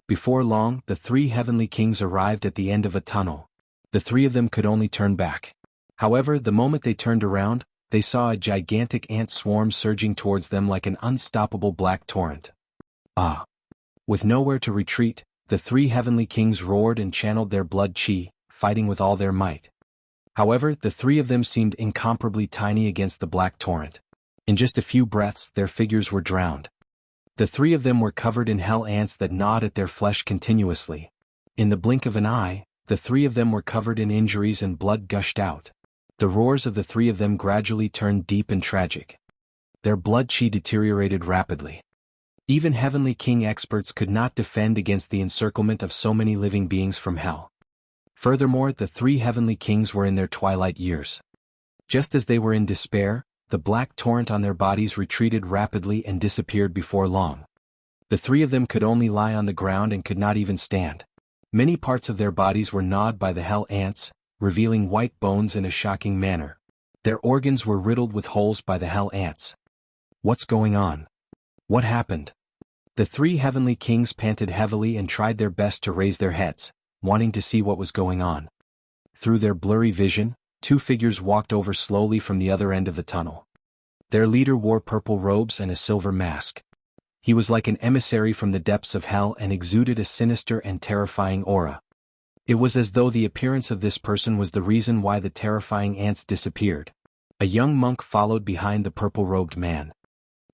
Before long, the three heavenly kings arrived at the end of a tunnel. The three of them could only turn back. However, the moment they turned around, they saw a gigantic ant swarm surging towards them like an unstoppable black torrent. Ah! With nowhere to retreat, the three heavenly kings roared and channeled their blood chi, fighting with all their might. However, the three of them seemed incomparably tiny against the black torrent. In just a few breaths, their figures were drowned. The three of them were covered in hell ants that gnawed at their flesh continuously. In the blink of an eye, the three of them were covered in injuries and blood gushed out. The roars of the three of them gradually turned deep and tragic. Their blood chi deteriorated rapidly. Even heavenly king experts could not defend against the encirclement of so many living beings from hell. Furthermore, the three heavenly kings were in their twilight years. Just as they were in despair, the black torrent on their bodies retreated rapidly and disappeared before long. The three of them could only lie on the ground and could not even stand. Many parts of their bodies were gnawed by the hell ants, revealing white bones in a shocking manner. Their organs were riddled with holes by the hell ants. What's going on? What happened? The three heavenly kings panted heavily and tried their best to raise their heads, wanting to see what was going on. Through their blurry vision, two figures walked over slowly from the other end of the tunnel. Their leader wore purple robes and a silver mask. He was like an emissary from the depths of hell and exuded a sinister and terrifying aura. It was as though the appearance of this person was the reason why the terrifying ants disappeared. A young monk followed behind the purple-robed man.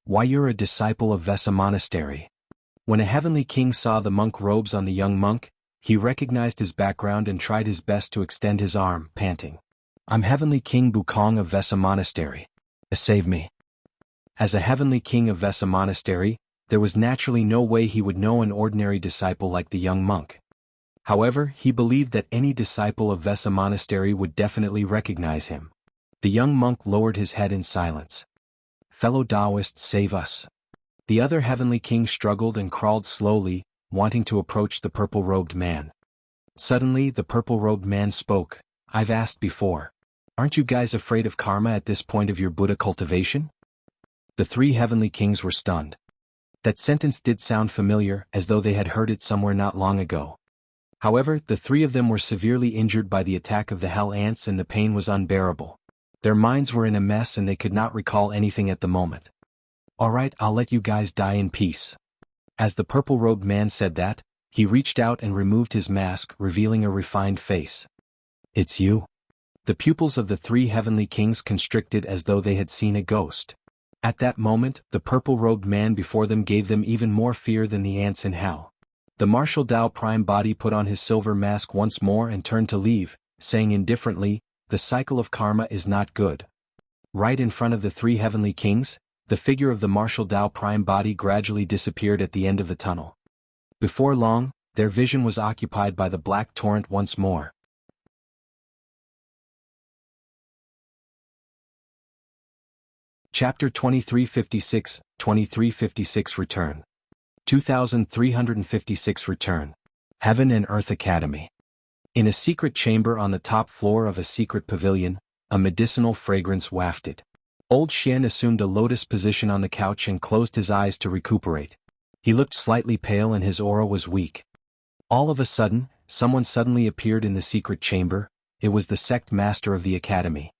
Why, you're a disciple of Vesa Monastery. When a heavenly king saw the monk robes on the young monk, he recognized his background and tried his best to extend his arm, panting. I'm Heavenly King Bukong of Vesa Monastery. Save me. As a heavenly king of Vesa Monastery, there was naturally no way he would know an ordinary disciple like the young monk. However, he believed that any disciple of Vesa Monastery would definitely recognize him. The young monk lowered his head in silence. Fellow Taoists, save us. The other heavenly king struggled and crawled slowly, wanting to approach the purple-robed man. Suddenly, the purple-robed man spoke. I've asked before. Aren't you guys afraid of karma at this point of your Buddha cultivation? The three heavenly kings were stunned. That sentence did sound familiar, as though they had heard it somewhere not long ago. However, the three of them were severely injured by the attack of the hell ants and the pain was unbearable. Their minds were in a mess and they could not recall anything at the moment. Alright, I'll let you guys die in peace. As the purple-robed man said that, he reached out and removed his mask, revealing a refined face. It's you? The pupils of the three heavenly kings constricted as though they had seen a ghost. At that moment, the purple-robed man before them gave them even more fear than the ants in hell. The martial Tao prime body put on his silver mask once more and turned to leave, saying indifferently, the cycle of karma is not good. Right in front of the three heavenly kings, the figure of the martial Tao prime body gradually disappeared at the end of the tunnel. Before long, their vision was occupied by the black torrent once more. Chapter 2356, 2356 Return. 2356 Return. Heaven and Earth Academy. In a secret chamber on the top floor of a secret pavilion, a medicinal fragrance wafted. Old Xian assumed a lotus position on the couch and closed his eyes to recuperate. He looked slightly pale and his aura was weak. All of a sudden, someone suddenly appeared in the secret chamber. It was the sect master of the academy.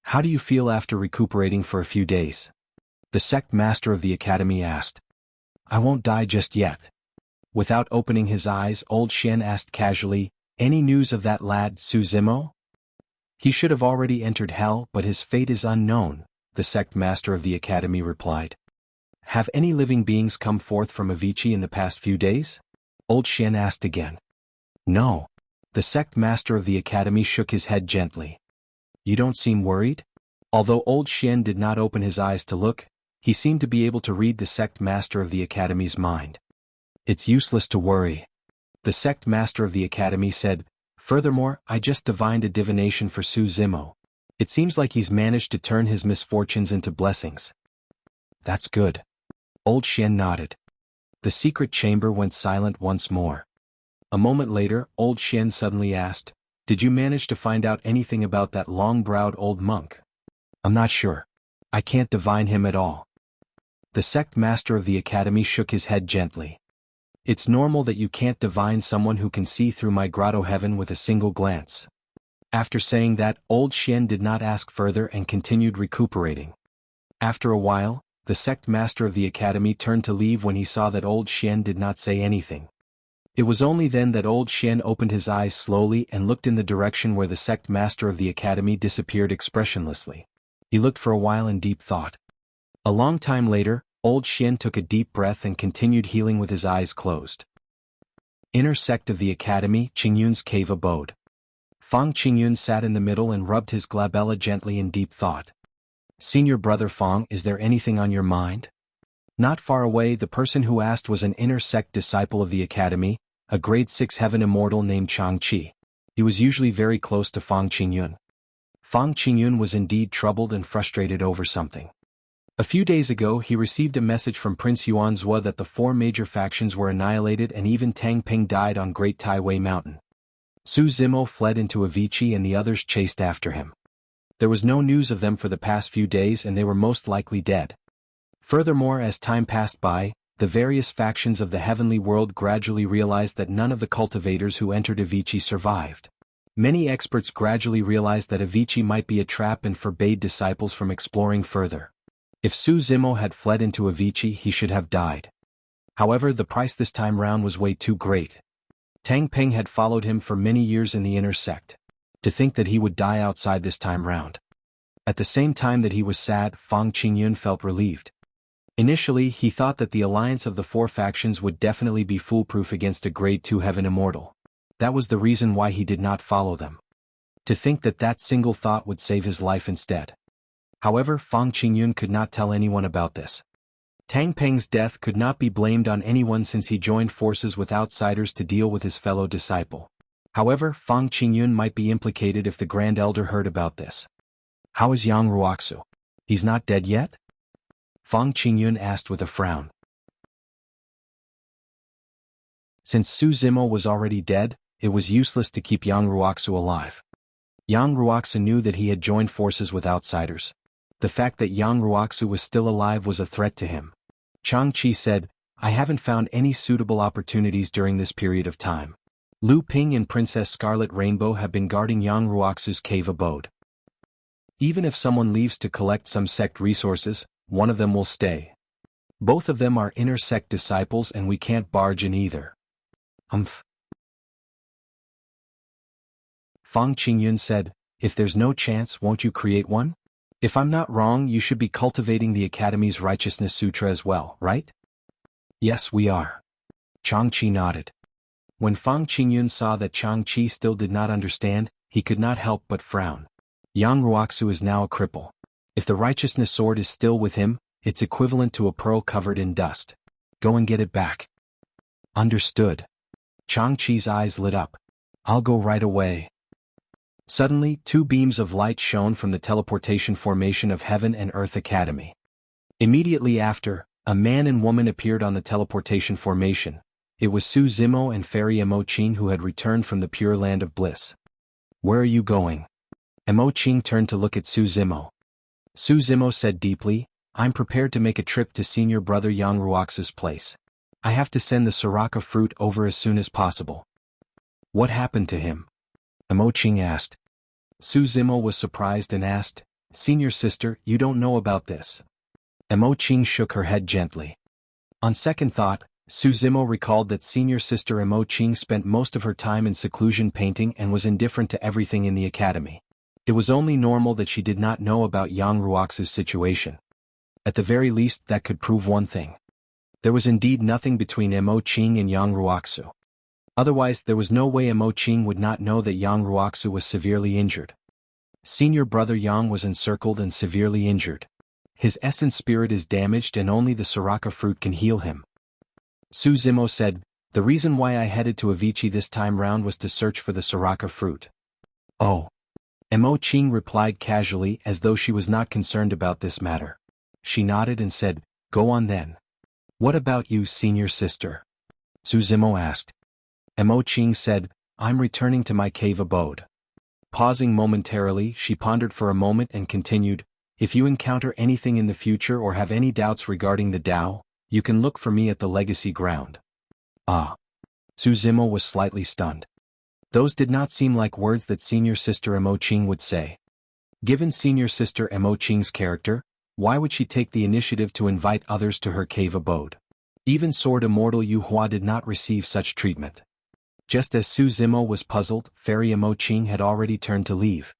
How do you feel after recuperating for a few days? The sect master of the academy asked. I won't die just yet. Without opening his eyes, old Xian asked casually, any news of that lad, Su Zimo? He should have already entered hell, but his fate is unknown, the sect master of the academy replied. Have any living beings come forth from Avicii in the past few days? Old Xian asked again. No. The sect master of the academy shook his head gently. You don't seem worried? Although old Xian did not open his eyes to look, he seemed to be able to read the sect master of the academy's mind. It's useless to worry. The sect master of the academy said, furthermore, I just divined a divination for Su Zimo. It seems like he's managed to turn his misfortunes into blessings. That's good. Old Xian nodded. The secret chamber went silent once more. A moment later, old Xian suddenly asked, did you manage to find out anything about that long-browed old monk? I'm not sure. I can't divine him at all. The sect master of the academy shook his head gently. It's normal that you can't divine someone who can see through my grotto heaven with a single glance. After saying that, old Xian did not ask further and continued recuperating. After a while, the sect master of the academy turned to leave when he saw that old Xian did not say anything. It was only then that old Xian opened his eyes slowly and looked in the direction where the sect master of the academy disappeared expressionlessly. He looked for a while in deep thought. A long time later, old Xian took a deep breath and continued healing with his eyes closed. Inner sect of the academy, Qingyun's cave abode. Fang Qingyun sat in the middle and rubbed his glabella gently in deep thought. Senior brother Fang, is there anything on your mind? Not far away, the person who asked was an inner sect disciple of the academy, a grade 6 heaven immortal named Changqi. He was usually very close to Fang Qingyun. Fang Qingyun was indeed troubled and frustrated over something. A few days ago he received a message from Prince Yuanzhua that the 4 major factions were annihilated and even Tang Ping died on Great Taiwei Mountain. Su Zimo fled into Avicii and the others chased after him. There was no news of them for the past few days and they were most likely dead. Furthermore, as time passed by, the various factions of the heavenly world gradually realized that none of the cultivators who entered Avicii survived. Many experts gradually realized that Avicii might be a trap and forbade disciples from exploring further. If Su Zimo had fled into Avicii, he should have died. However, the price this time round was way too great. Tang Ping had followed him for many years in the inner sect. To think that he would die outside this time round. At the same time that he was sad, Fang Qingyun felt relieved. Initially, he thought that the alliance of the 4 factions would definitely be foolproof against a Grade 2 heaven immortal. That was the reason why he did not follow them. To think that that single thought would save his life instead. However, Fang Qingyun could not tell anyone about this. Tang Ping's death could not be blamed on anyone since he joined forces with outsiders to deal with his fellow disciple. However, Fang Qingyun might be implicated if the Grand Elder heard about this. How is Yang Ruoxu? He's not dead yet? Fang Qingyun asked with a frown. Since Su Zimo was already dead, it was useless to keep Yang Ruoxu alive. Yang Ruoxu knew that he had joined forces with outsiders. The fact that Yang Ruoxu was still alive was a threat to him. Chang Qi said, I haven't found any suitable opportunities during this period of time. Lu Ping and Princess Scarlet Rainbow have been guarding Yang Ruoxu's cave abode. Even if someone leaves to collect some sect resources, one of them will stay. Both of them are inner sect disciples and we can't barge in either. Fang Qingyun said, if there's no chance, won't you create one? If I'm not wrong, you should be cultivating the Academy's Righteousness Sutra as well, right? Yes, we are. Chang Qi nodded. When Fang Qingyun saw that Chang Qi still did not understand, he could not help but frown. Yang Ruoxu is now a cripple. If the Righteousness Sword is still with him, it's equivalent to a pearl covered in dust. Go and get it back. Understood. Chang Qi's eyes lit up. I'll go right away. Suddenly, 2 beams of light shone from the teleportation formation of Heaven and Earth Academy. Immediately after, a man and woman appeared on the teleportation formation. It was Su Zimo and Fairy Imoqing who had returned from the Pure Land of Bliss. Where are you going? Imoqing turned to look at Su Zimo. Su Zimo said deeply, I'm prepared to make a trip to senior brother Yang Ruoxu's place. I have to send the Soraka fruit over as soon as possible. What happened to him? Imoqing asked. Su Zimo was surprised and asked, Senior sister, you don't know about this. Imoqing shook her head gently. On second thought, Su Zimo recalled that senior sister Imoqing spent most of her time in seclusion painting and was indifferent to everything in the academy. It was only normal that she did not know about Yang Ruoxu's situation. At the very least, that could prove one thing. There was indeed nothing between Imoqing and Yang Ruoxu. Otherwise, there was no way Imoqing would not know that Yang Ruoxu was severely injured. Senior brother Yang was encircled and severely injured. His essence spirit is damaged and only the Soraka fruit can heal him. Su Zimo said, the reason why I headed to Avicii this time round was to search for the Soraka fruit. Oh. Imoqing replied casually as though she was not concerned about this matter. She nodded and said, go on then. What about you, senior sister? Su Zimo asked. Imoqing said, I'm returning to my cave abode. Pausing momentarily, she pondered for a moment and continued, if you encounter anything in the future or have any doubts regarding the Tao, you can look for me at the legacy ground. Ah. Su Zimo was slightly stunned. Those did not seem like words that senior sister Imoqing would say. Given senior sister Imoqing's character, why would she take the initiative to invite others to her cave abode? Even Sword Immortal Yu Hua did not receive such treatment. Just as Su Zimo was puzzled, Fairy Imoqing had already turned to leave.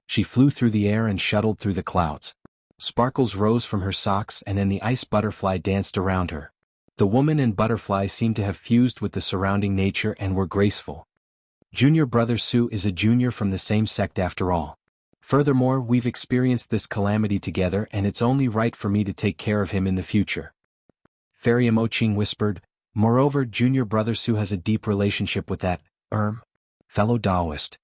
She flew through the air and shuttled through the clouds. Sparkles rose from her socks and an ice butterfly danced around her. The woman and butterfly seemed to have fused with the surrounding nature and were graceful. Junior brother Su is a junior from the same sect after all. Furthermore, we've experienced this calamity together and it's only right for me to take care of him in the future. Fairy Imoqing whispered, moreover, junior brother Su has a deep relationship with that, fellow Taoist.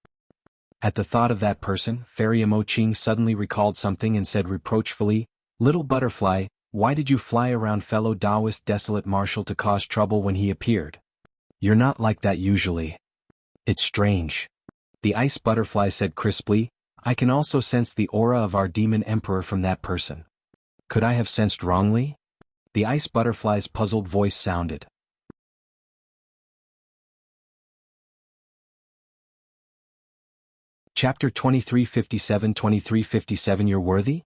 At the thought of that person, Fairy Mo Ching suddenly recalled something and said reproachfully, "Little butterfly, why did you fly around fellow Taoist desolate marshal to cause trouble when he appeared? You're not like that usually." "It's strange," the ice butterfly said crisply. "I can also sense the aura of our demon emperor from that person. Could I have sensed wrongly?" The ice butterfly's puzzled voice sounded. Chapter 2357. You're worthy?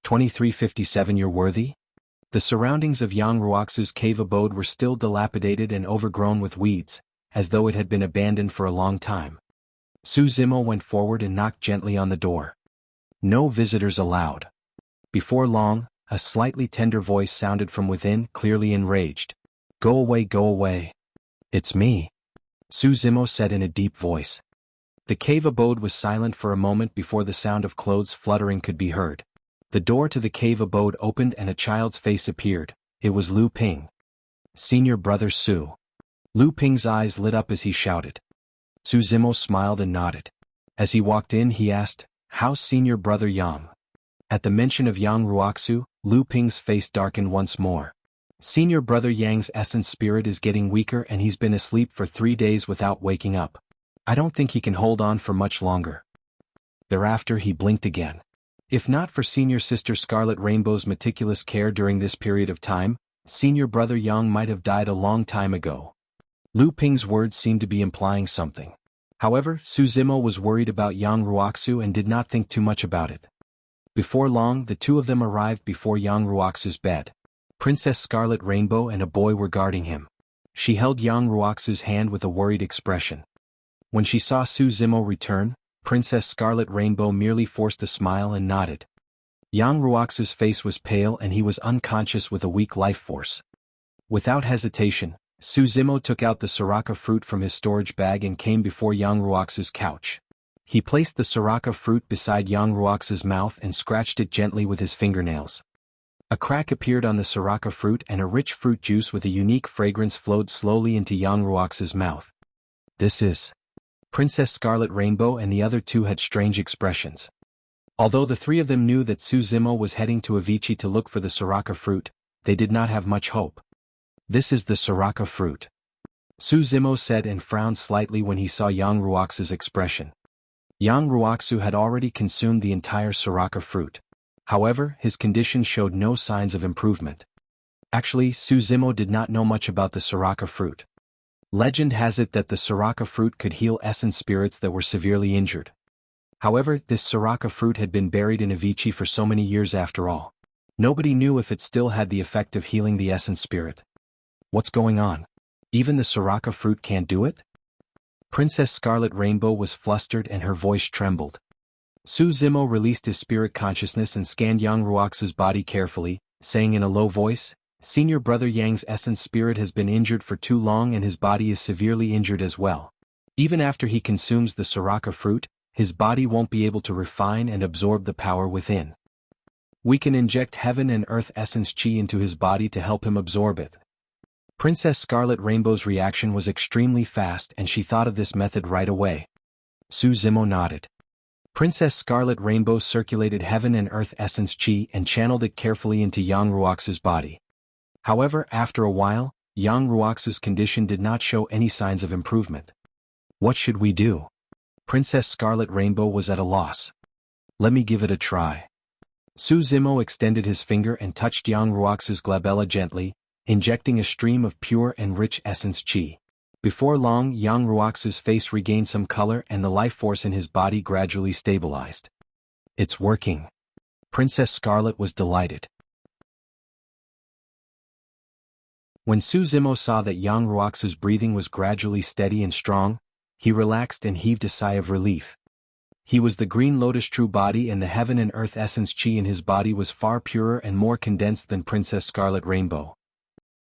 2357. You're worthy? The surroundings of Yang Ruoxu's cave abode were still dilapidated and overgrown with weeds, as though it had been abandoned for a long time. Su Zimo went forward and knocked gently on the door. "No visitors allowed." Before long, a slightly tender voice sounded from within, clearly enraged. "Go away, go away." "It's me," Su Zimo said in a deep voice. The cave abode was silent for a moment before the sound of clothes fluttering could be heard. The door to the cave abode opened and a child's face appeared. It was Lu Ping. "Senior brother Su." Lu Ping's eyes lit up as he shouted. Su Zimo smiled and nodded. As he walked in he asked, "How's senior brother Yang?" At the mention of Yang Ruoxu, Lu Ping's face darkened once more. "Senior brother Yang's essence spirit is getting weaker and he's been asleep for 3 days without waking up. I don't think he can hold on for much longer." Thereafter he blinked again. If not for senior sister Scarlet Rainbow's meticulous care during this period of time, senior brother Yang might have died a long time ago. Lu Ping's words seemed to be implying something. However, Su Zimo was worried about Yang Ruoxu and did not think too much about it. Before long the two of them arrived before Yang Ruoxu's bed. Princess Scarlet Rainbow and a boy were guarding him. She held Yang Ruoxu's hand with a worried expression. When she saw Su Zimo return, Princess Scarlet Rainbow merely forced a smile and nodded. Yang Ruoxu's face was pale and he was unconscious with a weak life force. Without hesitation, Su Zimo took out the Soraka fruit from his storage bag and came before Yang Ruoxu's couch. He placed the Soraka fruit beside Yang Ruoxu's mouth and scratched it gently with his fingernails. A crack appeared on the Soraka fruit and a rich fruit juice with a unique fragrance flowed slowly into Yang Ruoxu's mouth. "This is..." Princess Scarlet Rainbow and the other two had strange expressions. Although the three of them knew that Su Zimo was heading to Avicii to look for the Soraka fruit, they did not have much hope. "This is the Soraka fruit," Su Zimo said and frowned slightly when he saw Yang Ruoxu's expression. Yang Ruoxu had already consumed the entire Soraka fruit. However, his condition showed no signs of improvement. Actually, Su Zimo did not know much about the Soraka fruit. Legend has it that the Soraka fruit could heal essence spirits that were severely injured. However, this Soraka fruit had been buried in Avicii for so many years after all. Nobody knew if it still had the effect of healing the essence spirit. What's going on? Even the Soraka fruit can't do it? Princess Scarlet Rainbow was flustered and her voice trembled. Su Zimo released his spirit consciousness and scanned Yang Ruoxu's body carefully, saying in a low voice, "Senior brother Yang's essence spirit has been injured for too long and his body is severely injured as well. Even after he consumes the Soraka fruit, his body won't be able to refine and absorb the power within. We can inject heaven and earth essence chi into his body to help him absorb it." Princess Scarlet Rainbow's reaction was extremely fast and she thought of this method right away. Su Zimo nodded. Princess Scarlet Rainbow circulated heaven and earth essence chi and channeled it carefully into Yang Ruoxu's body. However, after a while, Yang Ruoxu's condition did not show any signs of improvement. "What should we do?" Princess Scarlet Rainbow was at a loss. "Let me give it a try." Su Zimo extended his finger and touched Yang Ruoxu's glabella gently, injecting a stream of pure and rich essence chi. Before long, Yang Ruoxu's face regained some color and the life force in his body gradually stabilized. "It's working." Princess Scarlet was delighted. When Su Zimo saw that Yang Ruoxu's breathing was gradually steady and strong, he relaxed and heaved a sigh of relief. He was the Green Lotus true body and the heaven and earth essence chi in his body was far purer and more condensed than Princess Scarlet Rainbow.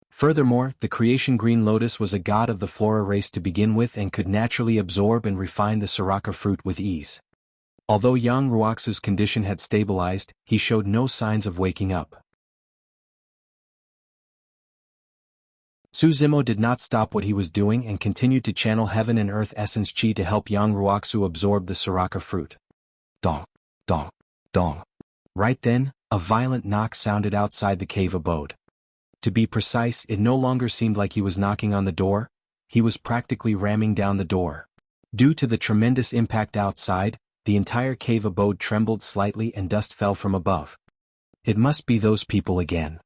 Furthermore, the creation Green Lotus was a god of the Flora race to begin with and could naturally absorb and refine the Soraka fruit with ease. Although Yang Ruoxu's condition had stabilized, he showed no signs of waking up. Su Zimo did not stop what he was doing and continued to channel heaven and earth essence chi to help Yang Ruoxu absorb the Soraka fruit. Dong, dong, dong. Right then, a violent knock sounded outside the cave abode. To be precise, it no longer seemed like he was knocking on the door, he was practically ramming down the door. Due to the tremendous impact outside, the entire cave abode trembled slightly and dust fell from above. It must be those people again,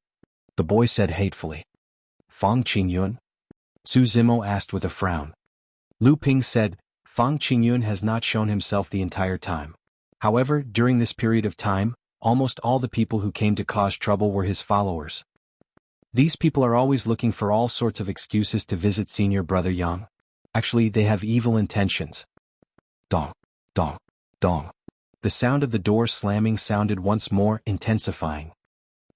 the boy said hatefully. Fang Qingyun? Su Zimo asked with a frown. Lu Ping said, Fang Qingyun has not shown himself the entire time. However, during this period of time, almost all the people who came to cause trouble were his followers. These people are always looking for all sorts of excuses to visit senior brother Yang. Actually, they have evil intentions. Dong, dong, dong. The sound of the door slamming sounded once more, intensifying.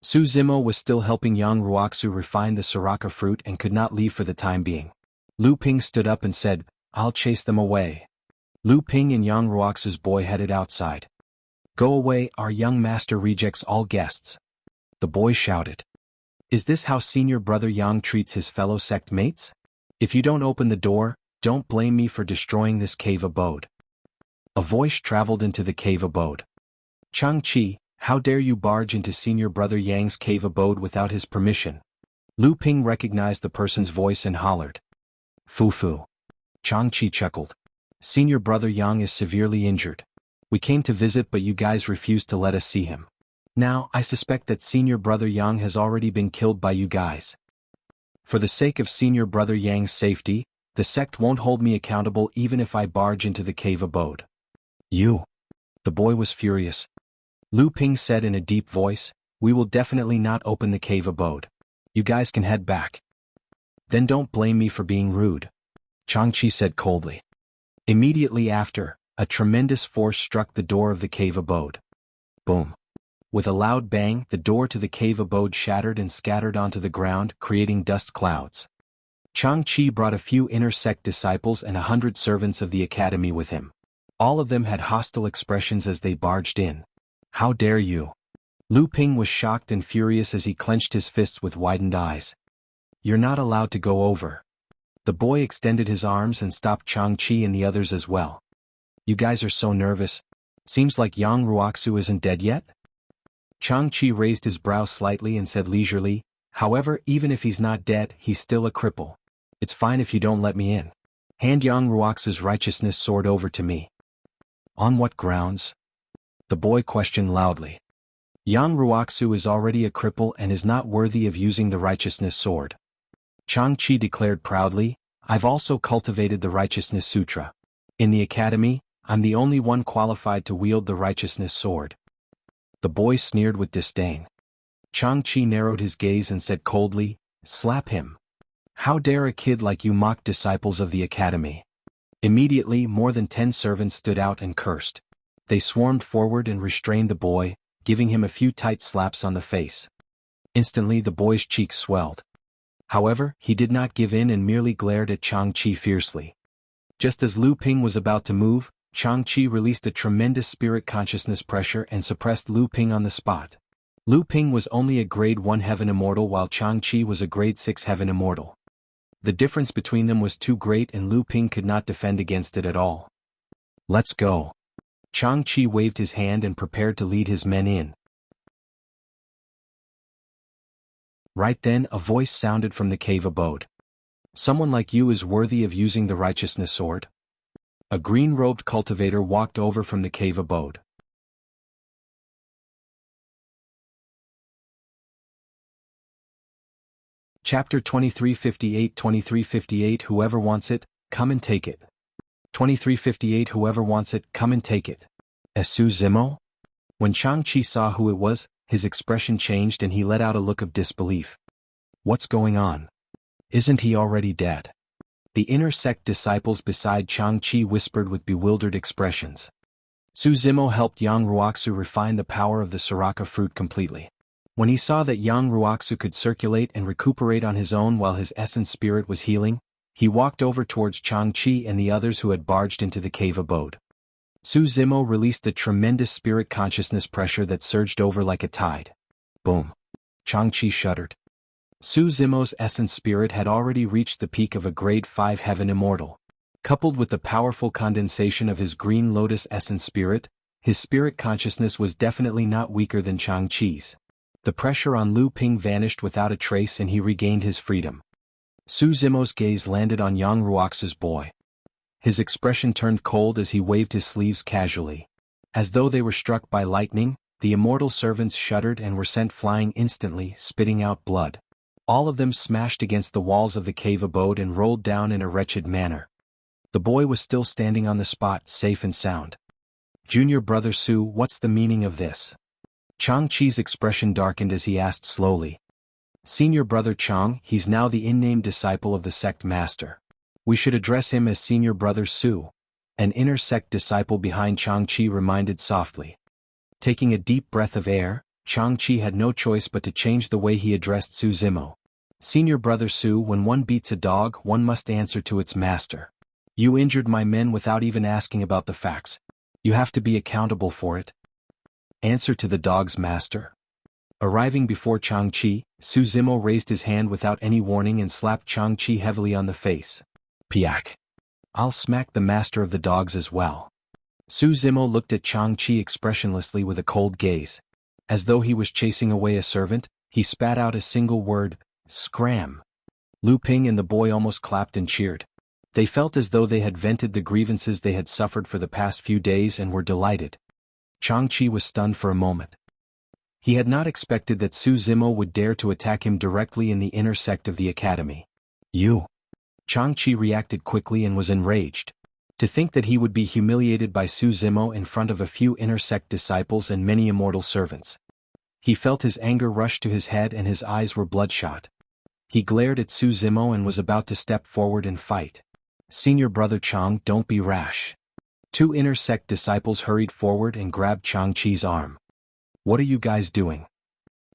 Su Zimo was still helping Yang Ruoxu refine the Soraka fruit and could not leave for the time being. Lu Ping stood up and said, I'll chase them away. Lu Ping and Yang Ruoxu's boy headed outside. Go away, our young master rejects all guests. The boy shouted. Is this how senior brother Yang treats his fellow sect mates? If you don't open the door, don't blame me for destroying this cave abode. A voice traveled into the cave abode. Chang-Chi, how dare you barge into senior brother Yang's cave abode without his permission? Lu Ping recognized the person's voice and hollered. Fu-fu. Chang-Chi chuckled. Senior brother Yang is severely injured. We came to visit but you guys refused to let us see him. Now, I suspect that senior brother Yang has already been killed by you guys. For the sake of senior brother Yang's safety, the sect won't hold me accountable even if I barge into the cave abode. You. The boy was furious. Lu Ping said in a deep voice, we will definitely not open the cave abode. You guys can head back. Then don't blame me for being rude. Chang-Chi said coldly. Immediately after, a tremendous force struck the door of the cave abode. Boom. With a loud bang, the door to the cave abode shattered and scattered onto the ground, creating dust clouds. Chang-Chi brought a few inner sect disciples and 100 servants of the academy with him. All of them had hostile expressions as they barged in. How dare you? Lu Ping was shocked and furious as he clenched his fists with widened eyes. You're not allowed to go over. The boy extended his arms and stopped Chang-Chi and the others as well. You guys are so nervous. Seems like Yang Ruoxu isn't dead yet? Chang-Chi raised his brow slightly and said leisurely, however, even if he's not dead, he's still a cripple. It's fine if you don't let me in. Hand Yang Ruoxu's righteousness sword over to me. On what grounds? The boy questioned loudly. Yang Ruoxu is already a cripple and is not worthy of using the righteousness sword. Chang-Chi declared proudly, I've also cultivated the righteousness sutra. In the academy, I'm the only one qualified to wield the righteousness sword. The boy sneered with disdain. Chang-Chi narrowed his gaze and said coldly, slap him. How dare a kid like you mock disciples of the academy? Immediately more than 10 servants stood out and cursed. They swarmed forward and restrained the boy, giving him a few tight slaps on the face. Instantly the boy's cheeks swelled. However, he did not give in and merely glared at Chang-Chi fiercely. Just as Lu Ping was about to move, Chang-Chi released a tremendous spirit consciousness pressure and suppressed Lu Ping on the spot. Lu Ping was only a grade 1 heaven immortal while Chang-Chi was a grade 6 heaven immortal. The difference between them was too great and Lu Ping could not defend against it at all. Let's go. Chang-Chi waved his hand and prepared to lead his men in. Right then a voice sounded from the cave abode. Someone like you is worthy of using the righteousness sword? A green-robed cultivator walked over from the cave abode. Chapter 2358 Whoever wants it, come and take it. 2358 Whoever wants it, come and take it. Su Zimo? When Chang-Chi saw who it was, his expression changed and he let out a look of disbelief. What's going on? Isn't he already dead? The inner sect disciples beside Chang-Chi whispered with bewildered expressions. Su Zimo helped Yang Ruoxu refine the power of the Soraka fruit completely. When he saw that Yang Ruoxu could circulate and recuperate on his own while his essence spirit was healing, he walked over towards Chang-Chi and the others who had barged into the cave abode. Su Zimo released a tremendous spirit consciousness pressure that surged over like a tide. Boom. Chang-Chi shuddered. Su Zimo's essence spirit had already reached the peak of a grade 5 heaven immortal. Coupled with the powerful condensation of his green lotus essence spirit, his spirit consciousness was definitely not weaker than Changqi's. The pressure on Lu Ping vanished without a trace and he regained his freedom. Su Zimo's gaze landed on Yang Ruox's boy. His expression turned cold as he waved his sleeves casually. As though they were struck by lightning, the immortal servants shuddered and were sent flying instantly, spitting out blood. All of them smashed against the walls of the cave abode and rolled down in a wretched manner. The boy was still standing on the spot, safe and sound. Junior brother Su, what's the meaning of this? Changqi's expression darkened as he asked slowly. Senior brother Chang, he's now the in-name disciple of the sect master. We should address him as senior brother Su. An inner sect disciple behind Changqi reminded softly. Taking a deep breath of air, Changqi had no choice but to change the way he addressed Su Zimo. Senior brother Su, when one beats a dog, one must answer to its master. You injured my men without even asking about the facts. You have to be accountable for it. Answer to the dog's master. Arriving before Changqi, Su Zimo raised his hand without any warning and slapped Changqi heavily on the face. Piak. I'll smack the master of the dogs as well. Su Zimo looked at Changqi expressionlessly with a cold gaze. As though he was chasing away a servant, he spat out a single word, scram. Lu Ping and the boy almost clapped and cheered. They felt as though they had vented the grievances they had suffered for the past few days and were delighted. Changqi was stunned for a moment. He had not expected that Su Zimo would dare to attack him directly in the inner sect of the academy. You. Changqi reacted quickly and was enraged. To think that he would be humiliated by Su Zimo in front of a few inner sect disciples and many immortal servants. He felt his anger rush to his head and his eyes were bloodshot. He glared at Su Zimo and was about to step forward and fight. Senior brother Chang, don't be rash. Two inner sect disciples hurried forward and grabbed Changqi's arm. What are you guys doing?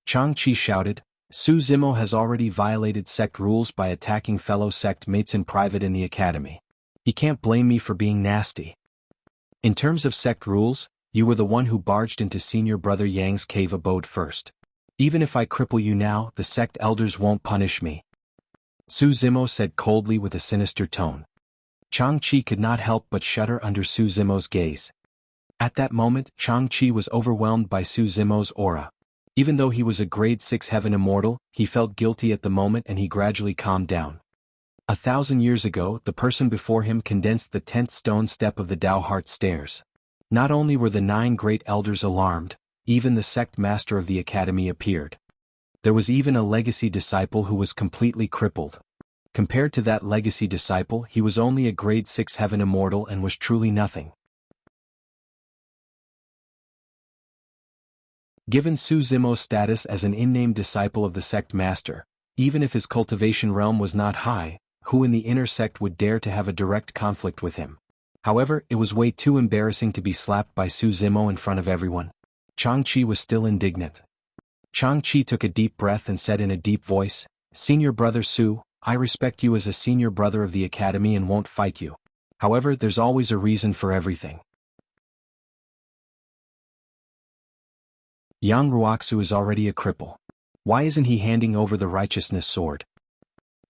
Changqi shouted. Su Zimo has already violated sect rules by attacking fellow sect mates in private in the academy. He can't blame me for being nasty. In terms of sect rules, you were the one who barged into senior brother Yang's cave abode first. Even if I cripple you now, the sect elders won't punish me. Su Zimo said coldly with a sinister tone. Changqi could not help but shudder under Su Zimo's gaze. At that moment, Changqi was overwhelmed by Su Zimo's aura. Even though he was a grade 6 heaven immortal, he felt guilty at the moment and he gradually calmed down. 1,000 years ago, the person before him condensed the 10th stone step of the Tao Heart Stairs. Not only were the 9 great elders alarmed, even the sect master of the academy appeared. There was even a legacy disciple who was completely crippled. Compared to that legacy disciple, he was only a grade 6 heaven immortal and was truly nothing. Given Su Zimo's status as an in-name disciple of the sect master, even if his cultivation realm was not high, who in the inner sect would dare to have a direct conflict with him? However, it was way too embarrassing to be slapped by Su Zimo in front of everyone. Changqi was still indignant. Changqi took a deep breath and said in a deep voice, Senior brother Su, I respect you as a senior brother of the academy and won't fight you. However, there's always a reason for everything. Yang Ruoxu is already a cripple. Why isn't he handing over the righteousness sword?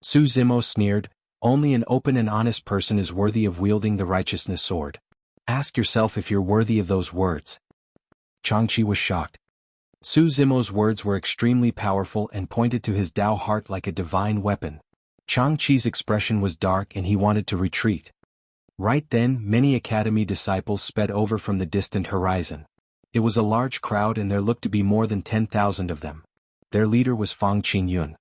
Su Zimo sneered, only an open and honest person is worthy of wielding the righteousness sword. Ask yourself if you're worthy of those words. Changqi was shocked. Su Zimo's words were extremely powerful and pointed to his Tao heart like a divine weapon. Changqi's expression was dark and he wanted to retreat. Right then, many academy disciples sped over from the distant horizon. It was a large crowd and there looked to be more than 10,000 of them. Their leader was Fang Qingyun.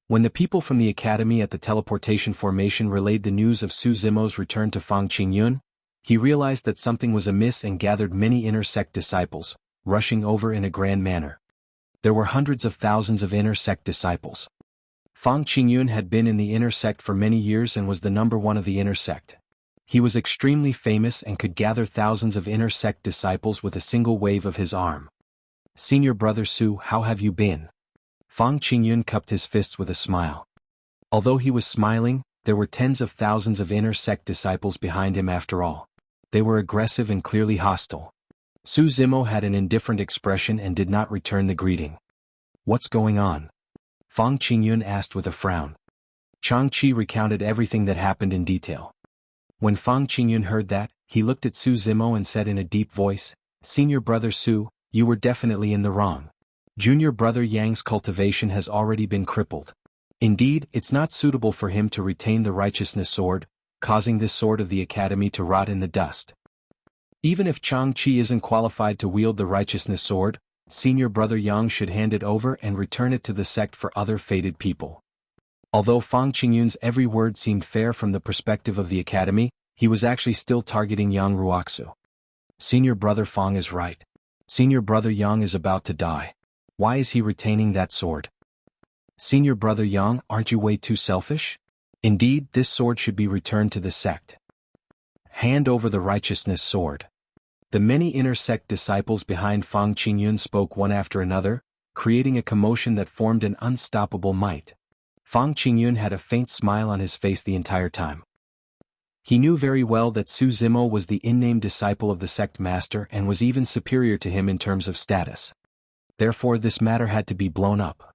When the people from the academy at the teleportation formation relayed the news of Su Zimo's return to Fang Qingyun, he realized that something was amiss and gathered many inner sect disciples, rushing over in a grand manner. There were hundreds of thousands of inner sect disciples. Fang Qingyun had been in the inner sect for many years and was the number one of the inner sect. He was extremely famous and could gather thousands of inner sect disciples with a single wave of his arm. Senior brother Su, how have you been? Fang Qingyun cupped his fists with a smile. Although he was smiling, there were tens of thousands of inner sect disciples behind him after all. They were aggressive and clearly hostile. Su Zimo had an indifferent expression and did not return the greeting. What's going on? Fang Qingyun asked with a frown. Changqi recounted everything that happened in detail. When Fang Qingyun heard that, he looked at Su Zimo and said in a deep voice, "Senior brother Su, you were definitely in the wrong. Junior brother Yang's cultivation has already been crippled. Indeed, it's not suitable for him to retain the righteousness sword, causing this sword of the academy to rot in the dust. Even if Changqi isn't qualified to wield the righteousness sword, senior brother Yang should hand it over and return it to the sect for other fated people." Although Fang Qingyun's every word seemed fair from the perspective of the academy, he was actually still targeting Yang Ruoxu. Senior brother Fang is right. Senior brother Yang is about to die. Why is he retaining that sword? Senior brother Yang, aren't you way too selfish? Indeed, this sword should be returned to the sect. Hand over the righteousness sword. The many inner sect disciples behind Fang Qingyun spoke one after another, creating a commotion that formed an unstoppable might. Fang Qingyun had a faint smile on his face the entire time. He knew very well that Su Zimo was the in-name disciple of the sect master and was even superior to him in terms of status. Therefore this matter had to be blown up.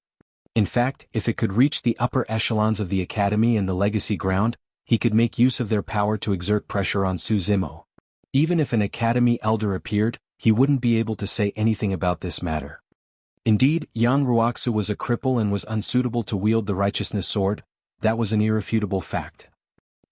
In fact, if it could reach the upper echelons of the academy and the legacy ground, he could make use of their power to exert pressure on Su Zimo. Even if an academy elder appeared, he wouldn't be able to say anything about this matter. Indeed, Yang Ruoxu was a cripple and was unsuitable to wield the righteousness sword. That was an irrefutable fact.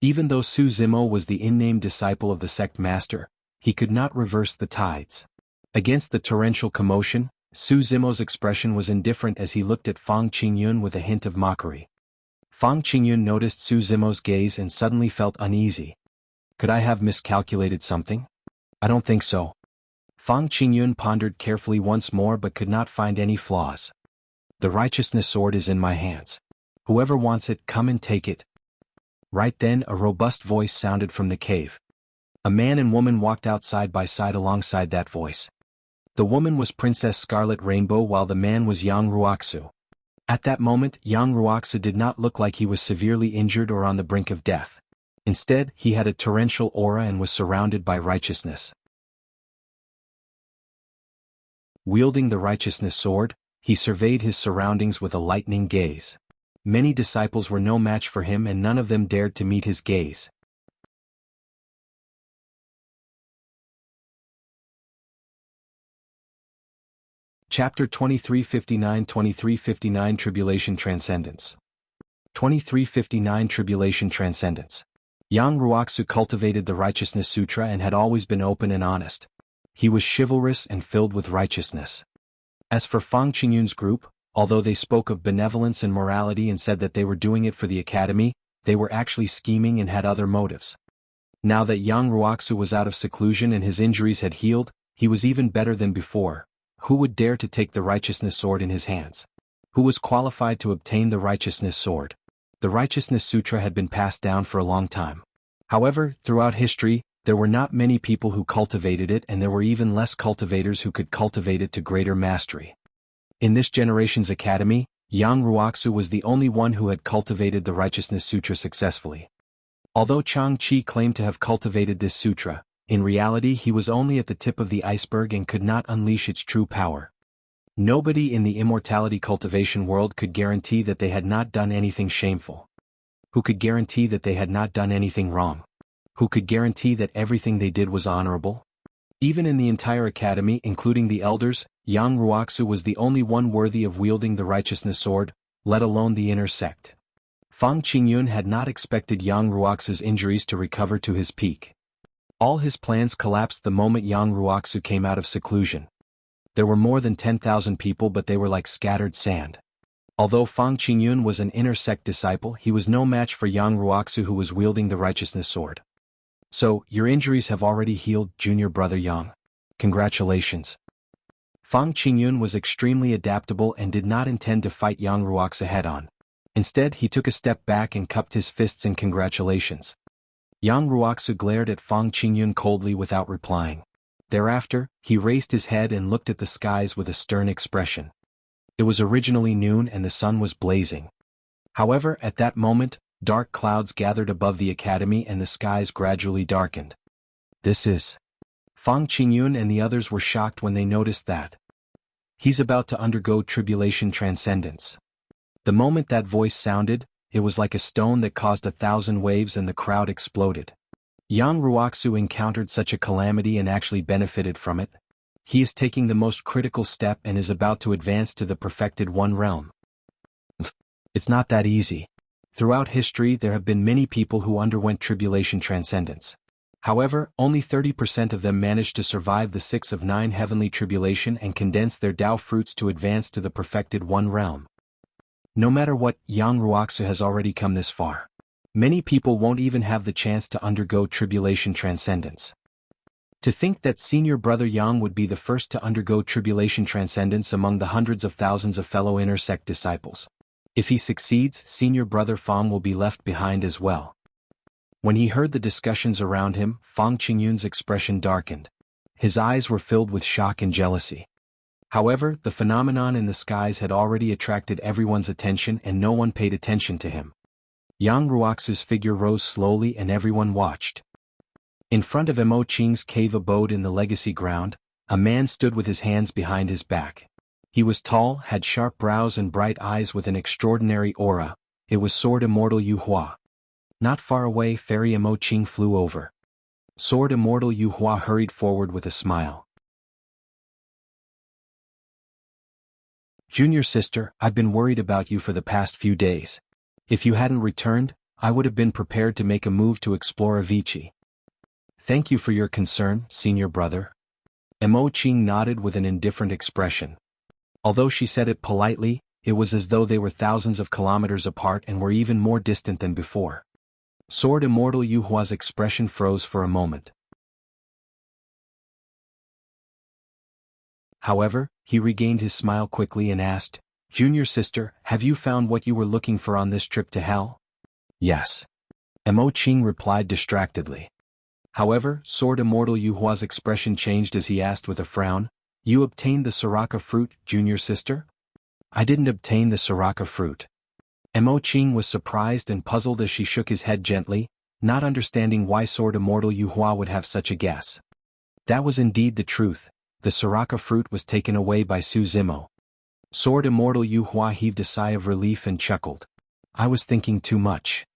Even though Su Zimo was the in-name disciple of the sect master, he could not reverse the tides. Against the torrential commotion, Su Zimo's expression was indifferent as he looked at Fang Qingyun with a hint of mockery. Fang Qingyun noticed Su Zimo's gaze and suddenly felt uneasy. Could I have miscalculated something? I don't think so. Fang Qingyun pondered carefully once more but could not find any flaws. The righteousness sword is in my hands. Whoever wants it, come and take it. Right then a robust voice sounded from the cave. A man and woman walked out side by side alongside that voice. The woman was Princess Scarlet Rainbow while the man was Yang Ruoxu. At that moment, Yang Ruoxu did not look like he was severely injured or on the brink of death. Instead, he had a torrential aura and was surrounded by righteousness. Wielding the righteousness sword, he surveyed his surroundings with a lightning gaze. Many disciples were no match for him and none of them dared to meet his gaze. Chapter 2359 Tribulation Transcendence. 2359 Tribulation Transcendence. Yang Ruoxu cultivated the Righteousness Sutra and had always been open and honest. He was chivalrous and filled with righteousness. As for Fang Qingyun's group, although they spoke of benevolence and morality and said that they were doing it for the academy, they were actually scheming and had other motives. Now that Yang Ruoxu was out of seclusion and his injuries had healed, he was even better than before. Who would dare to take the righteousness sword in his hands? Who was qualified to obtain the righteousness sword? The Righteousness Sutra had been passed down for a long time. However, throughout history, there were not many people who cultivated it and there were even less cultivators who could cultivate it to greater mastery. In this generation's academy, Yang Ruoxu was the only one who had cultivated the Righteousness Sutra successfully. Although Changqi claimed to have cultivated this sutra, in reality he was only at the tip of the iceberg and could not unleash its true power. Nobody in the immortality cultivation world could guarantee that they had not done anything shameful. Who could guarantee that they had not done anything wrong? Who could guarantee that everything they did was honorable? Even in the entire academy, including the elders, Yang Ruoxu was the only one worthy of wielding the righteousness sword, let alone the inner sect. Fang Qingyun had not expected Yang Ruoxu's injuries to recover to his peak. All his plans collapsed the moment Yang Ruoxu came out of seclusion. There were more than 10,000 people but they were like scattered sand. Although Fang Qingyun was an inner sect disciple, he was no match for Yang Ruoxu who was wielding the righteousness sword. So, your injuries have already healed, junior brother Yang. Congratulations. Fang Qingyun was extremely adaptable and did not intend to fight Yang Ruoxu head-on. Instead, he took a step back and cupped his fists in congratulations. Yang Ruoxu glared at Fang Qingyun coldly without replying. Thereafter, he raised his head and looked at the skies with a stern expression. It was originally noon and the sun was blazing. However, at that moment, dark clouds gathered above the academy and the skies gradually darkened. This is... Fang Qingyun and the others were shocked when they noticed that. He's about to undergo Tribulation Transcendence. The moment that voice sounded, it was like a stone that caused 1,000 waves and the crowd exploded. Yang Ruoxu encountered such a calamity and actually benefited from it. He is taking the most critical step and is about to advance to the perfected one realm. It's not that easy. Throughout history there have been many people who underwent Tribulation Transcendence. However, only 30% of them managed to survive the 6 of 9 heavenly tribulation and condense their Tao fruits to advance to the perfected one realm. No matter what, Yang Ruoxu has already come this far. Many people won't even have the chance to undergo Tribulation Transcendence. To think that senior brother Yang would be the first to undergo Tribulation Transcendence among the hundreds of thousands of fellow inner sect disciples. If he succeeds, senior brother Fang will be left behind as well. When he heard the discussions around him, Fang Qingyun's expression darkened. His eyes were filled with shock and jealousy. However, the phenomenon in the skies had already attracted everyone's attention and no one paid attention to him. Yang Ruoxu's figure rose slowly and everyone watched. In front of Mo Qing's cave abode in the legacy ground, a man stood with his hands behind his back. He was tall, had sharp brows and bright eyes with an extraordinary aura. It was Sword Immortal Yu Hua. Not far away, Fairy Mo Qing flew over. Sword Immortal Yu Hua hurried forward with a smile. Junior sister, I've been worried about you for the past few days. If you hadn't returned, I would have been prepared to make a move to explore Avicii. Thank you for your concern, senior brother. Mo Qing nodded with an indifferent expression. Although she said it politely, it was as though they were thousands of kilometers apart and were even more distant than before. Sword Immortal Yu Hua's expression froze for a moment. However, he regained his smile quickly and asked, Junior sister, have you found what you were looking for on this trip to hell? Yes. Mo Qing replied distractedly. However, Sword Immortal Yu Hua's expression changed as he asked with a frown, You obtained the Soraka fruit, junior sister? I didn't obtain the Soraka fruit. Mo Qing was surprised and puzzled as she shook his head gently, not understanding why Sword Immortal Yu Hua would have such a guess. That was indeed the truth. The Soraka fruit was taken away by Su Zimo. Sword Immortal Yu Hua heaved a sigh of relief and chuckled. I was thinking too much.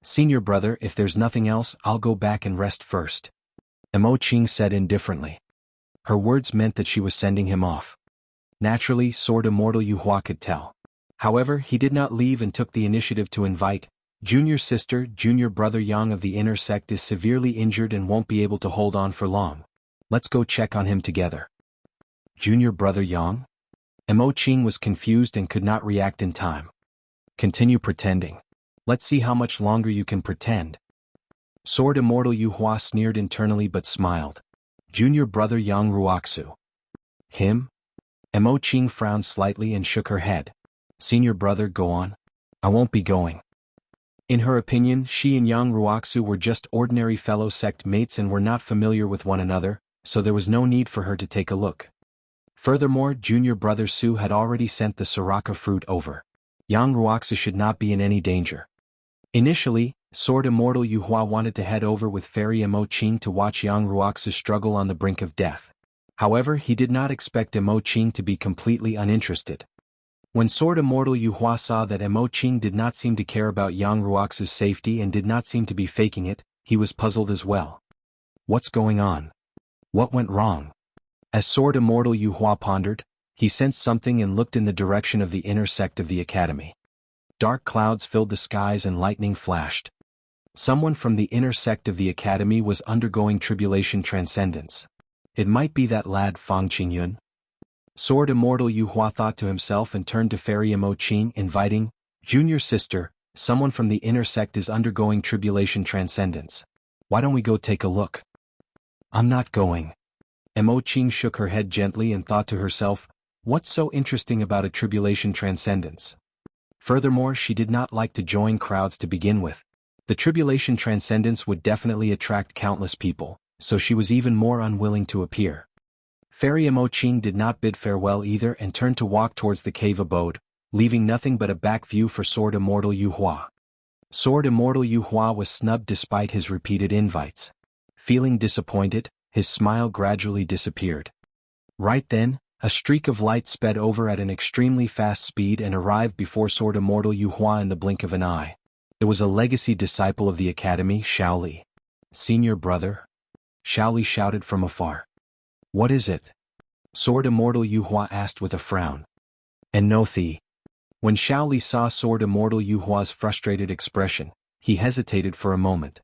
Senior brother, if there's nothing else, I'll go back and rest first. Mo Qing said indifferently. Her words meant that she was sending him off. Naturally, Sword Immortal Yu Hua could tell. However, he did not leave and took the initiative to invite, Junior sister, junior brother Yang of the inner sect is severely injured and won't be able to hold on for long. Let's go check on him together. Junior brother Yang? Mo Qing was confused and could not react in time. Continue pretending. Let's see how much longer you can pretend. Sword Immortal Yu Hua sneered internally but smiled. Junior brother Yang Ruoxu. Him? Mo Qing frowned slightly and shook her head. Senior brother, go on. I won't be going. In her opinion, she and Yang Ruoxu were just ordinary fellow sect mates and were not familiar with one another, so there was no need for her to take a look. Furthermore, junior brother Su had already sent the Soraka fruit over. Yang Ruoxu should not be in any danger. Initially, Sword Immortal Yu Hua wanted to head over with Fairy Mo Qing to watch Yang Ruoxu struggle on the brink of death. However, he did not expect Mo Qing to be completely uninterested. When Sword Immortal Yu Hua saw that Mo Qing did not seem to care about Yang Ruoxu's safety and did not seem to be faking it, he was puzzled as well. What's going on? What went wrong? As Sword Immortal Yu Hua pondered, he sensed something and looked in the direction of the inner sect of the academy. Dark clouds filled the skies and lightning flashed. Someone from the inner sect of the academy was undergoing Tribulation Transcendence. It might be that lad Fang Qingyun. Sword Immortal Yu Hua thought to himself and turned to Fairy Mo Qing, inviting, Junior sister, someone from the inner sect is undergoing Tribulation Transcendence. Why don't we go take a look? I'm not going. Mo Qing shook her head gently and thought to herself, what's so interesting about a Tribulation Transcendence? Furthermore, she did not like to join crowds to begin with. The Tribulation Transcendence would definitely attract countless people, so she was even more unwilling to appear. Fairy Mo Qing did not bid farewell either and turned to walk towards the cave abode, leaving nothing but a back view for Sword Immortal Yu Hua. Sword Immortal Yu Hua was snubbed despite his repeated invites. Feeling disappointed, his smile gradually disappeared. Right then, A streak of light sped over at an extremely fast speed and arrived before Sword Immortal Yuhua in the blink of an eye. It was a legacy disciple of the academy, Shaoli. Senior brother? Shaoli shouted from afar. What is it? Sword Immortal Yuhua asked with a frown. And no thee. When Shaoli saw Sword Immortal Yuhua's frustrated expression, he hesitated for a moment.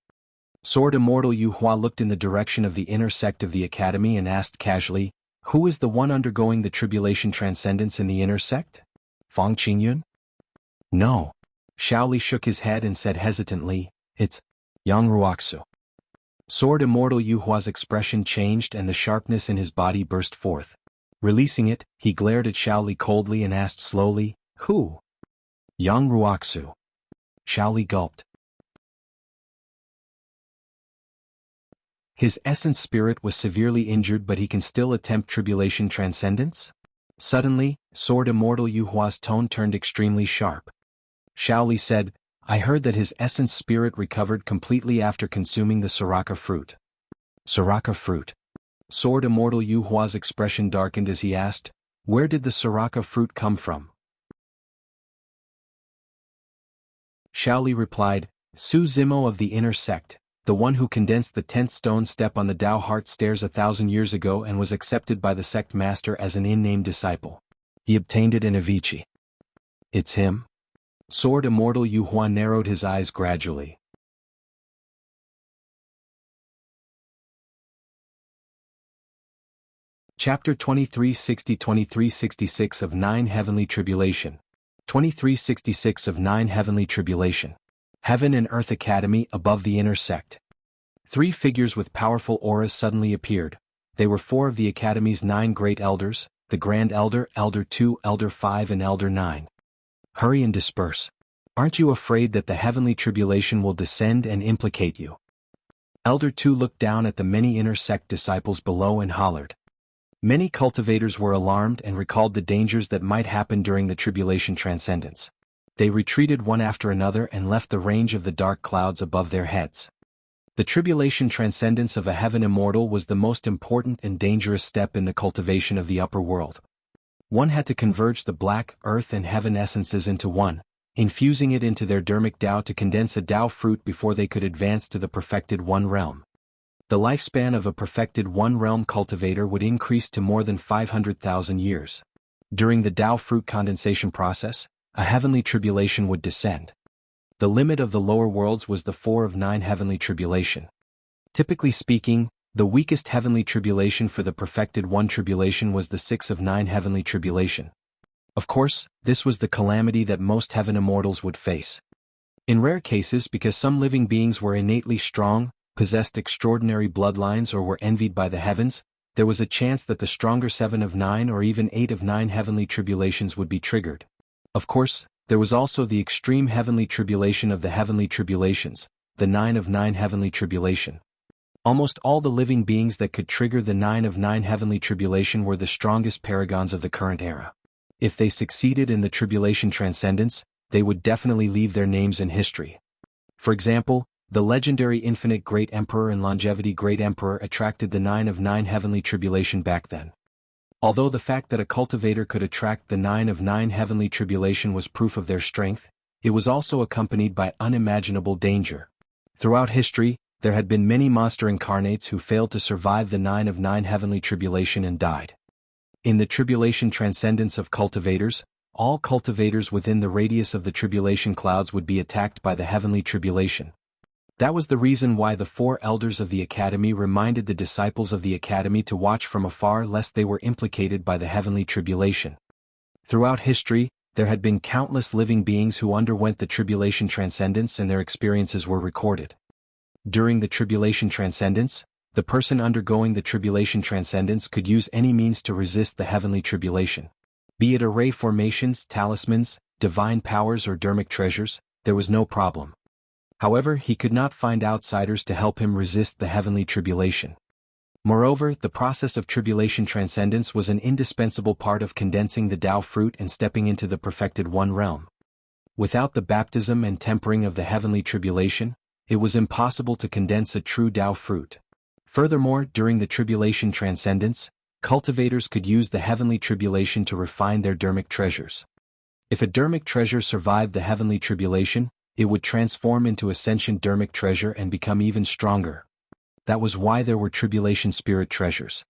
Sword Immortal Yuhua looked in the direction of the inner sect of the academy and asked casually, who is the one undergoing the Tribulation Transcendence in the inner sect? Fang Qingyun? No. Shaoli shook his head and said hesitantly, it's Yang Ruoxu. Sword Immortal Yuhua's expression changed and the sharpness in his body burst forth. Releasing it, he glared at Shaoli coldly and asked slowly, who? Yang Ruoxu. Shaoli gulped. His essence spirit was severely injured, but he can still attempt Tribulation Transcendence? Suddenly, Sword Immortal Yuhua's tone turned extremely sharp. Shaoli said, I heard that his essence spirit recovered completely after consuming the Soraka fruit. Soraka fruit. Sword Immortal Yuhua's expression darkened as he asked, where did the Soraka fruit come from? Shaoli replied, Su Zimo of the inner sect, the one who condensed the 10th stone step on the Tao Heart Stairs 1,000 years ago and was accepted by the sect master as an in-name disciple. He obtained it in Avici. It's him? Sword Immortal Yuhua narrowed his eyes gradually. Chapter 2360-2366 of 9 Heavenly Tribulation. 2366 of 9 Heavenly Tribulation. Heaven and Earth Academy above the inner sect. 3 figures with powerful auras suddenly appeared. They were 4 of the Academy's 9 great elders, the Grand Elder, Elder 2, Elder 5 and Elder 9. Hurry and disperse. Aren't you afraid that the Heavenly Tribulation will descend and implicate you? Elder 2 looked down at the many inner sect disciples below and hollered. Many cultivators were alarmed and recalled the dangers that might happen during the Tribulation Transcendence. They retreated one after another and left the range of the dark clouds above their heads. The Tribulation Transcendence of a heaven immortal was the most important and dangerous step in the cultivation of the upper world. One had to converge the black, earth and heaven essences into one, infusing it into their dermic Tao to condense a Tao fruit before they could advance to the perfected One Realm. The lifespan of a perfected One Realm cultivator would increase to more than 500,000 years. During the Tao fruit condensation process, a heavenly tribulation would descend. The limit of the lower worlds was the 4 of 9 heavenly tribulation. Typically speaking, the weakest heavenly tribulation for the perfected One tribulation was the 6 of 9 heavenly tribulation. Of course, this was the calamity that most heaven immortals would face. In rare cases, because some living beings were innately strong, possessed extraordinary bloodlines or were envied by the heavens, there was a chance that the stronger 7 of 9 or even 8 of 9 heavenly tribulations would be triggered. Of course, there was also the extreme heavenly tribulation of the heavenly tribulations, the 9 of 9 heavenly tribulation. Almost all the living beings that could trigger the 9 of 9 heavenly tribulation were the strongest paragons of the current era. If they succeeded in the Tribulation Transcendence, they would definitely leave their names in history. For example, the legendary Infinite Great Emperor and Longevity Great Emperor attracted the 9 of 9 heavenly tribulation back then. Although the fact that a cultivator could attract the 9 of 9 heavenly tribulation was proof of their strength, it was also accompanied by unimaginable danger. Throughout history, there had been many monster incarnates who failed to survive the 9 of 9 heavenly tribulation and died. In the Tribulation Transcendence of cultivators, all cultivators within the radius of the tribulation clouds would be attacked by the heavenly tribulation. That was the reason why the 4 elders of the academy reminded the disciples of the academy to watch from afar lest they were implicated by the heavenly tribulation. Throughout history, there had been countless living beings who underwent the Tribulation Transcendence and their experiences were recorded. During the Tribulation Transcendence, the person undergoing the Tribulation Transcendence could use any means to resist the heavenly tribulation. Be it array formations, talismans, divine powers or dermic treasures, there was no problem. However, he could not find outsiders to help him resist the heavenly tribulation. Moreover, the process of Tribulation Transcendence was an indispensable part of condensing the Tao fruit and stepping into the perfected One Realm. Without the baptism and tempering of the heavenly tribulation, it was impossible to condense a true Tao fruit. Furthermore, during the Tribulation Transcendence, cultivators could use the heavenly tribulation to refine their dharmic treasures. If a dharmic treasure survived the heavenly tribulation, it would transform into a sentient dharmic treasure and become even stronger. That was why there were tribulation spirit treasures.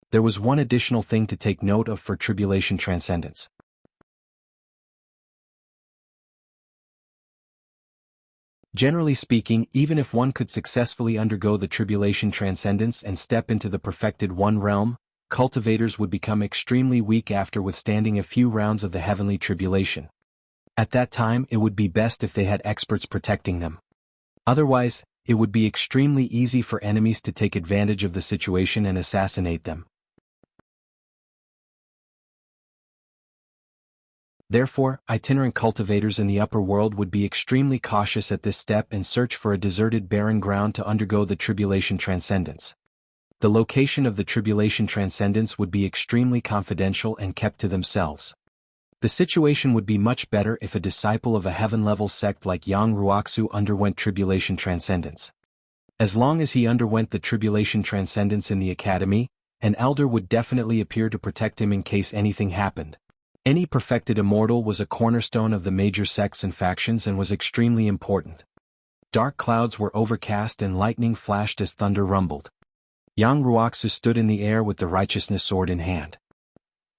There was one additional thing to take note of for tribulation transcendence. Generally speaking, even if one could successfully undergo the tribulation transcendence and step into the perfected one realm, cultivators would become extremely weak after withstanding a few rounds of the heavenly tribulation. At that time, it would be best if they had experts protecting them. Otherwise, it would be extremely easy for enemies to take advantage of the situation and assassinate them. Therefore, itinerant cultivators in the upper world would be extremely cautious at this step and search for a deserted barren ground to undergo the tribulation transcendence. The location of the tribulation transcendence would be extremely confidential and kept to themselves. The situation would be much better if a disciple of a heaven-level sect like Jianghu underwent tribulation transcendence. As long as he underwent the tribulation transcendence in the academy, an elder would definitely appear to protect him in case anything happened. Any perfected immortal was a cornerstone of the major sects and factions and was extremely important. Dark clouds were overcast and lightning flashed as thunder rumbled. Jianghu stood in the air with the righteousness sword in hand.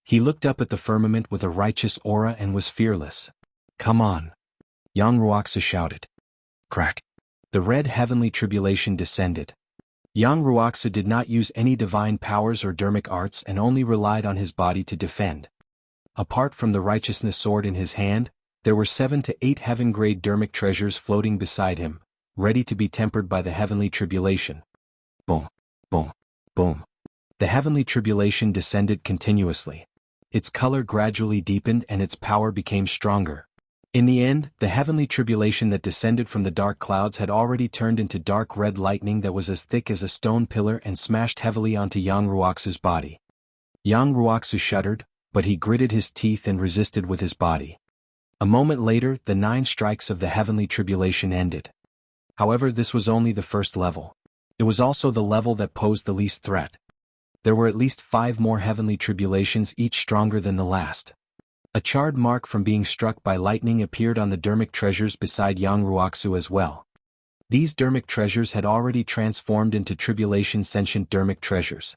He looked up at the firmament with a righteous aura and was fearless. "Come on!" Jianghu shouted. Crack! The red heavenly tribulation descended. Jianghu did not use any divine powers or dharmic arts and only relied on his body to defend. Apart from the righteousness sword in his hand, there were 7 to 8 heaven-grade dharmic treasures floating beside him, ready to be tempered by the heavenly tribulation. Boom, boom, boom. The heavenly tribulation descended continuously. Its color gradually deepened and its power became stronger. In the end, the heavenly tribulation that descended from the dark clouds had already turned into dark red lightning that was as thick as a stone pillar and smashed heavily onto Jianghu body. Jianghu shuddered, but he gritted his teeth and resisted with his body. A moment later, the 9 strikes of the heavenly tribulation ended. However, this was only the first level. It was also the level that posed the least threat. There were at least 5 more heavenly tribulations, each stronger than the last. A charred mark from being struck by lightning appeared on the dharmic treasures beside Jianghu as well. These dharmic treasures had already transformed into tribulation sentient dharmic treasures.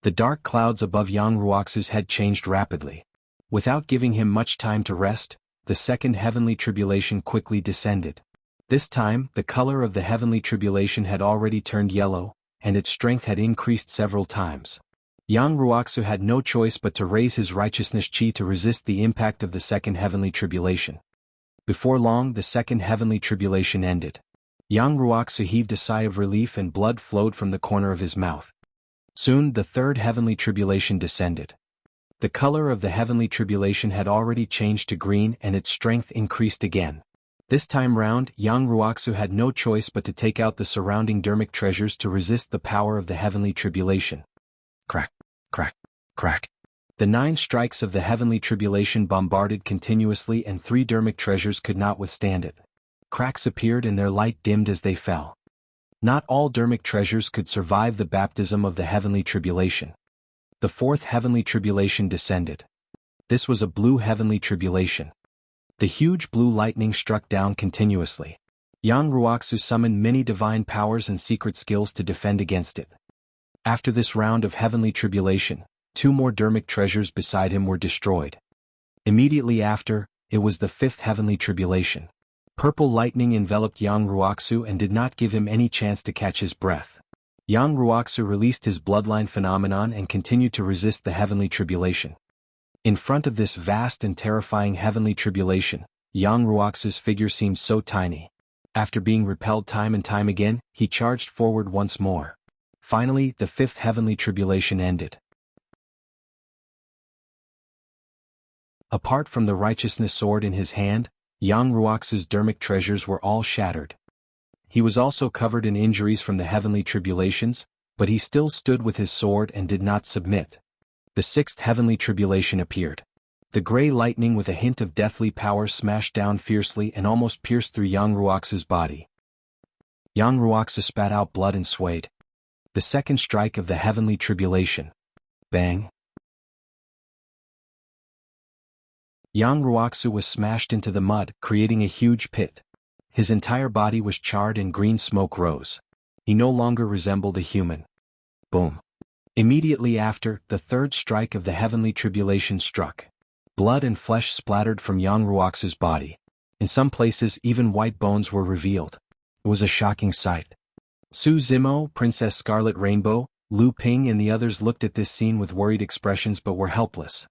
The dark clouds above Jianghu's head changed rapidly. Without giving him much time to rest, the second heavenly tribulation quickly descended. This time, the color of the heavenly tribulation had already turned yellow, and its strength had increased several times. Jianghu had no choice but to raise his righteousness chi to resist the impact of the second heavenly tribulation. Before long, the second heavenly tribulation ended. Jianghu heaved a sigh of relief and blood flowed from the corner of his mouth. Soon, the third heavenly tribulation descended. The color of the heavenly tribulation had already changed to green and its strength increased again. This time round, Jianghu had no choice but to take out the surrounding dharmic treasures to resist the power of the heavenly tribulation. Crack, crack, crack. The 9 strikes of the heavenly tribulation bombarded continuously and 3 dharmic treasures could not withstand it. Cracks appeared and their light dimmed as they fell. Not all dharmic treasures could survive the baptism of the heavenly tribulation. The 4th heavenly tribulation descended. This was a blue heavenly tribulation. The huge blue lightning struck down continuously. Jianghu summoned many divine powers and secret skills to defend against it. After this round of heavenly tribulation, 2 more dharmic treasures beside him were destroyed. Immediately after, it was the 5th heavenly tribulation. Purple lightning enveloped Jianghu and did not give him any chance to catch his breath. Jianghu released his bloodline phenomenon and continued to resist the heavenly tribulation. In front of this vast and terrifying heavenly tribulation, Jianghu's figure seemed so tiny. After being repelled time and time again, he charged forward once more. Finally, the 5th heavenly tribulation ended. Apart from the righteousness sword in his hand, Jianghu's dharmic treasures were all shattered. He was also covered in injuries from the heavenly tribulations, but he still stood with his sword and did not submit. The 6th heavenly tribulation appeared. The gray lightning with a hint of deathly power smashed down fiercely and almost pierced through Jianghu's body. Jianghu spat out blood and swayed. The second strike of the heavenly tribulation. bang. Yang Ruoxu was smashed into the mud, creating a huge pit. His entire body was charred and green smoke rose. He no longer resembled a human. Boom. Immediately after, the third strike of the heavenly tribulation struck. Blood and flesh splattered from Yang Ruoxu's body. In some places even white bones were revealed. It was a shocking sight. Su Zimo, Princess Scarlet Rainbow, Lu Ping and the others looked at this scene with worried expressions but were helpless.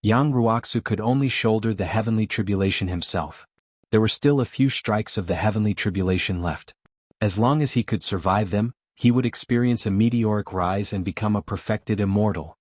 Yang Ruoxu could only shoulder the heavenly tribulation himself. There were still a few strikes of the heavenly tribulation left. As long as he could survive them, he would experience a meteoric rise and become a perfected immortal.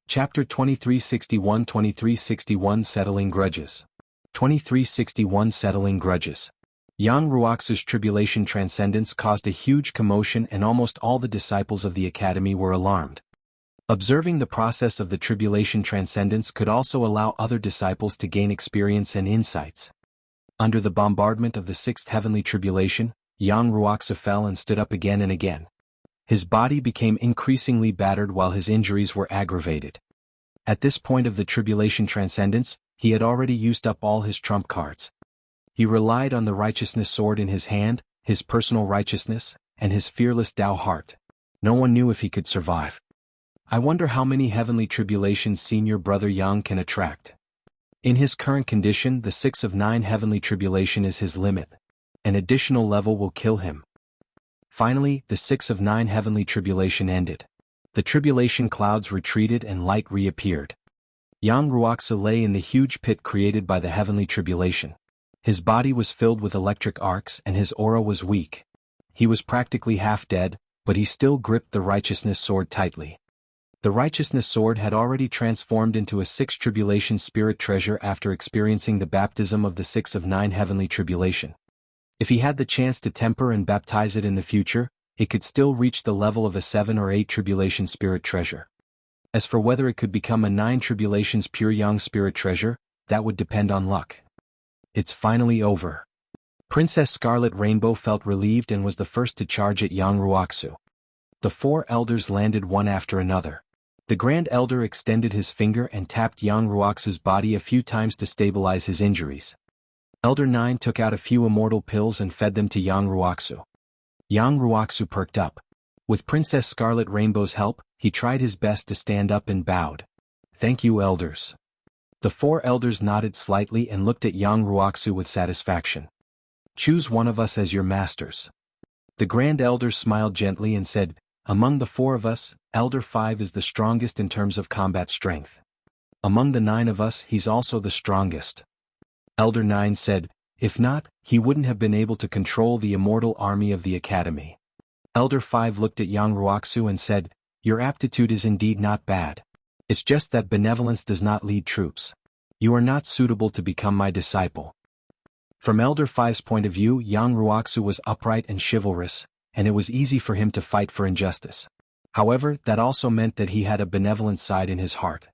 Chapter 2361 Settling Grudges. 2361 Settling Grudges. Yang Ruoxu's tribulation transcendence caused a huge commotion and almost all the disciples of the academy were alarmed. Observing the process of the tribulation transcendence could also allow other disciples to gain experience and insights. Under the bombardment of the sixth heavenly tribulation, Yang Ruoxu fell and stood up again and again. His body became increasingly battered while his injuries were aggravated. At this point of the tribulation transcendence, he had already used up all his trump cards. He relied on the righteousness sword in his hand, his personal righteousness, and his fearless Tao heart. No one knew if he could survive. I wonder how many heavenly tribulations senior brother Yang can attract. In his current condition, the 6 of 9 heavenly tribulation is his limit. An additional level will kill him. Finally, the 6 of 9 heavenly tribulation ended. The tribulation clouds retreated and light reappeared. Yang Ruoxu lay in the huge pit created by the heavenly tribulation. His body was filled with electric arcs and his aura was weak. He was practically half dead, but he still gripped the righteousness sword tightly. The righteousness sword had already transformed into a 6 tribulation spirit treasure after experiencing the baptism of the 6 of 9 heavenly tribulation. If he had the chance to temper and baptize it in the future, it could still reach the level of a 7 or 8 tribulation spirit treasure. As for whether it could become a 9 tribulations pure Yang spirit treasure, that would depend on luck. It's finally over. Princess Scarlet Rainbow felt relieved and was the first to charge at Yang Ruoxu. The 4 elders landed one after another. The Grand Elder extended his finger and tapped Yang Ruoxu's body a few times to stabilize his injuries. Elder 9 took out a few immortal pills and fed them to Yang Ruoxu. Yang Ruoxu perked up. With Princess Scarlet Rainbow's help, he tried his best to stand up and bowed. "Thank you, elders." The 4 elders nodded slightly and looked at Yang Ruoxu with satisfaction. "Choose one of us as your masters." The Grand Elder smiled gently and said, "Among the 4 of us, Elder 5 is the strongest in terms of combat strength. Among the 9 of us, he's also the strongest." Elder 9 said, "If not, he wouldn't have been able to control the immortal army of the academy." Elder 5 looked at Yang Ruoxu and said, "Your aptitude is indeed not bad. It's just that benevolence does not lead troops. You are not suitable to become my disciple." From Elder 5's point of view, Yang Ruoxu was upright and chivalrous, and it was easy for him to fight for injustice. However, that also meant that he had a benevolent side in his heart.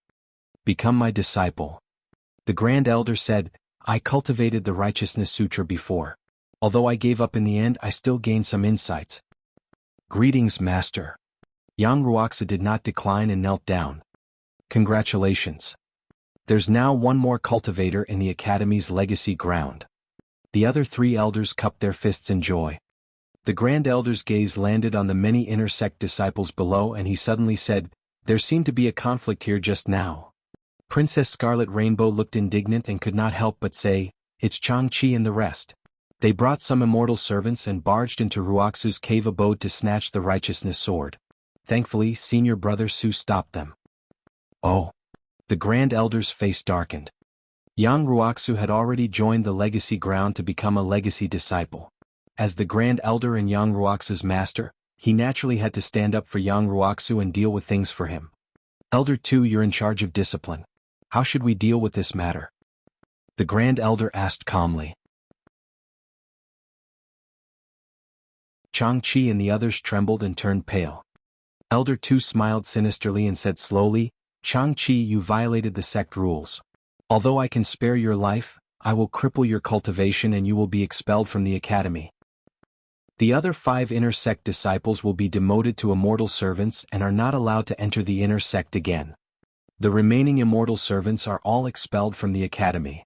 "Become my disciple." The Grand Elder said, "I cultivated the Righteousness Sutra before. Although I gave up in the end, I still gained some insights." "Greetings, Master." Yang Ruoxu did not decline and knelt down. "Congratulations. There's now one more cultivator in the Academy's legacy ground." The other 3 elders cupped their fists in joy. The Grand Elder's gaze landed on the many inner sect disciples below and he suddenly said, "There seemed to be a conflict here just now." Princess Scarlet Rainbow looked indignant and could not help but say, "It's Chang-Chi and the rest. They brought some immortal servants and barged into Ruoxu's cave abode to snatch the righteousness sword. Thankfully, senior brother Su stopped them." "Oh." The Grand Elder's face darkened. Yang Ruoxu had already joined the legacy ground to become a legacy disciple. As the Grand Elder and Yang Ruoxu's master, he naturally had to stand up for Yang Ruoxu and deal with things for him. "Elder 2, you're in charge of discipline. How should we deal with this matter?" The Grand Elder asked calmly. Chang-Chi and the others trembled and turned pale. Elder 2 smiled sinisterly and said slowly, "Chang-Chi, you violated the sect rules. Although I can spare your life, I will cripple your cultivation and you will be expelled from the academy." The other 5 inner sect disciples will be demoted to immortal servants and are not allowed to enter the inner sect again. The remaining immortal servants are all expelled from the academy.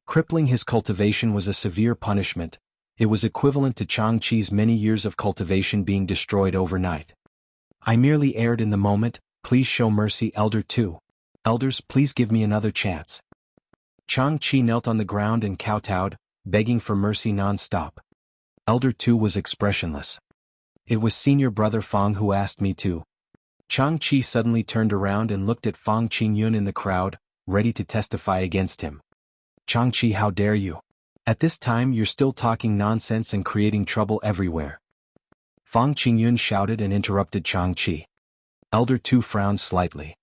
Crippling his cultivation was a severe punishment. It was equivalent to Changqi's many years of cultivation being destroyed overnight. I merely erred in the moment, please show mercy, Elder 2. Elders, please give me another chance. Changqi knelt on the ground and kowtowed, begging for mercy non-stop. Elder 2 was expressionless. It was senior brother Fang who asked me to. Changqi suddenly turned around and looked at Fang Qingyun in the crowd, ready to testify against him. Changqi, how dare you? At this time you're still talking nonsense and creating trouble everywhere. Fang Qingyun shouted and interrupted Changqi. Elder 2 frowned slightly.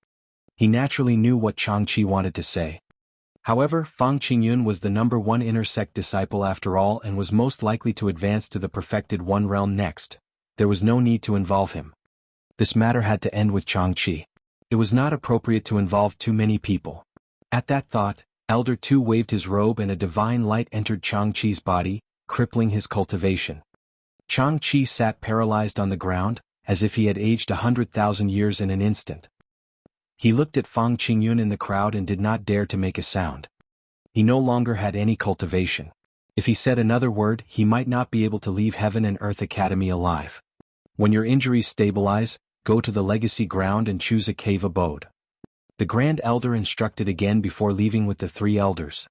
He naturally knew what Changqi wanted to say. However, Fang Qingyun was the number 1 inner sect disciple after all and was most likely to advance to the perfected 1 realm next. There was no need to involve him. This matter had to end with Changqi. It was not appropriate to involve too many people. At that thought, Elder 2 waved his robe and a divine light entered Changqi's body, crippling his cultivation. Changqi sat paralyzed on the ground, as if he had aged 100,000 years in an instant. He looked at Fang Qingyun in the crowd and did not dare to make a sound. He no longer had any cultivation. If he said another word, he might not be able to leave Heaven and Earth Academy alive. When your injuries stabilize, go to the legacy ground and choose a cave abode. The Grand Elder instructed again before leaving with the 3 elders.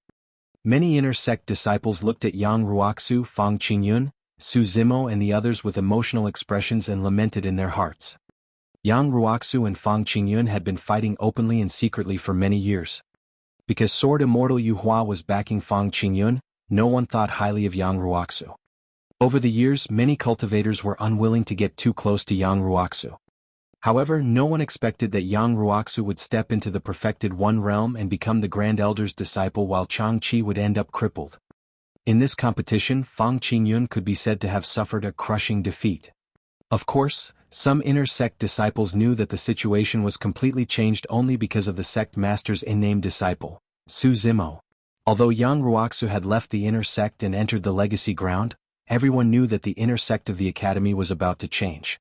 Many inner sect disciples looked at Yang Ruoxu, Fang Qingyun, Su Zimo and the others with emotional expressions and lamented in their hearts. Yang Ruoxu and Fang Qingyun had been fighting openly and secretly for many years. Because Sword Immortal Yu Hua was backing Fang Qingyun, no one thought highly of Yang Ruoxu. Over the years, many cultivators were unwilling to get too close to Yang Ruoxu. However, no one expected that Yang Ruoxu would step into the perfected 1 realm and become the Grand Elder's disciple while Changqi would end up crippled. In this competition, Fang Qingyun could be said to have suffered a crushing defeat. Of course, some inner sect disciples knew that the situation was completely changed only because of the sect master's in-name disciple, Su Zimo. Although Yang Ruoxu had left the inner sect and entered the legacy ground, everyone knew that the inner sect of the academy was about to change.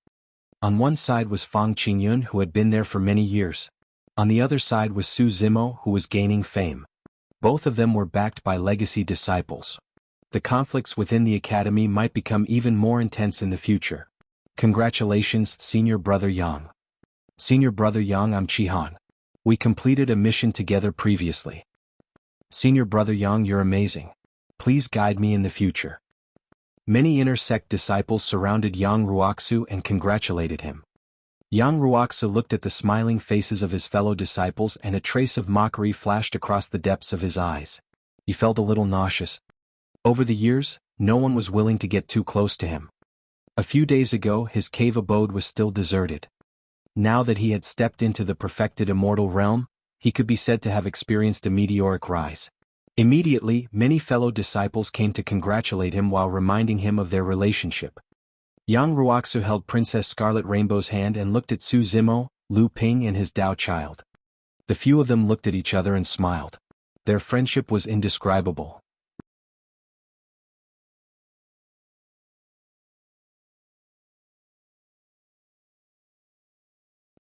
On one side was Fang Qingyun who had been there for many years. On the other side was Su Zimo who was gaining fame. Both of them were backed by legacy disciples. The conflicts within the academy might become even more intense in the future. Congratulations, Senior Brother Yang. Senior Brother Yang, I'm Chihan. We completed a mission together previously. Senior Brother Yang, you're amazing. Please guide me in the future. Many inner sect disciples surrounded Yang Ruoxu and congratulated him. Yang Ruoxu looked at the smiling faces of his fellow disciples and a trace of mockery flashed across the depths of his eyes. He felt a little nauseous. Over the years, no one was willing to get too close to him. A few days ago, his cave abode was still deserted. Now that he had stepped into the perfected immortal realm, he could be said to have experienced a meteoric rise. Immediately, many fellow disciples came to congratulate him while reminding him of their relationship. Yang Ruoxu held Princess Scarlet Rainbow's hand and looked at Su Zimo, Lu Ping and his Dao child. The few of them looked at each other and smiled. Their friendship was indescribable.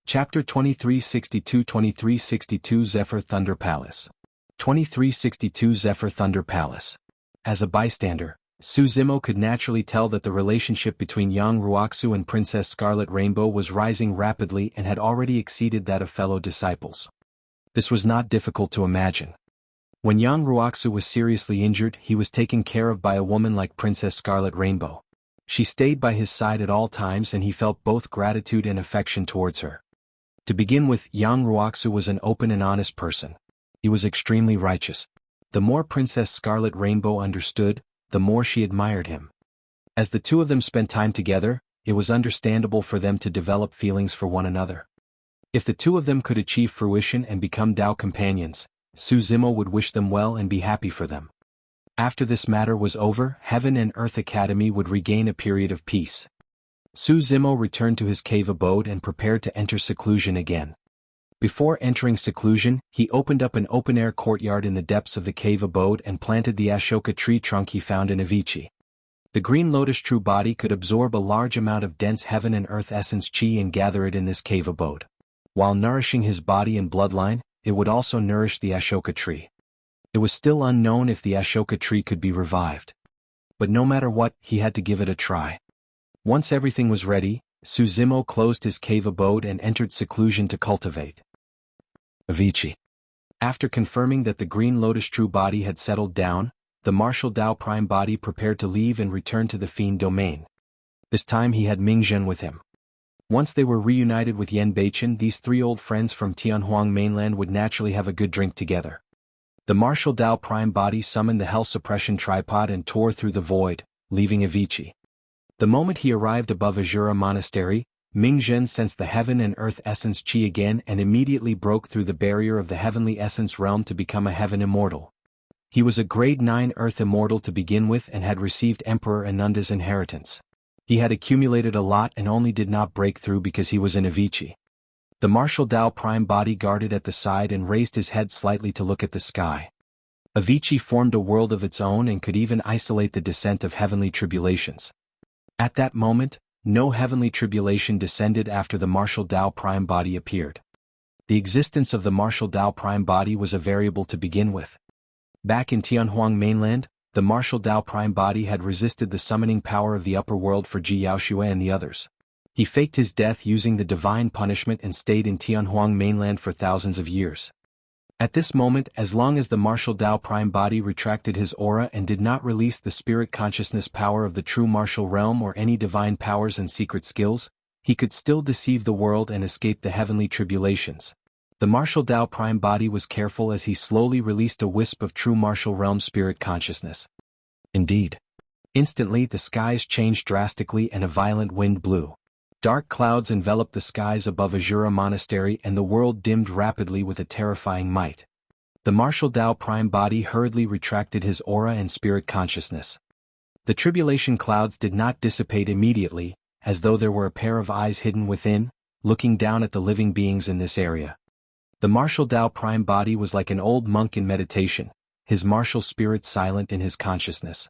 Chapter 2362 Zephyr Thunder Palace. 2362 Zephyr Thunder Palace. As a bystander, Su Zimo could naturally tell that the relationship between Yang Ruoxu and Princess Scarlet Rainbow was rising rapidly and had already exceeded that of fellow disciples. This was not difficult to imagine. When Yang Ruoxu was seriously injured, he was taken care of by a woman like Princess Scarlet Rainbow. She stayed by his side at all times and he felt both gratitude and affection towards her. To begin with, Yang Ruoxu was an open and honest person. He was extremely righteous. The more Princess Scarlet Rainbow understood, the more she admired him. As the two of them spent time together, it was understandable for them to develop feelings for one another. If the two of them could achieve fruition and become Tao companions, Su Zimo would wish them well and be happy for them. After this matter was over, Heaven and Earth Academy would regain a period of peace. Su Zimo returned to his cave abode and prepared to enter seclusion again. Before entering seclusion, he opened up an open-air courtyard in the depths of the cave abode and planted the Ashoka tree trunk he found in Avicii. The green lotus true body could absorb a large amount of dense heaven and earth essence chi and gather it in this cave abode. While nourishing his body and bloodline, it would also nourish the Ashoka tree. It was still unknown if the Ashoka tree could be revived. But no matter what, he had to give it a try. Once everything was ready, Suzimo closed his cave abode and entered seclusion to cultivate. Avicii. After confirming that the green lotus true body had settled down, the martial Tao prime body prepared to leave and return to the Fiend domain. This time he had Mingzhen with him. Once they were reunited with Yan Beichen, these three old friends from Tianhuang mainland would naturally have a good drink together. The martial Tao prime body summoned the hell suppression tripod and tore through the void, leaving Avicii. The moment he arrived above Azura Monastery, Mingzhen sensed the heaven and earth essence chi again and immediately broke through the barrier of the heavenly essence realm to become a heaven immortal. He was a grade 9 earth immortal to begin with and had received Emperor Anunda's inheritance. He had accumulated a lot and only did not break through because he was in Avicii. The martial Tao prime body guarded at the side and raised his head slightly to look at the sky. Avicii formed a world of its own and could even isolate the descent of heavenly tribulations. At that moment, no heavenly tribulation descended after the martial Tao prime body appeared. The existence of the martial Tao prime body was a variable to begin with. Back in Tianhuang mainland, the martial Tao prime body had resisted the summoning power of the upper world for Ji Yaoxue and the others. He faked his death using the divine punishment and stayed in Tianhuang mainland for thousands of years. At this moment, as long as the martial Tao prime body retracted his aura and did not release the spirit consciousness power of the true martial realm or any divine powers and secret skills, he could still deceive the world and escape the heavenly tribulations. The martial Tao prime body was careful as he slowly released a wisp of true martial realm spirit consciousness. Indeed. Instantly the skies changed drastically and a violent wind blew. Dark clouds enveloped the skies above Azura Monastery and the world dimmed rapidly with a terrifying might. The martial Tao prime body hurriedly retracted his aura and spirit consciousness. The tribulation clouds did not dissipate immediately, as though there were a pair of eyes hidden within, looking down at the living beings in this area. The martial Tao prime body was like an old monk in meditation, his martial spirit silent in his consciousness.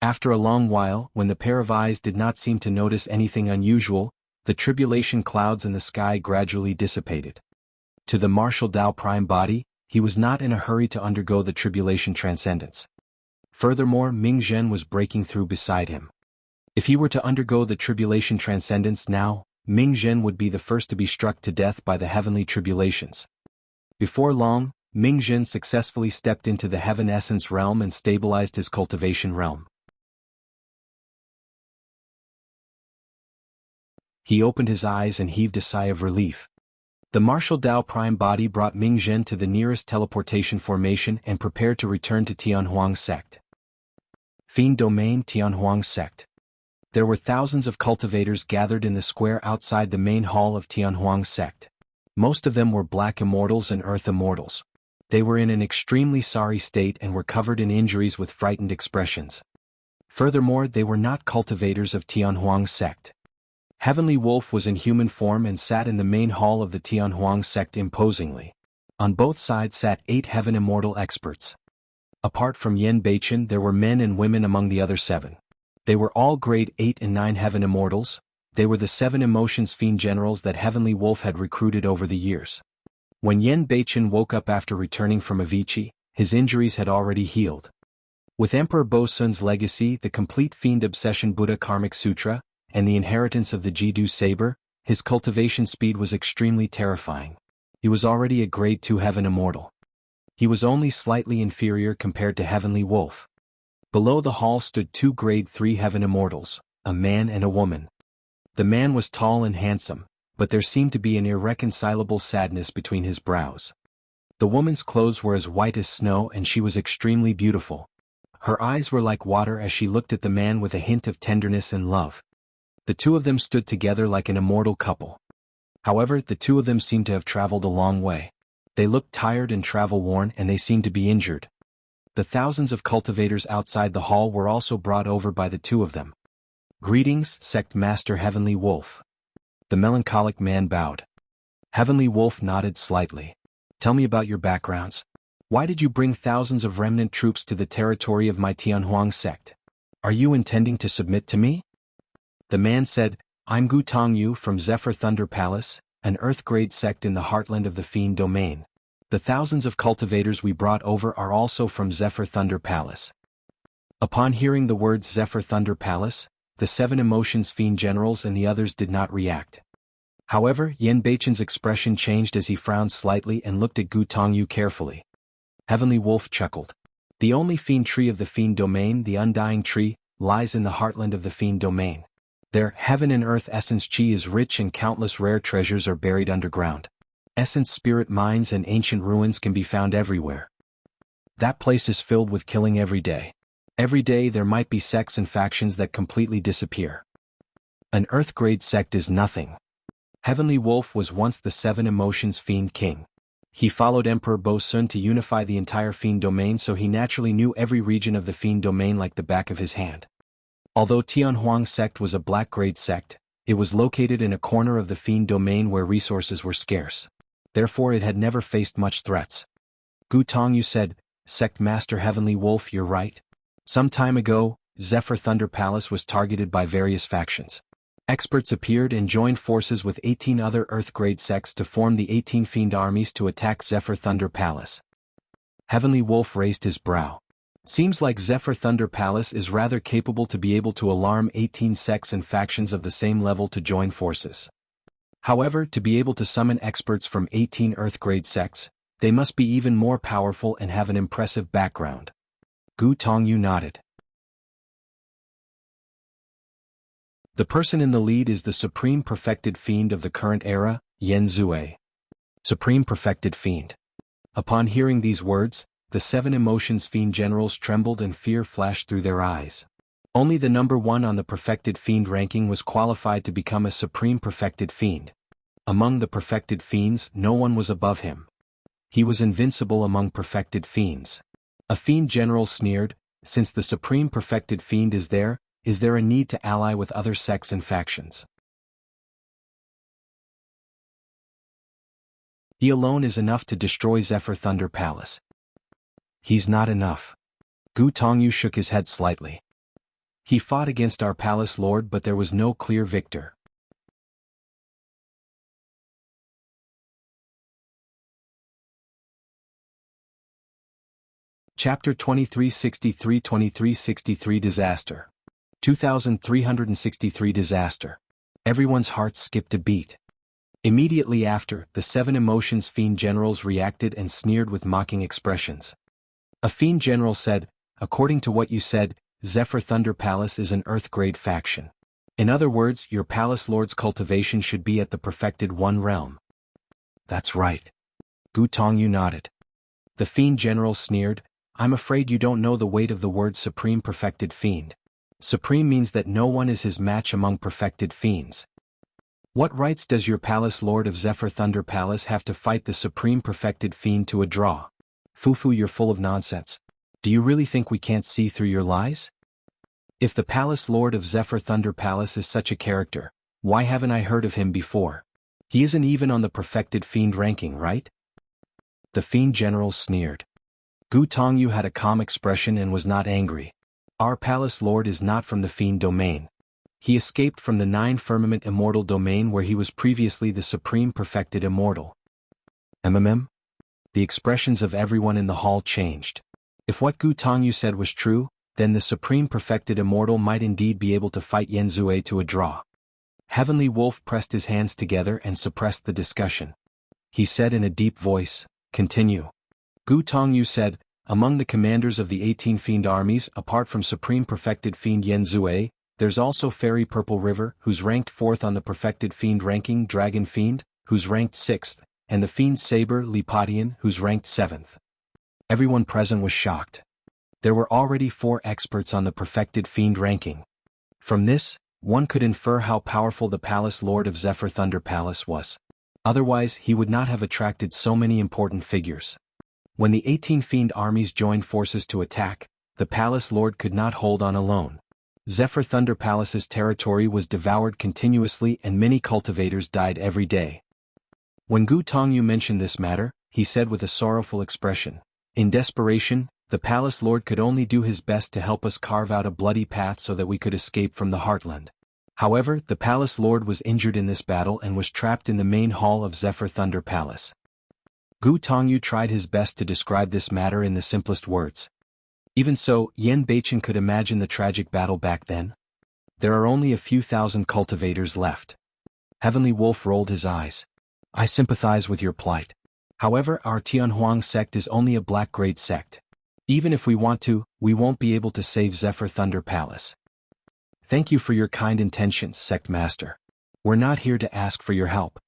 After a long while, when the pair of eyes did not seem to notice anything unusual, the tribulation clouds in the sky gradually dissipated. To the martial Tao prime body, he was not in a hurry to undergo the tribulation transcendence. Furthermore, Mingzhen was breaking through beside him. If he were to undergo the tribulation transcendence now, Mingzhen would be the first to be struck to death by the heavenly tribulations. Before long, Mingzhen successfully stepped into the heaven essence realm and stabilized his cultivation realm. He opened his eyes and heaved a sigh of relief. The martial Tao prime body brought Mingzhen to the nearest teleportation formation and prepared to return to Tianhuang sect. Fiend domain Tianhuang sect. There were thousands of cultivators gathered in the square outside the main hall of Tianhuang sect. Most of them were black immortals and earth immortals. They were in an extremely sorry state and were covered in injuries with frightened expressions. Furthermore, they were not cultivators of Tianhuang sect. Heavenly Wolf was in human form and sat in the main hall of the Tianhuang sect imposingly. On both sides sat 8 heaven immortal experts. Apart from Yan Beichen, there were men and women among the other 7. They were all grade 8 and 9 heaven immortals. They were the 7 emotions fiend generals that Heavenly Wolf had recruited over the years. When Yan Beichen woke up after returning from Avicii, his injuries had already healed. With Emperor Bosun's legacy, the complete Fiend Obsession Buddha Karmic Sutra, and the inheritance of the Jidu Saber, his cultivation speed was extremely terrifying. He was already a grade 2 heaven immortal. He was only slightly inferior compared to Heavenly Wolf. Below the hall stood 2 grade 3 heaven immortals, a man and a woman. The man was tall and handsome, but there seemed to be an irreconcilable sadness between his brows. The woman's clothes were as white as snow and she was extremely beautiful. Her eyes were like water as she looked at the man with a hint of tenderness and love. The two of them stood together like an immortal couple. However, the two of them seemed to have traveled a long way. They looked tired and travel-worn and they seemed to be injured. The thousands of cultivators outside the hall were also brought over by the two of them. Greetings, Sect Master Heavenly Wolf. The melancholic man bowed. Heavenly Wolf nodded slightly. Tell me about your backgrounds. Why did you bring thousands of remnant troops to the territory of my Tianhuang sect? Are you intending to submit to me? The man said, I'm Gu Tongyu from Zephyr Thunder Palace, an Earth-grade sect in the heartland of the Fiend domain. The thousands of cultivators we brought over are also from Zephyr Thunder Palace. Upon hearing the words Zephyr Thunder Palace, the 7 emotions Fiend generals and the others did not react. However, Yen Beichen's expression changed as he frowned slightly and looked at Gu Tongyu carefully. Heavenly Wolf chuckled. The only Fiend tree of the Fiend domain, the Undying Tree, lies in the heartland of the Fiend domain. There, heaven and earth essence chi is rich and countless rare treasures are buried underground. Essence spirit mines and ancient ruins can be found everywhere. That place is filled with killing every day. Every day there might be sects and factions that completely disappear. An Earth-grade sect is nothing. Heavenly Wolf was once the 7 emotions Fiend king. He followed Emperor Bo Sun to unify the entire Fiend domain, so he naturally knew every region of the Fiend domain like the back of his hand. Although Tianhuang sect was a black-grade sect, it was located in a corner of the Fiend domain where resources were scarce. Therefore it had never faced much threats. Gu Tongyu said, Sect Master Heavenly Wolf, you're right. Some time ago, Zephyr Thunder Palace was targeted by various factions. Experts appeared and joined forces with 18 other Earth-grade sects to form the 18 Fiend armies to attack Zephyr Thunder Palace. Heavenly Wolf raised his brow. Seems like Zephyr Thunder Palace is rather capable to be able to alarm 18 sects and factions of the same level to join forces. However, to be able to summon experts from 18 Earth-grade sects, they must be even more powerful and have an impressive background. Gu Tongyu nodded. The person in the lead is the Supreme Perfected Fiend of the current era, Yen Zue. Supreme Perfected Fiend. Upon hearing these words, the 7 emotions Fiend generals trembled and fear flashed through their eyes. Only the number 1 on the Perfected Fiend ranking was qualified to become a Supreme Perfected Fiend. Among the Perfected Fiends, no one was above him. He was invincible among Perfected Fiends. A Fiend general sneered, since the Supreme Perfected Fiend is there a need to ally with other sects and factions? He alone is enough to destroy Zephyr Thunder Palace. He's not enough. Gu Tongyu shook his head slightly. He fought against our palace lord, but there was no clear victor. Chapter 2363 Disaster. 2363 Disaster. Everyone's hearts skipped a beat. Immediately after, the 7 emotions Fiend generals reacted and sneered with mocking expressions. A Fiend general said, according to what you said, Zephyr Thunder Palace is an Earth-grade faction. In other words, your palace lord's cultivation should be at the Perfected One realm. That's right. Gu Tongyu nodded. The Fiend general sneered, I'm afraid you don't know the weight of the word Supreme Perfected Fiend. Supreme means that no one is his match among perfected fiends. What rights does your palace lord of Zephyr Thunder Palace have to fight the Supreme Perfected Fiend to a draw? Fufu, you're full of nonsense. Do you really think we can't see through your lies? If the palace lord of Zephyr Thunder Palace is such a character, why haven't I heard of him before? He isn't even on the Perfected Fiend ranking, right? The Fiend general sneered. Gu Tongyu had a calm expression and was not angry. Our palace lord is not from the Fiend domain. He escaped from the 9 Firmament Immortal domain where he was previously the Supreme Perfected Immortal. The expressions of everyone in the hall changed. If what Gu Tongyu said was true, then the Supreme Perfected Immortal might indeed be able to fight Yen Zue to a draw. Heavenly Wolf pressed his hands together and suppressed the discussion. He said in a deep voice, continue. Gu Tongyu said, among the commanders of the 18 Fiend armies, apart from Supreme Perfected Fiend Yen Zue, there's also Fairy Purple River, who's ranked 4th on the Perfected Fiend ranking, Dragon Fiend, who's ranked 6th, and the Fiend Saber Lipatian, who's ranked 7th. Everyone present was shocked. There were already 4 experts on the Perfected Fiend ranking. From this, one could infer how powerful the Palace Lord of Zephyr Thunder Palace was. Otherwise, he would not have attracted so many important figures. When the 18 Fiend armies joined forces to attack, the Palace Lord could not hold on alone. Zephyr Thunder Palace's territory was devoured continuously and many cultivators died every day. When Gu Tongyu mentioned this matter, he said with a sorrowful expression, "In desperation, the palace lord could only do his best to help us carve out a bloody path so that we could escape from the heartland. However, the palace lord was injured in this battle and was trapped in the main hall of Zephyr Thunder Palace." Gu Tongyu tried his best to describe this matter in the simplest words. Even so, Yan Beichen could imagine the tragic battle back then. There are only a few thousand cultivators left. Heavenly Wolf rolled his eyes. "I sympathize with your plight. However, our Tianhuang sect is only a black-grade sect. Even if we want to, we won't be able to save Zephyr Thunder Palace." "Thank you for your kind intentions, Sect Master. We're not here to ask for your help."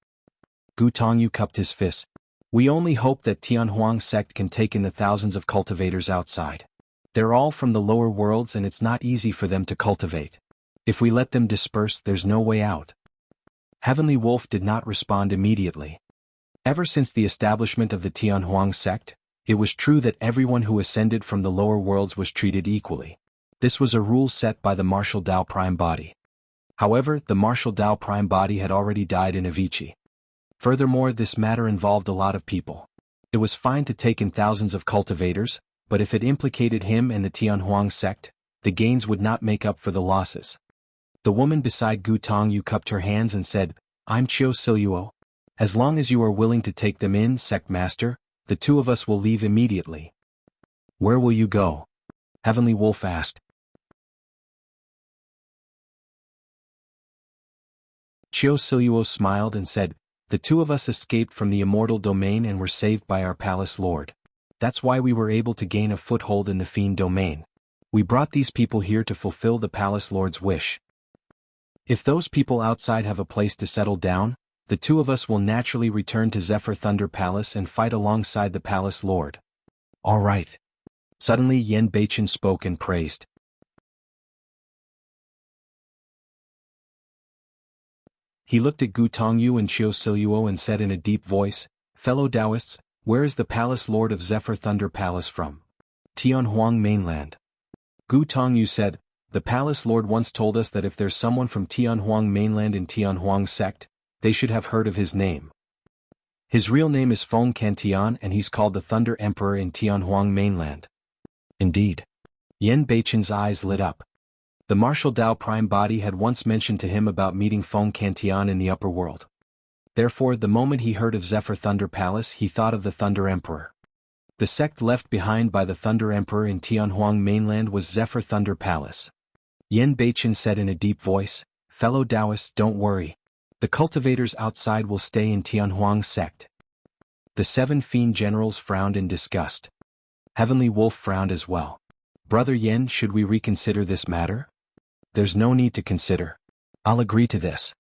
Gu Tongyu cupped his fists. "We only hope that Tianhuang sect can take in the thousands of cultivators outside. They're all from the lower worlds and it's not easy for them to cultivate. If we let them disperse, there's no way out." Heavenly Wolf did not respond immediately. Ever since the establishment of the Tianhuang sect, it was true that everyone who ascended from the lower worlds was treated equally. This was a rule set by the Martial Tao Prime Body. However, the Martial Tao Prime Body had already died in Avicii. Furthermore, this matter involved a lot of people. It was fine to take in thousands of cultivators, but if it implicated him and the Tianhuang sect, the gains would not make up for the losses. The woman beside Gu Tongyu cupped her hands and said, "I'm Chiu Siluo. As long as you are willing to take them in, Sect Master, the two of us will leave immediately." "Where will you go?" Heavenly Wolf asked. Chiu Siluo smiled and said, "The two of us escaped from the immortal domain and were saved by our palace lord. That's why we were able to gain a foothold in the Fiend domain. We brought these people here to fulfill the palace lord's wish. If those people outside have a place to settle down, the two of us will naturally return to Zephyr Thunder Palace and fight alongside the palace lord." "All right." Suddenly Yan Beichen spoke and praised. He looked at Gu Tongyu and Chiu Siluo and said in a deep voice, "Fellow Taoists, where is the palace lord of Zephyr Thunder Palace from?" "Tianhuang mainland." Gu Tongyu said, "The palace lord once told us that if there's someone from Tianhuang mainland in Tianhuang sect, they should have heard of his name. His real name is Feng Cantian and he's called the Thunder Emperor in Tianhuang mainland." "Indeed." Yan Beichen's eyes lit up. The Martial Tao Prime Body had once mentioned to him about meeting Feng Cantian in the upper world. Therefore, the moment he heard of Zephyr Thunder Palace, he thought of the Thunder Emperor. The sect left behind by the Thunder Emperor in Tianhuang mainland was Zephyr Thunder Palace. Yan Beichen said in a deep voice, "Fellow Taoists, don't worry. The cultivators outside will stay in Tianhuang sect." The 7 Fiend generals frowned in disgust. Heavenly Wolf frowned as well. "Brother Yan, should we reconsider this matter?" "There's no need to consider. I'll agree to this."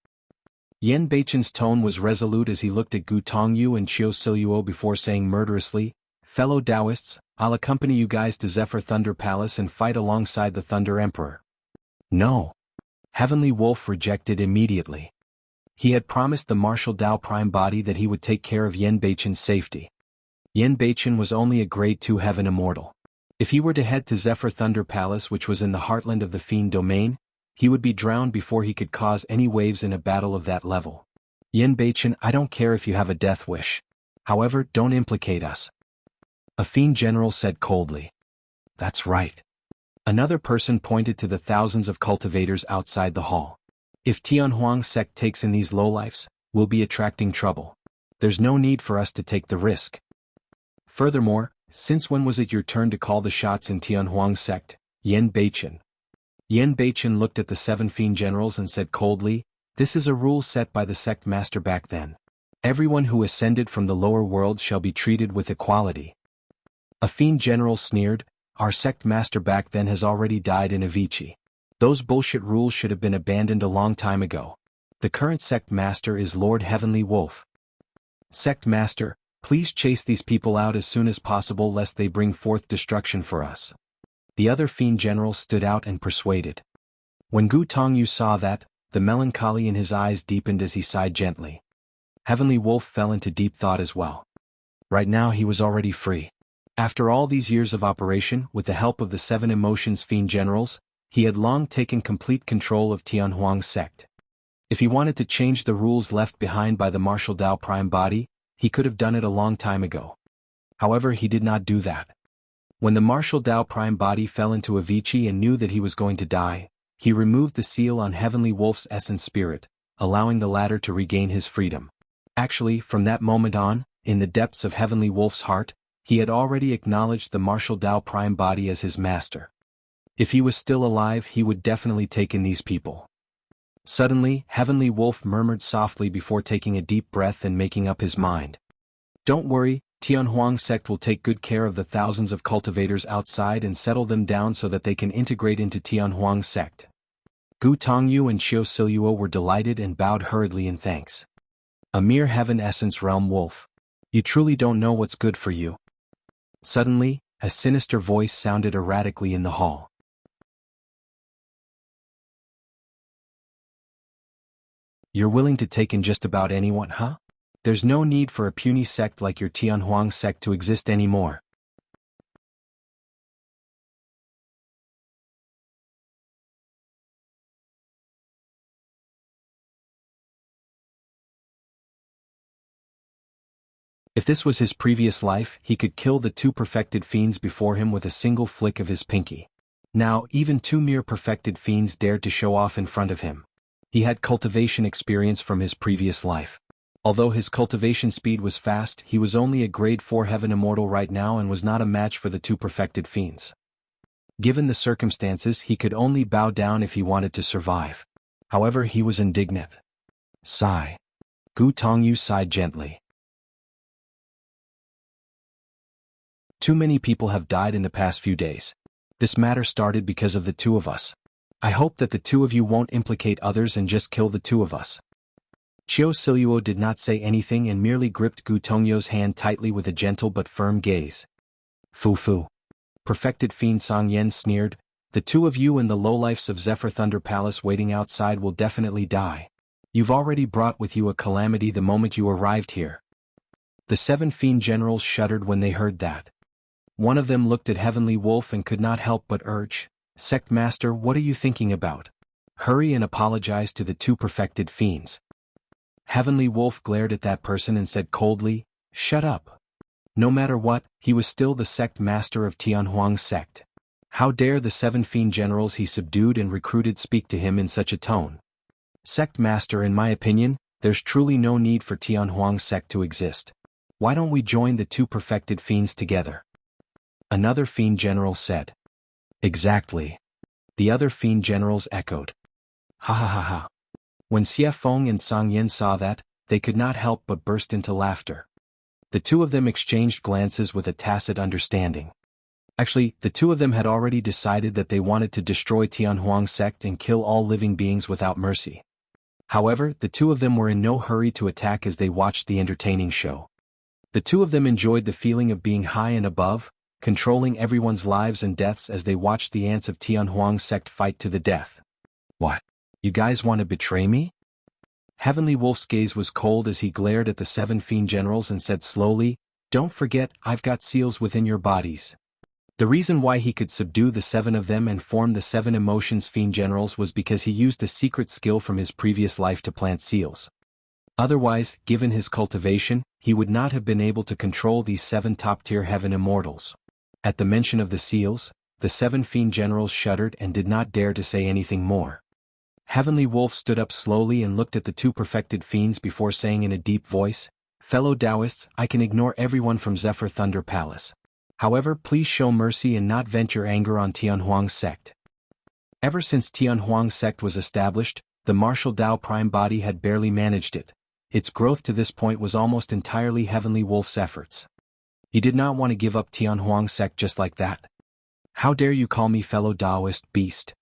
Yan Beichen's tone was resolute as he looked at Gu Tongyu and Chiu Siluo before saying murderously, "Fellow Taoists, I'll accompany you guys to Zephyr Thunder Palace and fight alongside the Thunder Emperor." "No." Heavenly Wolf rejected immediately. He had promised the Martial Tao Prime Body that he would take care of Yan Beichen's safety. Yan Beichen was only a Grade 2 Heaven Immortal. If he were to head to Zephyr Thunder Palace, which was in the heartland of the Fiend domain, he would be drowned before he could cause any waves in a battle of that level. "Yan Beichen, I don't care if you have a death wish. However, don't implicate us." A Fiend general said coldly. "That's right." Another person pointed to the thousands of cultivators outside the hall. "If Tianhuang sect takes in these lowlifes, we'll be attracting trouble. There's no need for us to take the risk. Furthermore, since when was it your turn to call the shots in Tianhuang sect, Yan Beichen?" Yan Beichen looked at the 7 Fiend generals and said coldly, "This is a rule set by the sect master back then. Everyone who ascended from the lower world shall be treated with equality." A Fiend general sneered, "Our sect master back then has already died in Avicii. Those bullshit rules should have been abandoned a long time ago. The current sect master is Lord Heavenly Wolf. Sect master, please chase these people out as soon as possible lest they bring forth destruction for us." The other Fiend general stood out and persuaded. When Gu Tongyu saw that, the melancholy in his eyes deepened as he sighed gently. Heavenly Wolf fell into deep thought as well. Right now he was already free. After all these years of operation, with the help of the 7 Emotions Fiend generals, He had long taken complete control of Tianhuang's sect. If he wanted to change the rules left behind by the martial Tao prime body, he could have done it a long time ago. However, he did not do that. When the martial Tao prime body fell into Avicii and knew that he was going to die, he removed the seal on Heavenly Wolf's essence spirit, allowing the latter to regain his freedom. Actually, from that moment on, in the depths of Heavenly Wolf's heart, he had already acknowledged the martial Tao prime body as his master. If he was still alive, he would definitely take in these people. Suddenly, Heavenly Wolf murmured softly before taking a deep breath and making up his mind. Don't worry, Tianhuang sect will take good care of the thousands of cultivators outside and settle them down so that they can integrate into Tianhuang sect. Gu Tongyu and Qiu Siluo were delighted and bowed hurriedly in thanks. A mere heaven essence realm wolf. You truly don't know what's good for you. Suddenly, a sinister voice sounded erratically in the hall. You're willing to take in just about anyone, huh? There's no need for a puny sect like your Tianhuang sect to exist anymore. If this was his previous life, he could kill the two perfected fiends before him with a single flick of his pinky. Now, even two mere perfected fiends dared to show off in front of him. He had cultivation experience from his previous life. Although his cultivation speed was fast, he was only a grade 4 heaven immortal right now and was not a match for the two perfected fiends. Given the circumstances, he could only bow down if he wanted to survive. However, he was indignant. Sigh. Gu Tongyu sighed gently. Too many people have died in the past few days. This matter started because of the two of us. I hope that the two of you won't implicate others and just kill the two of us. Qiu Siluo did not say anything and merely gripped Gu Tongyu's hand tightly with a gentle but firm gaze. Fu. Perfected Fiend Song Yen sneered, the two of you and the lowlifes of Zephyr Thunder Palace waiting outside will definitely die. You've already brought with you a calamity the moment you arrived here. The 7 Fiend generals shuddered when they heard that. One of them looked at Heavenly Wolf and could not help but urge, Sect Master, what are you thinking about? Hurry and apologize to the two perfected fiends. Heavenly Wolf glared at that person and said coldly, shut up. No matter what, he was still the sect master of Tianhuang's sect. How dare the 7 fiend generals he subdued and recruited speak to him in such a tone? Sect master, in my opinion, there's truly no need for Tianhuang's sect to exist. Why don't we join the two perfected fiends together? Another fiend general said. Exactly. The other fiend generals echoed. Ha ha ha ha. When Xie Feng and Song Yen saw that, they could not help but burst into laughter. The two of them exchanged glances with a tacit understanding. Actually, the two of them had already decided that they wanted to destroy Tianhuang's sect and kill all living beings without mercy. However, the two of them were in no hurry to attack as they watched the entertaining show. The two of them enjoyed the feeling of being high and above, controlling everyone's lives and deaths as they watched the ants of Tianhuang's sect fight to the death. What? You guys want to betray me? Heavenly Wolf's gaze was cold as he glared at the 7 fiend generals and said slowly, don't forget, I've got seals within your bodies. The reason why he could subdue the 7 of them and form the 7 emotions fiend generals was because he used a secret skill from his previous life to plant seals. Otherwise, given his cultivation, he would not have been able to control these 7 top-tier heaven immortals. At the mention of the seals, the 7 fiend generals shuddered and did not dare to say anything more. Heavenly Wolf stood up slowly and looked at the two perfected fiends before saying in a deep voice, fellow Taoists, I can ignore everyone from Zephyr Thunder Palace. However, please show mercy and not vent your anger on Tianhuang's sect. Ever since Tianhuang's sect was established, the martial Tao prime body had barely managed it. Its growth to this point was almost entirely Heavenly Wolf's efforts. He did not want to give up Tianhuang's sect just like that. How dare you call me fellow Taoist beast?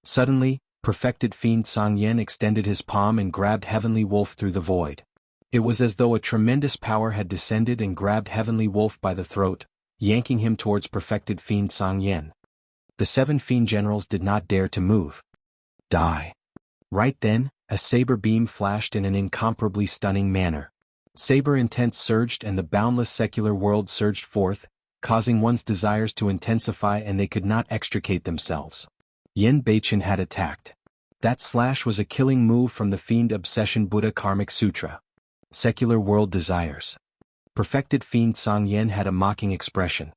Suddenly, perfected fiend Song Yen extended his palm and grabbed Heavenly Wolf through the void. It was as though a tremendous power had descended and grabbed Heavenly Wolf by the throat, yanking him towards perfected fiend Song Yen. The 7 fiend generals did not dare to move. Die. Right then, a saber beam flashed in an incomparably stunning manner. Saber intent surged and the boundless secular world surged forth, causing one's desires to intensify and they could not extricate themselves. Yen Beichen had attacked. That slash was a killing move from the Fiend Obsession Buddha Karmic Sutra. Secular world desires. Perfected Fiend Song Yen had a mocking expression.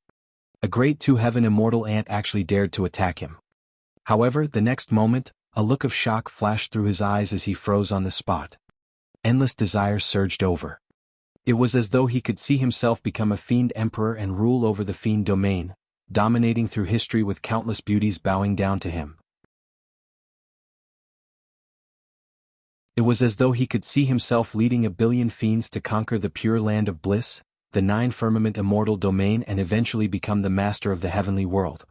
A grade 2 heaven immortal ant actually dared to attack him. However, the next moment, a look of shock flashed through his eyes as he froze on the spot. Endless desire surged over. It was as though he could see himself become a fiend emperor and rule over the fiend domain, dominating through history with countless beauties bowing down to him. It was as though he could see himself leading a billion fiends to conquer the pure land of bliss, the nine-firmament immortal domain, and eventually become the master of the heavenly world.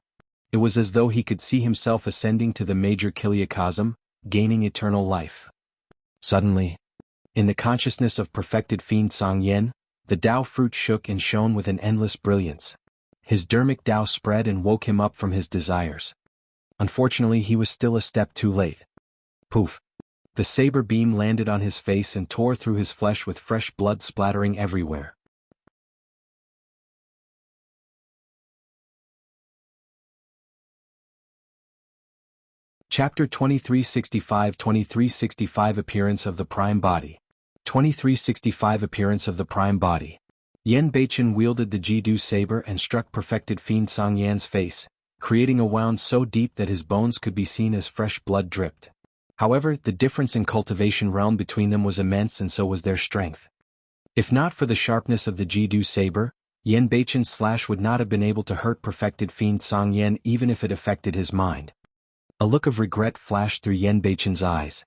It was as though he could see himself ascending to the major Kiliacosm, gaining eternal life. Suddenly, in the consciousness of perfected Fiend Song Yen, the Tao fruit shook and shone with an endless brilliance. His dermic Tao spread and woke him up from his desires. Unfortunately, he was still a step too late. Poof! The saber beam landed on his face and tore through his flesh with fresh blood splattering everywhere. Chapter 2365 Appearance of the Prime Body. 2365 Appearance of the Prime Body. Yen Beichen wielded the Jidu saber and struck perfected Fiend Song Yan's face, creating a wound so deep that his bones could be seen as fresh blood dripped. However, the difference in cultivation realm between them was immense, and so was their strength. If not for the sharpness of the Jidu saber, Yen Beichen's slash would not have been able to hurt perfected Fiend Song Yen even if it affected his mind. A look of regret flashed through Yen Beichen's eyes.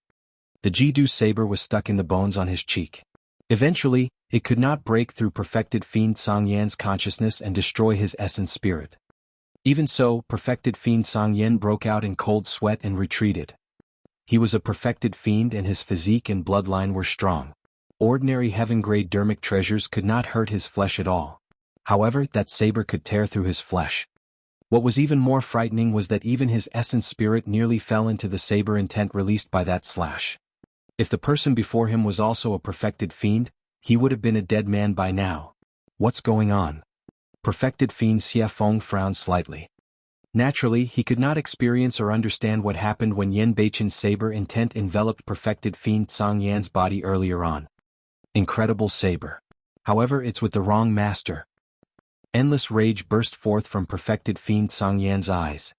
The Jidu saber was stuck in the bones on his cheek. Eventually, it could not break through perfected Fiend Song Yan's consciousness and destroy his essence spirit. Even so, perfected Fiend Song Yen broke out in cold sweat and retreated. He was a perfected fiend and his physique and bloodline were strong. Ordinary heaven-grade dermic treasures could not hurt his flesh at all. However, that saber could tear through his flesh. What was even more frightening was that even his essence spirit nearly fell into the saber intent released by that slash. If the person before him was also a perfected fiend, he would have been a dead man by now. What's going on? Perfected Fiend Xia Feng frowned slightly. Naturally, he could not experience or understand what happened when Yen Beichen's saber intent enveloped perfected Fiend Song Yan's body earlier on. Incredible saber. However, it's with the wrong master. Endless rage burst forth from perfected Fiend Song Yan's eyes.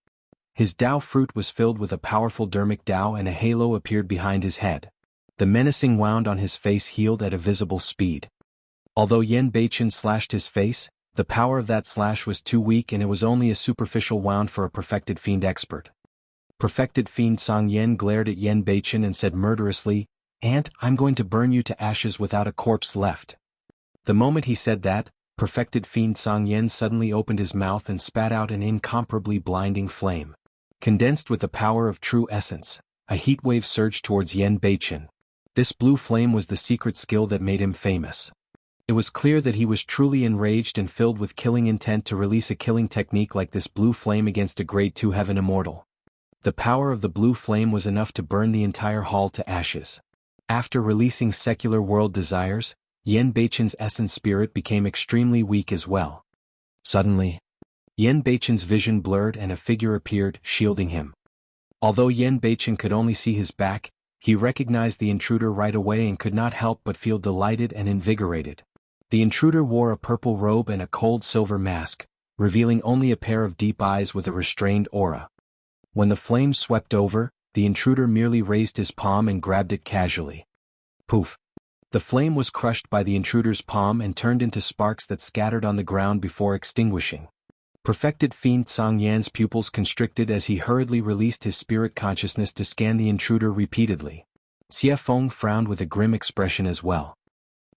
His Tao fruit was filled with a powerful dermic Tao and a halo appeared behind his head. The menacing wound on his face healed at a visible speed. Although Yen Beichen slashed his face, the power of that slash was too weak and it was only a superficial wound for a perfected fiend expert. Perfected Fiend Song Yen glared at Yen Beichen and said murderously, "Ant, I'm going to burn you to ashes without a corpse left." The moment he said that, perfected Fiend Song Yen suddenly opened his mouth and spat out an incomparably blinding flame. Condensed with the power of true essence, a heat wave surged towards Yen Beichen. This blue flame was the secret skill that made him famous. It was clear that he was truly enraged and filled with killing intent to release a killing technique like this blue flame against a grade 2 heaven immortal. The power of the blue flame was enough to burn the entire hall to ashes. After releasing secular world desires, Yen Beichen's essence spirit became extremely weak as well. Suddenly, Yen Beichen's vision blurred and a figure appeared, shielding him. Although Yen Beichen could only see his back, he recognized the intruder right away and could not help but feel delighted and invigorated. The intruder wore a purple robe and a cold silver mask, revealing only a pair of deep eyes with a restrained aura. When the flames swept over, the intruder merely raised his palm and grabbed it casually. Poof! The flame was crushed by the intruder's palm and turned into sparks that scattered on the ground before extinguishing. Perfected Fiend Song Yan's pupils constricted as he hurriedly released his spirit consciousness to scan the intruder repeatedly. Xia Feng frowned with a grim expression as well.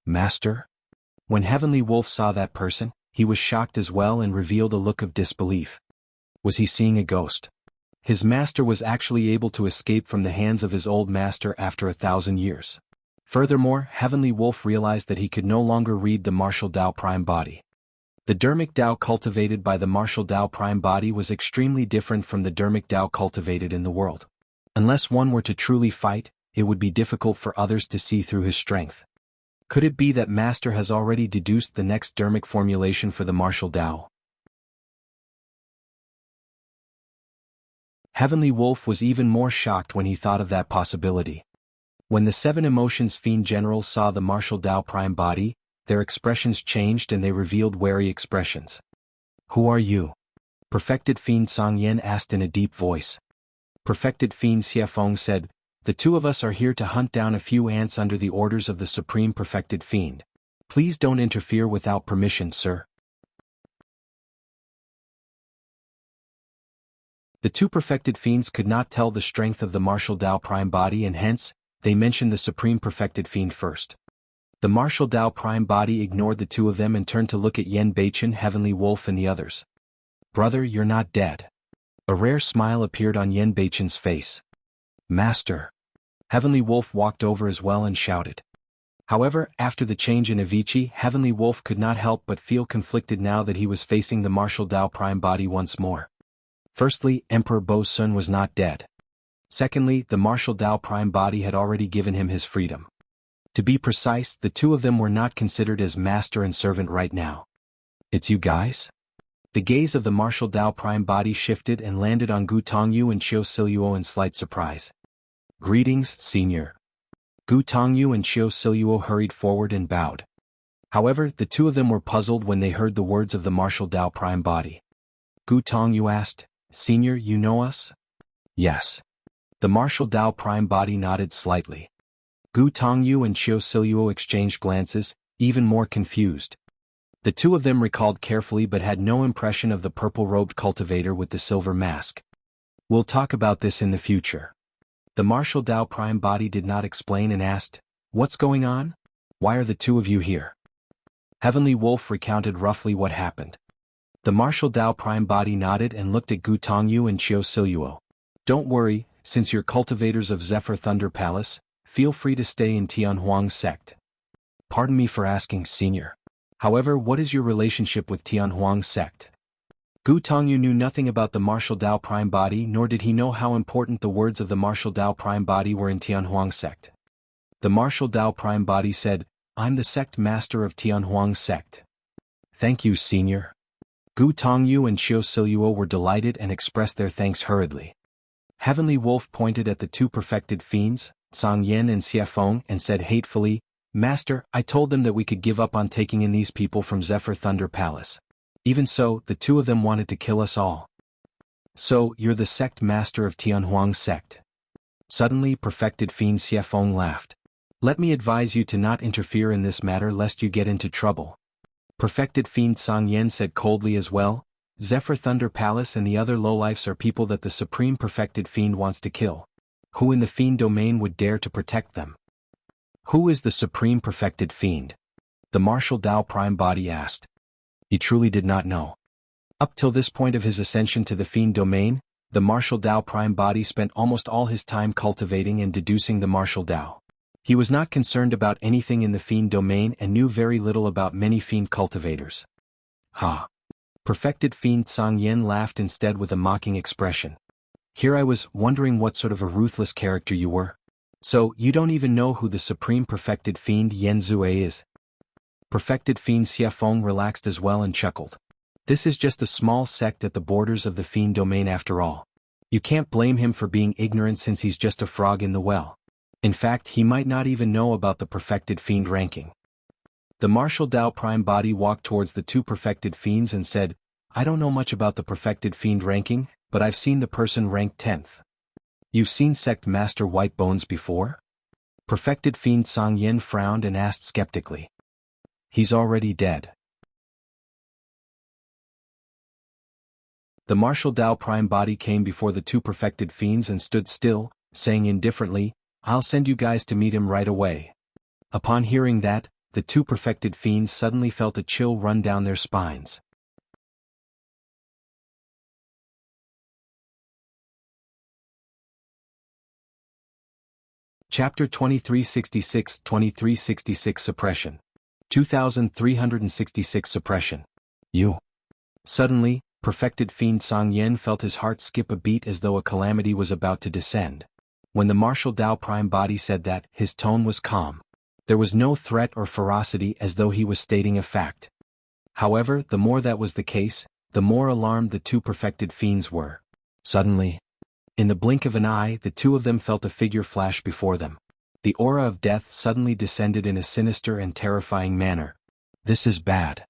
Master? When Heavenly Wolf saw that person, he was shocked as well and revealed a look of disbelief. Was he seeing a ghost? His master was actually able to escape from the hands of his old master after 1,000 years. Furthermore, Heavenly Wolf realized that he could no longer read the martial Tao Prime Body. The dermic Tao cultivated by the martial Tao Prime Body was extremely different from the dermic Tao cultivated in the world. Unless one were to truly fight, it would be difficult for others to see through his strength. Could it be that Master has already deduced the next dermic formulation for the martial Tao? Heavenly Wolf was even more shocked when he thought of that possibility. When the 7 emotions Fiend generals saw the martial Tao Prime body, their expressions changed and they revealed wary expressions. Who are you? Perfected Fiend Song Yen asked in a deep voice. Perfected Fiend Xiefeng said, the 2 of us are here to hunt down a few ants under the orders of the Supreme Perfected Fiend. Please don't interfere without permission, sir. The 2 perfected fiends could not tell the strength of the martial Tao Prime body and hence, they mentioned the Supreme Perfected Fiend first. The martial Tao Prime body ignored the 2 of them and turned to look at Yen Beichen, Heavenly Wolf and the others. Brother, you're not dead. A rare smile appeared on Yen Beichen's face. Master. Heavenly Wolf walked over as well and shouted. However, after the change in Avicii, Heavenly Wolf could not help but feel conflicted now that he was facing the martial Tao Prime body once more. Firstly, Emperor Bo Sun was not dead. Secondly, the martial Tao Prime body had already given him his freedom. To be precise, the 2 of them were not considered as master and servant right now. It's you guys? The gaze of the martial Tao Prime body shifted and landed on Gu Tongyu and Qiu Siluo in slight surprise. Greetings, Senior. Gu Tongyu and Qiu Siluo hurried forward and bowed. However, the 2 of them were puzzled when they heard the words of the martial Tao Prime body. Gu Tongyu asked, Senior, you know us? Yes. The martial Tao Prime body nodded slightly. Gu Tongyu and Qiu Siluo exchanged glances, even more confused. The 2 of them recalled carefully but had no impression of the purple-robed cultivator with the silver mask. We'll talk about this in the future. The martial Tao Prime body did not explain and asked, what's going on? Why are the 2 of you here? Heavenly Wolf recounted roughly what happened. The martial Tao Prime body nodded and looked at Gu Tongyu and Qiu Siluo. Don't worry, since you're cultivators of Zephyr Thunder Palace, feel free to stay in Tianhuang's sect. Pardon me for asking, Senior. However, what is your relationship with Tianhuang's sect? Gu Tongyu knew nothing about the martial Tao Prime body nor did he know how important the words of the martial Tao Prime body were in Tianhuang's sect. The martial Tao Prime body said, I'm the sect master of Tianhuang's sect. Thank you, Senior. Gu Tongyu and Qiu Siluo were delighted and expressed their thanks hurriedly. Heavenly Wolf pointed at the 2 perfected fiends, Song Yen and Xiefeng, and said hatefully, Master, I told them that we could give up on taking in these people from Zephyr Thunder Palace. Even so, the 2 of them wanted to kill us all. So, you're the sect master of Tianhuang's sect. Suddenly, perfected fiend Xiefeng laughed. Let me advise you to not interfere in this matter lest you get into trouble. Perfected fiend Song Yen said coldly as well, Zephyr Thunder Palace and the other lowlifes are people that the Supreme Perfected Fiend wants to kill. Who in the Fiend domain would dare to protect them? Who is the Supreme Perfected Fiend? The martial Tao Prime body asked. He truly did not know. Up till this point of his ascension to the Fiend domain, the martial Tao Prime body spent almost all his time cultivating and deducing the martial Tao. He was not concerned about anything in the Fiend domain and knew very little about many Fiend cultivators. Ha! Perfected Fiend Song Yen laughed instead with a mocking expression. Here I was wondering what sort of a ruthless character you were. So, you don't even know who the Supreme Perfected Fiend Yen Zue is? Perfected Fiend Xiefeng relaxed as well and chuckled. This is just a small sect at the borders of the Fiend domain after all. You can't blame him for being ignorant since he's just a frog in the well. In fact, he might not even know about the Perfected Fiend ranking. The martial Tao Prime body walked towards the 2 perfected fiends and said, I don't know much about the Perfected Fiend ranking, but I've seen the person ranked 10th. You've seen Sect Master White Bones before? Perfected Fiend Song Yen frowned and asked skeptically. He's already dead. The martial Tao Prime body came before the 2 perfected fiends and stood still, saying indifferently, I'll send you guys to meet him right away. Upon hearing that, the 2 perfected fiends suddenly felt a chill run down their spines. Chapter 2366 Suppression. 2366 Suppression. You. Suddenly, perfected fiend Song Yen felt his heart skip a beat as though a calamity was about to descend. When the martial Tao Prime body said that, his tone was calm. There was no threat or ferocity as though he was stating a fact. However, the more that was the case, the more alarmed the 2 perfected fiends were. Suddenly, In the blink of an eye, the two of them felt a figure flash before them. The aura of death suddenly descended in a sinister and terrifying manner. This is bad.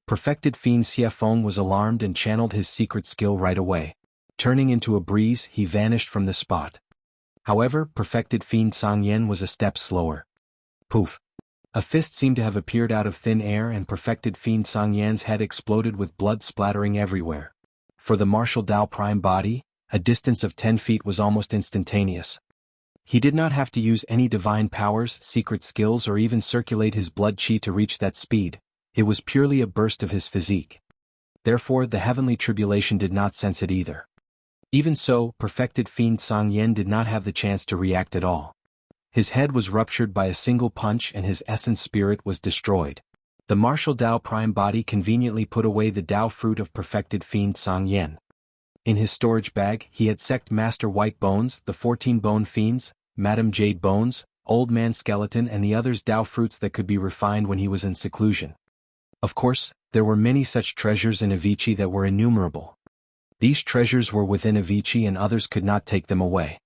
Perfected Fiend Xiefeng was alarmed and channeled his secret skill right away. Turning into a breeze, he vanished from the spot. However, Perfected Fiend Sangyen was a step slower. Poof! A fist seemed to have appeared out of thin air and Perfected Fiend Sangyen's head exploded with blood splattering everywhere. For the martial Dao Prime body, a distance of 10 feet was almost instantaneous. He did not have to use any divine powers, secret skills or even circulate his blood chi to reach that speed. It was purely a burst of his physique. Therefore the heavenly tribulation did not sense it either. Even so, Perfected Fiend Sangyen did not have the chance to react at all. His head was ruptured by a single punch and his essence spirit was destroyed. The martial Dao Prime body conveniently put away the Dao fruit of Perfected Fiend Sangyen. In his storage bag, he had Sect Master White Bones, the 14 Bone Fiends, Madam Jade Bones, Old Man Skeleton and the others Dao fruits that could be refined when he was in seclusion. Of course, there were many such treasures in Avicii that were innumerable. These treasures were within Avicii and others could not take them away.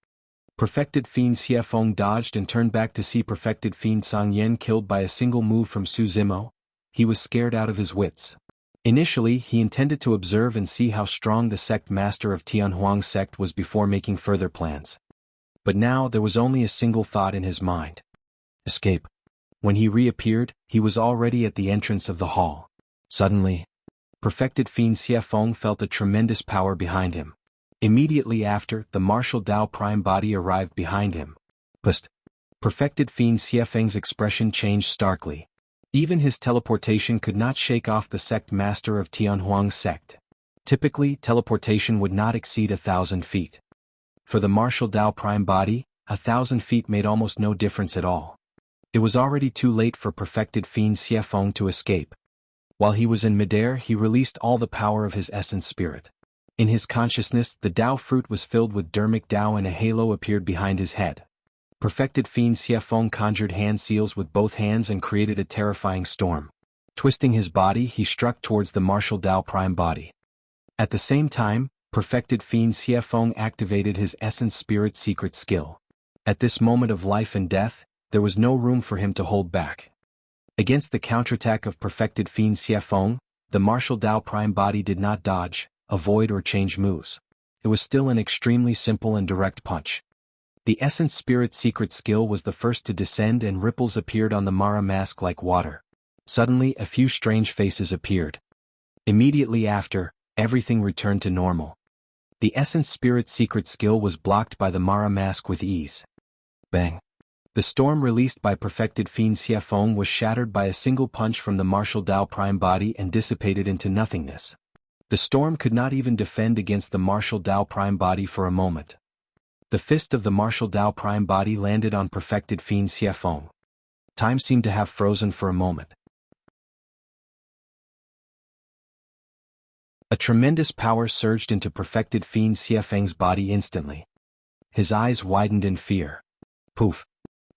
Perfected Fiend Xiefeng dodged and turned back to see Perfected Fiend Sangyen killed by a single move from Su Zimo. He was scared out of his wits. Initially, he intended to observe and see how strong the sect master of Tianhuang's sect was before making further plans. But now there was only a single thought in his mind. Escape. When he reappeared, he was already at the entrance of the hall. Suddenly, Perfected Fiend Xiefeng felt a tremendous power behind him. Immediately after, the martial Dao Prime body arrived behind him. Perfected Fiend Xiefeng's expression changed starkly. Even his teleportation could not shake off the sect master of Tianhuang's sect. Typically, teleportation would not exceed 1,000 feet. For the martial Dao Prime body, 1,000 feet made almost no difference at all. It was already too late for Perfected Fiend Xiefeng to escape. While he was in midair, he released all the power of his essence spirit. In his consciousness, the Dao fruit was filled with Dermic Dao and a halo appeared behind his head. Perfected Fiend Xiefeng conjured hand seals with both hands and created a terrifying storm. Twisting his body, he struck towards the martial Dao Prime body. At the same time, Perfected Fiend Xiefeng activated his essence spirit secret skill. At this moment of life and death, there was no room for him to hold back. Against the counterattack of Perfected Fiend Xiefeng, the martial Dao Prime body did not dodge, avoid or change moves. It was still an extremely simple and direct punch. The essence spirit secret skill was the first to descend and ripples appeared on the Mara mask like water. Suddenly a few strange faces appeared. Immediately after, everything returned to normal. The essence spirit secret skill was blocked by the Mara mask with ease. Bang! The storm released by Perfected Fiend Xiefeng was shattered by a single punch from the martial Dao Prime body and dissipated into nothingness. The storm could not even defend against the martial Dao Prime body for a moment. The fist of the martial Dao Prime body landed on Perfected Fiend Xiefeng. Time seemed to have frozen for a moment. A tremendous power surged into Perfected Fiend Xiefeng's body instantly. His eyes widened in fear. Poof!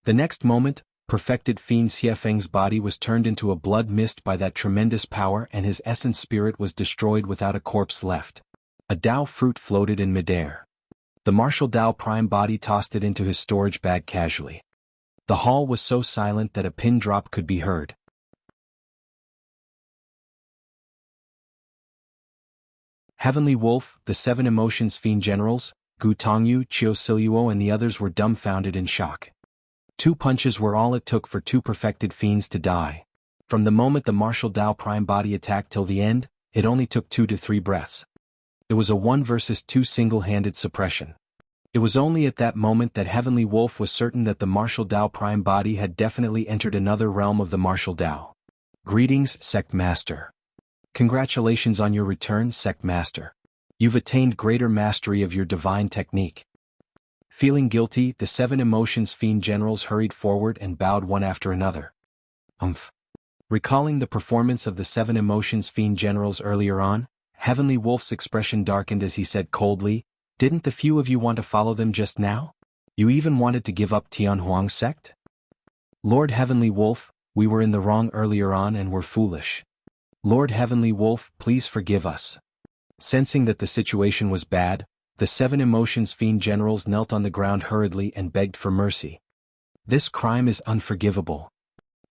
The next moment, Perfected Fiend Xiefeng's body was turned into a blood mist by that tremendous power and his essence spirit was destroyed without a corpse left. A Dao fruit floated in midair. The martial Dao Prime body tossed it into his storage bag casually. The hall was so silent that a pin drop could be heard. Heavenly Wolf, the 7 Emotions Fiend Generals, Gu Tongyu, Chiu Siluo and the others were dumbfounded in shock. 2 punches were all it took for 2 perfected fiends to die. From the moment the martial Dao Prime body attacked till the end, it only took 2 to 3 breaths. It was a 1 versus 2 single-handed suppression. It was only at that moment that Heavenly Wolf was certain that the martial Dao Prime body had definitely entered another realm of the martial Dao. Greetings, Sect Master. Congratulations on your return, Sect Master. You've attained greater mastery of your divine technique. Feeling guilty, the 7 Emotions Fiend Generals hurried forward and bowed one after another. Recalling the performance of the 7 Emotions Fiend Generals earlier on, Heavenly Wolf's expression darkened as he said coldly, "Didn't the few of you want to follow them just now? You even wanted to give up Tianhuang's sect? Lord Heavenly Wolf, we were in the wrong earlier on and were foolish. Lord Heavenly Wolf, please forgive us." Sensing that the situation was bad, The 7 Emotions Fiend generals knelt on the ground hurriedly and begged for mercy. This crime is unforgivable.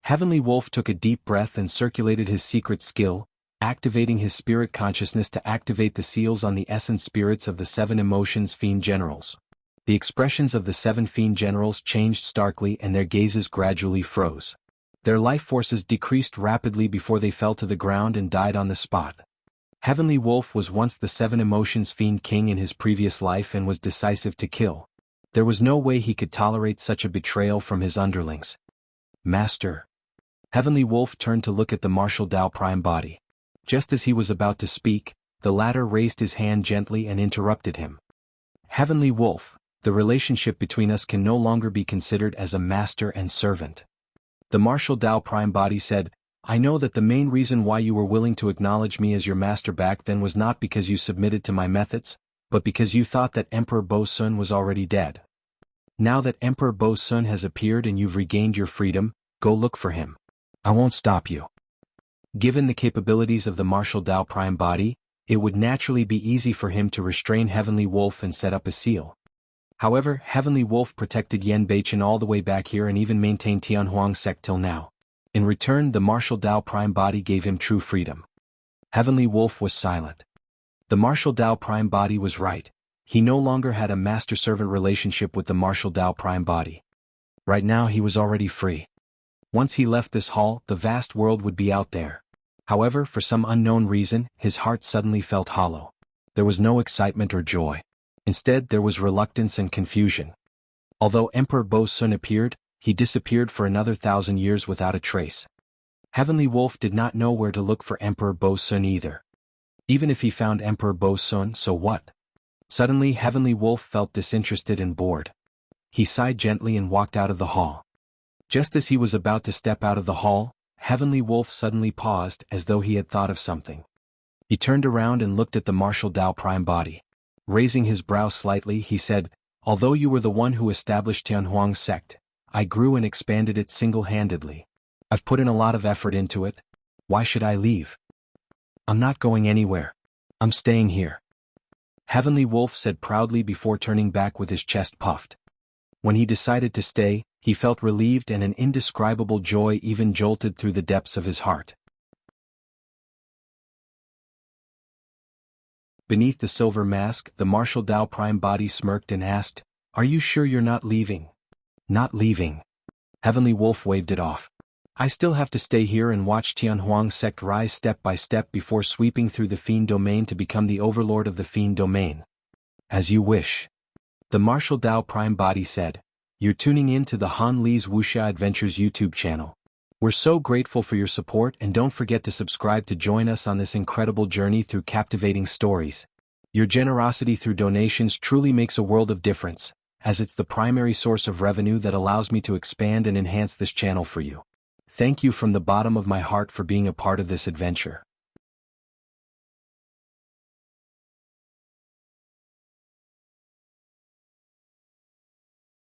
Heavenly Wolf took a deep breath and circulated his secret skill, activating his spirit consciousness to activate the seals on the essence spirits of the 7 Emotions Fiend generals. The expressions of the 7 Fiend generals changed starkly and their gazes gradually froze. Their life forces decreased rapidly before they fell to the ground and died on the spot. Heavenly Wolf was once the 7 Emotions Fiend king in his previous life and was decisive to kill. There was no way he could tolerate such a betrayal from his underlings. Master. Heavenly Wolf turned to look at the Martial Tao Prime body. Just as he was about to speak, the latter raised his hand gently and interrupted him. Heavenly Wolf, the relationship between us can no longer be considered as a master and servant. The Martial Tao Prime body said, I know that the main reason why you were willing to acknowledge me as your master back then was not because you submitted to my methods, but because you thought that Emperor Bo Sun was already dead. Now that Emperor Bo Sun has appeared and you've regained your freedom, go look for him. I won't stop you. Given the capabilities of the Martial Tao Prime body, it would naturally be easy for him to restrain Heavenly Wolf and set up a seal. However, Heavenly Wolf protected Yen Beichen all the way back here and even maintained Tianhuang sect till now. In return, the Martial Tao Prime body gave him true freedom. Heavenly Wolf was silent. The Martial Tao Prime body was right. He no longer had a master-servant relationship with the Martial Tao Prime body. Right now he was already free. Once he left this hall, the vast world would be out there. However, for some unknown reason, his heart suddenly felt hollow. There was no excitement or joy. Instead, there was reluctance and confusion. Although Emperor Bo Sun appeared, he disappeared for another 1,000 years without a trace. Heavenly Wolf did not know where to look for Emperor Bo Sun either. Even if he found Emperor Bo Sun, so what? Suddenly, Heavenly Wolf felt disinterested and bored. He sighed gently and walked out of the hall. Just as he was about to step out of the hall, Heavenly Wolf suddenly paused as though he had thought of something. He turned around and looked at the Martial Tao Prime body. Raising his brow slightly, he said, Although you were the one who established Tianhuang sect, I grew and expanded it single-handedly. I've put in a lot of effort into it. Why should I leave? I'm not going anywhere. I'm staying here. Heavenly Wolf said proudly before turning back with his chest puffed. When he decided to stay, he felt relieved and an indescribable joy even jolted through the depths of his heart. Beneath the silver mask, the Martial Tao Prime body smirked and asked, Are you sure you're not leaving? Not leaving. Heavenly Wolf waved it off. I still have to stay here and watch Tianhuang sect rise step by step before sweeping through the Fiend domain to become the overlord of the Fiend domain. As you wish. The Martial Tao Prime body said, You're tuning in to the Han Li's Wuxia Adventures YouTube channel. We're so grateful for your support and don't forget to subscribe to join us on this incredible journey through captivating stories. Your generosity through donations truly makes a world of difference, as it's the primary source of revenue that allows me to expand and enhance this channel for you. Thank you from the bottom of my heart for being a part of this adventure.